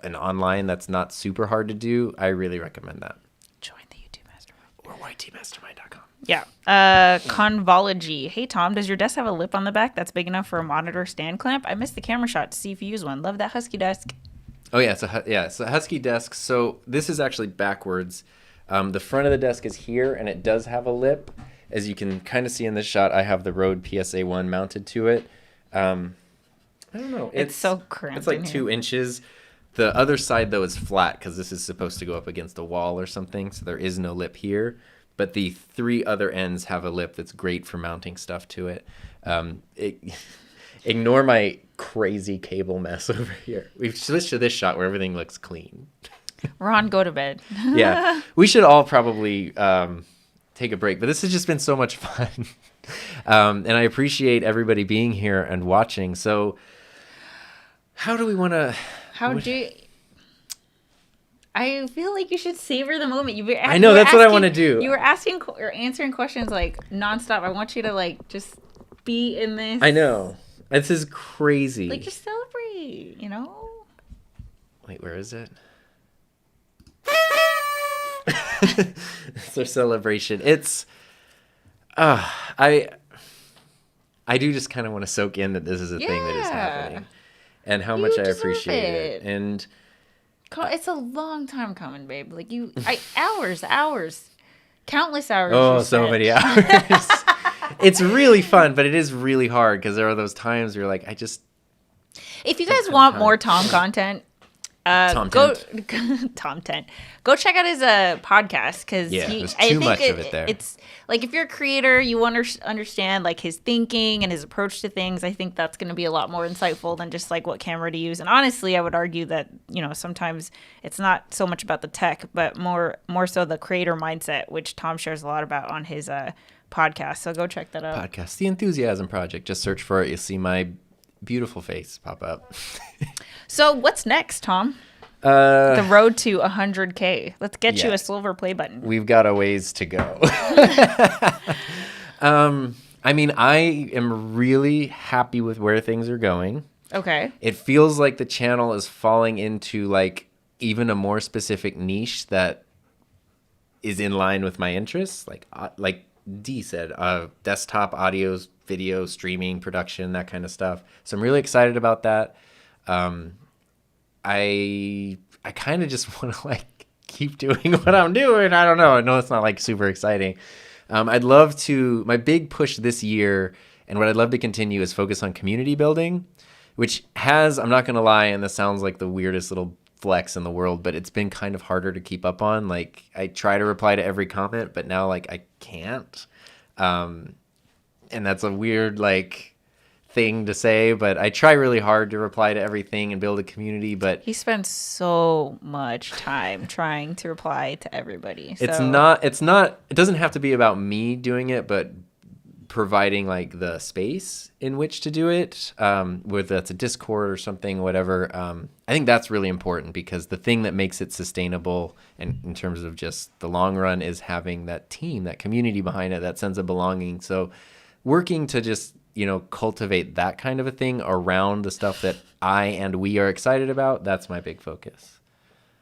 Speaker 1: and online, that's not super hard to do, I really recommend that.
Speaker 2: Join the YouTube Mastermind.
Speaker 1: Or ytmastermind.com.
Speaker 2: Yeah. Convology. Hey, Tom, does your desk have a lip on the back that's big enough for a monitor stand clamp? I missed the camera shot to see if you use one. Love that Husky desk.
Speaker 1: Oh, yeah. It's a Husky desk. So this is actually backwards. The front of the desk is here, and it does have a lip. As you can kind of see in this shot, I have the Rode PSA-1 mounted to it. I don't know.
Speaker 2: It's so cramped.
Speaker 1: It's like 2 inches. The other side, though, is flat because this is supposed to go up against a wall or something, so there is no lip here. But the 3 other ends have a lip that's great for mounting stuff to it. Ignore my crazy cable mess over here. We've switched to this shot where everything looks clean.
Speaker 2: Ron, go to bed.
Speaker 1: Yeah, we should all probably take a break. But this has just been so much fun. And I appreciate everybody being here and watching. So how do we want to...
Speaker 2: I feel like you should savor the moment.
Speaker 1: I know, that's what I want to do.
Speaker 2: You were asking or answering questions like nonstop. I want you to like just be in this.
Speaker 1: I know. This is crazy.
Speaker 2: Like just celebrate, you know?
Speaker 1: Wait, where is it? It's our celebration. It's I do just kind of want to soak in that this is a thing that is happening and how much I appreciate it. And
Speaker 2: it's a long time coming, babe. Like hours, countless hours.
Speaker 1: Oh, so many hours. It's really fun, but it is really hard because there are those times where you're like,
Speaker 2: if you guys want more Tom content, go Tent. Go check out his podcast because
Speaker 1: there's too much of it there.
Speaker 2: It's like if you're a creator, you understand like his thinking and his approach to things. I think that's going to be a lot more insightful than just like what camera to use. And honestly, I would argue that, you know, sometimes it's not so much about the tech, but more so the creator mindset, which Tom shares a lot about on his podcast. So go check that out.
Speaker 1: Podcast, The Enthusiasm Project. Just search for it. You'll see my beautiful face pop up.
Speaker 2: So what's next, Tom? The road to 100K. Let's get you a silver play button.
Speaker 1: We've got a ways to go. I mean, I am really happy with where things are going.
Speaker 2: Okay.
Speaker 1: It feels like the channel is falling into like even a more specific niche that is in line with my interests. Like Dee said, desktop audio, video, streaming, production, that kind of stuff. So I'm really excited about that. I kind of just want to like keep doing what I'm doing. I don't know. I know it's not like super exciting. I'd love to, my big push this year and what I'd love to continue is focus on community building, which has, I'm not going to lie, and this sounds like the weirdest little flex in the world, but it's been kind of harder to keep up on. Like I try to reply to every comment, but now like I can't. And that's a weird like thing to say, but I try really hard to reply to everything and build a community. But
Speaker 2: he spends so much time trying to reply to everybody. So.
Speaker 1: It doesn't have to be about me doing it, but providing like the space in which to do it, whether that's a Discord or something, whatever. I think that's really important because the thing that makes it sustainable and in terms of just the long run is having that team, that community behind it, that sense of belonging. So working to just, cultivate that kind of a thing around the stuff that I and we are excited about, that's my big focus.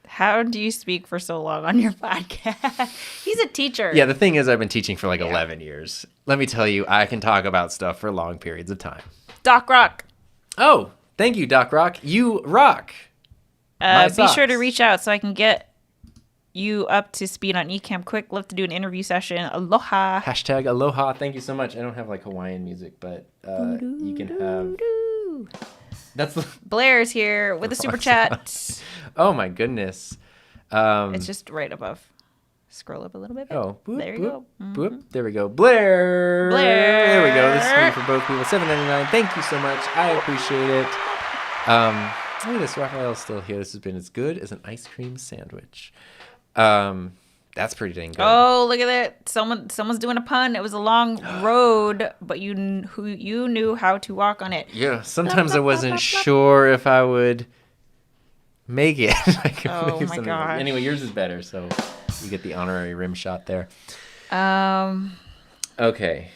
Speaker 2: How do you speak for so long on your podcast? He's a teacher.
Speaker 1: Yeah, the thing is I've been teaching for 11 years. Let me tell you, I can talk about stuff for long periods of time.
Speaker 2: Doc Rock.
Speaker 1: Oh, thank you, Doc Rock. You rock.
Speaker 2: Be sure to reach out so I can get you up to speed on Ecamm quick. Love to do an interview session. Aloha.
Speaker 1: # aloha. Thank you so much. I don't have Hawaiian music, but you can have... That's
Speaker 2: Blair's here with a super chat.
Speaker 1: Oh my goodness.
Speaker 2: It's just right above. Scroll up a little bit.
Speaker 1: Oh, boop,
Speaker 2: There you
Speaker 1: boop,
Speaker 2: go.
Speaker 1: boop. There we go. Blair. There we go. This is free for both people. $7.99. Thank you so much. I appreciate it. Look at this. Raphael's still here. This has been as good as an ice cream sandwich. That's pretty dang good.
Speaker 2: Oh, look at that. Someone's doing a pun. It was a long road, but you knew how to walk on it.
Speaker 1: Yeah, sometimes I wasn't sure if I would make it.
Speaker 2: Oh my gosh.
Speaker 1: Anyway, yours is better, so you get the honorary rim shot there. Okay.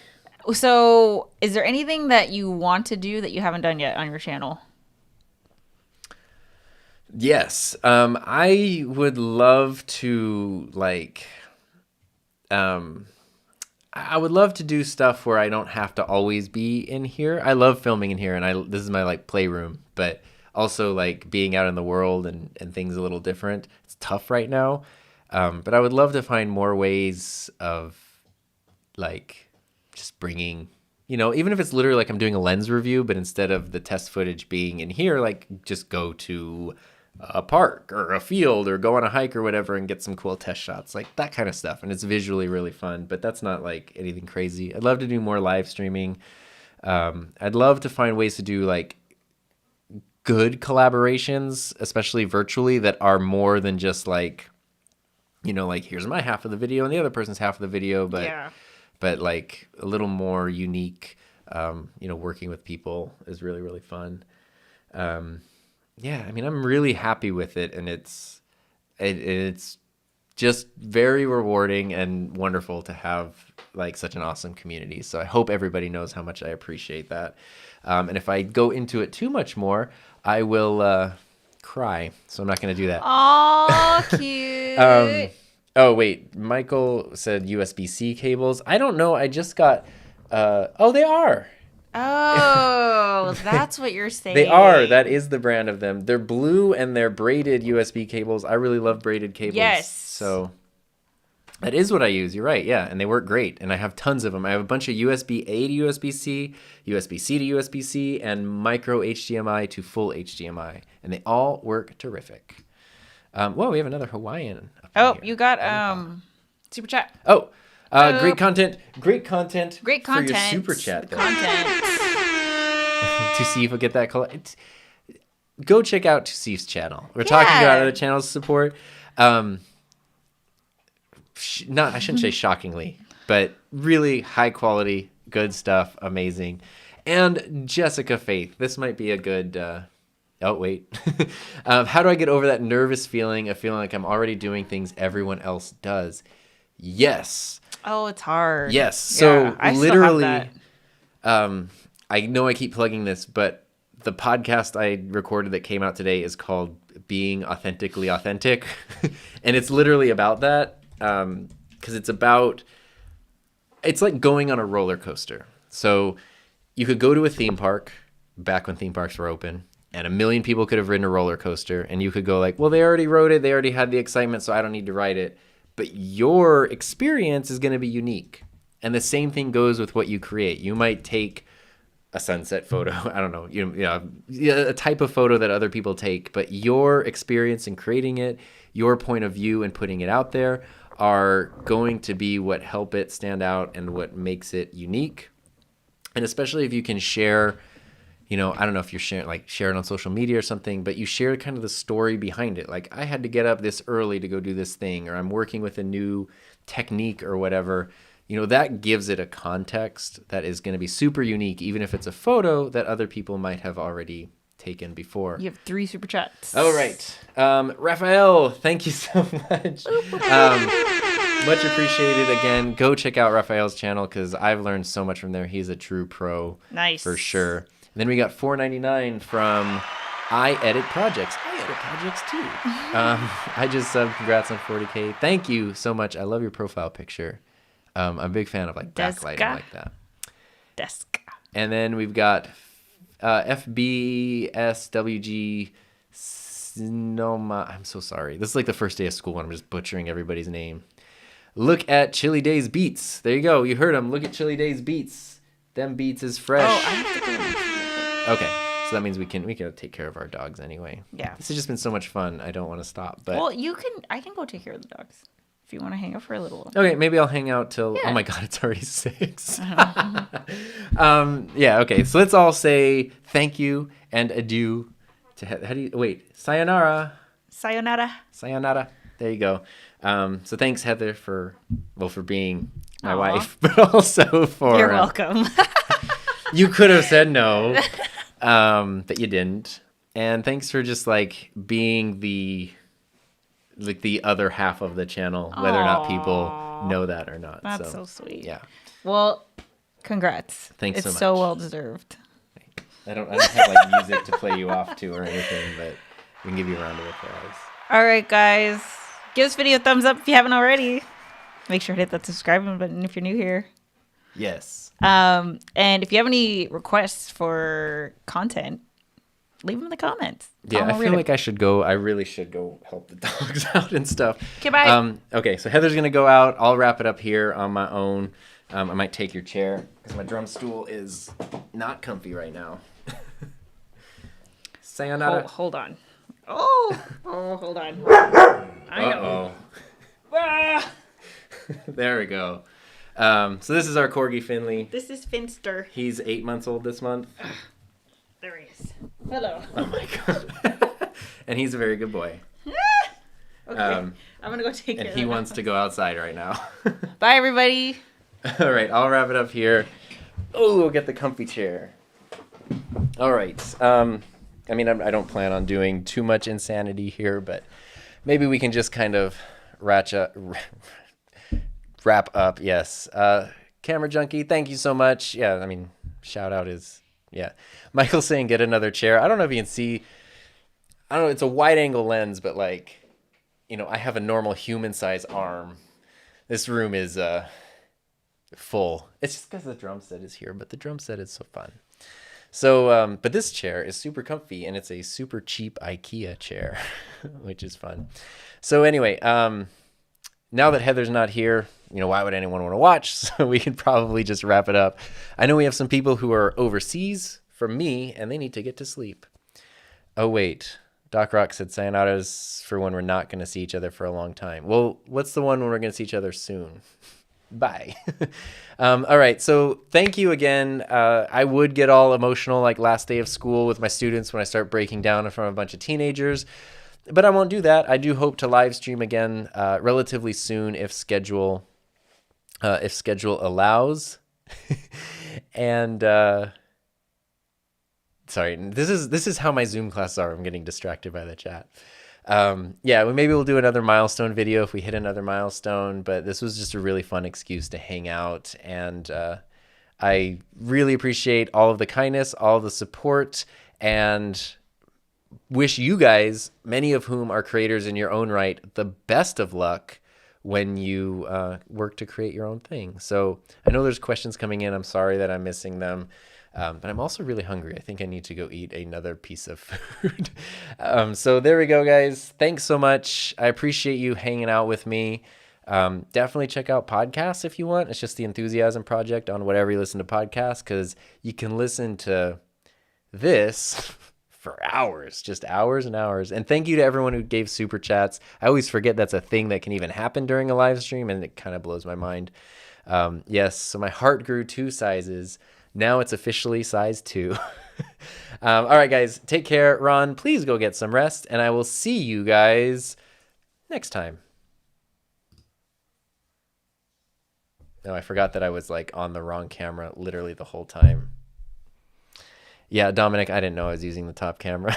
Speaker 2: So, is there anything that you want to do that you haven't done yet on your channel?
Speaker 1: Yes. I would love to I would love to do stuff where I don't have to always be in here. I love filming in here, and this is my playroom, but also being out in the world and things a little different. It's tough right now. But I would love to find more ways of just bringing, even if it's literally I'm doing a lens review, but instead of the test footage being in here, just go to a park or a field or go on a hike or whatever and get some cool test shots, that kind of stuff. And it's visually really fun, but that's not anything crazy. I'd love to do more live streaming. I'd love to find ways to do good collaborations, especially virtually, that are more than just here's my half of the video and the other person's half of the video, but a little more unique. Working with people is really, really fun. Yeah, I mean, I'm really happy with it, and it's just very rewarding and wonderful to have such an awesome community. So I hope everybody knows how much I appreciate that. And if I go into it too much more, I will cry. So I'm not going to do that.
Speaker 2: Oh, cute.
Speaker 1: Oh, wait. Michael said USB-C cables. I don't know. I just got... they are.
Speaker 2: Oh, that's what you're saying.
Speaker 1: They are. That is the brand of them. They're blue and they're braided USB cables. I really love braided cables.
Speaker 2: Yes.
Speaker 1: So that is what I use. You're right. Yeah. And they work great. And I have tons of them. I have a bunch of USB-A to USB-C, USB-C to USB-C, and micro HDMI to full HDMI. And they all work terrific. Whoa, we have another Hawaiian.
Speaker 2: Oh, you got super chat.
Speaker 1: Oh, great content. Great content.
Speaker 2: Great
Speaker 1: for
Speaker 2: content.
Speaker 1: your super chat.
Speaker 2: Content.
Speaker 1: Tusif will get that call. Go check out Tusif's channel. We're talking about other channels support. I shouldn't say shockingly, but really high quality, good stuff, amazing. And Jessica Faith. This might be a good. Oh wait. How do I get over that nervous feeling of feeling like I'm already doing things everyone else does? Yes.
Speaker 2: Oh, it's hard.
Speaker 1: Yes. So
Speaker 2: I
Speaker 1: literally,
Speaker 2: still have that.
Speaker 1: I know I keep plugging this, but the podcast I recorded that came out today is called Being Authentically Authentic. And it's literally about that. Because it's like going on a roller coaster. So you could go to a theme park back when theme parks were open, and 1 million people could have ridden a roller coaster, and you could go well, they already rode it. They already had the excitement, so I don't need to ride it. But your experience is going to be unique. And the same thing goes with what you create. You might take a sunset photo, I don't know, a type of photo that other people take, but your experience in creating it, your point of view in putting it out there are going to be what help it stand out and what makes it unique. And especially if you can share, I don't know if you're sharing on social media or something, but you share kind of the story behind it. I had to get up this early to go do this thing, or I'm working with a new technique or whatever. That gives it a context that is going to be super unique, even if it's a photo that other people might have already taken before.
Speaker 2: You have 3 super chats.
Speaker 1: Oh, right. Raphael, thank you so much. Much appreciated. Again, go check out Raphael's channel because I've learned so much from there. He's a true pro.
Speaker 2: Nice.
Speaker 1: For sure. And then we got $4.99 from I Edit Projects. I edit projects too. I just subbed. Congrats on 40K. Thank you so much. I love your profile picture. I'm a big fan of backlighting like that.
Speaker 2: Desk.
Speaker 1: And then we've got FBSWG Sonoma. I'm so sorry. This is the first day of school and I'm just butchering everybody's name. Look at Chili Days Beats. There you go. You heard him. Look at Chili Days Beats. Them beats is fresh.
Speaker 2: Oh, I have to go.
Speaker 1: Okay. So that means we can take care of our dogs anyway.
Speaker 2: Yeah.
Speaker 1: This has just been so much fun. I don't want to stop. But
Speaker 2: well, I can go take care of the dogs. if you want to hang out for a little.
Speaker 1: Okay, maybe I'll hang out till.
Speaker 2: Yeah.
Speaker 1: Oh my God, it's already 6. Yeah. Okay. So let's all say thank you and adieu to. How do you wait? Sayonara.
Speaker 2: Sayonara.
Speaker 1: Sayonara. There you go. So thanks, Heather, for being my
Speaker 2: Aw.
Speaker 1: wife, but also for.
Speaker 2: You're welcome.
Speaker 1: You could have said no, but you didn't. And thanks for just like being the other half of the channel, whether or not people know that or not.
Speaker 2: That's so sweet.
Speaker 1: Yeah.
Speaker 2: Well, congrats.
Speaker 1: Thanks so
Speaker 2: It's
Speaker 1: much.
Speaker 2: so well deserved.
Speaker 1: I don't have like music to play you off to or anything, but we can give you a round of applause.
Speaker 2: All right, guys. Give this video a thumbs up if you haven't already. Make sure to hit that subscribe button if you're new here.
Speaker 1: Yes.
Speaker 2: And if you have any requests for content, leave them in the comments.
Speaker 1: Yeah, I feel like I really should go help the dogs out and stuff.
Speaker 2: Okay, bye.
Speaker 1: Okay, so Heather's going to go out. I'll wrap it up here on my own. I might take your chair because my drum stool is not comfy right now. Sayonara.
Speaker 2: Hold on. Oh, hold on. I know. Ah!
Speaker 1: There we go. So this is our Corgi Finley.
Speaker 2: This is Finster.
Speaker 1: He's 8 months old this month.
Speaker 2: There he is. Hello.
Speaker 1: Oh my God. And he's a very good boy.
Speaker 2: Okay. I'm going to go take care
Speaker 1: And
Speaker 2: of
Speaker 1: he
Speaker 2: that
Speaker 1: wants
Speaker 2: now.
Speaker 1: to go outside right now.
Speaker 2: Bye, everybody.
Speaker 1: All right, I'll wrap it up here. Oh, we'll get the comfy chair. All right. I mean, I don't plan on doing too much insanity here, but maybe we can just kind of wrap up. Yes. Camera Junkie, thank you so much. Yeah, I mean, shout out is, yeah. Michael's saying get another chair. I don't know if you can see. I don't know. It's a wide angle lens, but like, I have a normal human size arm. This room is full. It's just because the drum set is here, but the drum set is so fun. So, but this chair is super comfy, and it's a super cheap IKEA chair, which is fun. So anyway, now that Heather's not here, why would anyone want to watch? So we can probably just wrap it up. I know we have some people who are overseas from me, and they need to get to sleep. Oh, wait. Doc Rock said sayonara's for when we're not going to see each other for a long time. Well, what's the one when we're going to see each other soon? Bye. All right. So thank you again. I would get all emotional like last day of school with my students when I start breaking down in front of a bunch of teenagers, but I won't do that. I do hope to live stream again relatively soon if schedule allows. And sorry, this is how my Zoom classes are. I'm getting distracted by the chat. Yeah, maybe we'll do another milestone video if we hit another milestone, but this was just a really fun excuse to hang out. And I really appreciate all of the kindness, all of the support, and wish you guys, many of whom are creators in your own right, the best of luck when you work to create your own thing. So I know there's questions coming in. I'm sorry that I'm missing them. But I'm also really hungry. I think I need to go eat another piece of food. So there we go, guys. Thanks so much. I appreciate you hanging out with me. Definitely check out podcasts if you want. It's just the Enthusiasm Project on whatever you listen to podcasts, because you can listen to this for hours, just hours and hours. And thank you to everyone who gave super chats. I always forget that's a thing that can even happen during a live stream, and it kind of blows my mind. Yes, so my heart grew 2 sizes. Now it's officially size 2. All right, guys, take care. Ron, please go get some rest, and I will see you guys next time. No, I forgot that I was like on the wrong camera literally the whole time. Yeah, Dominic, I didn't know I was using the top camera.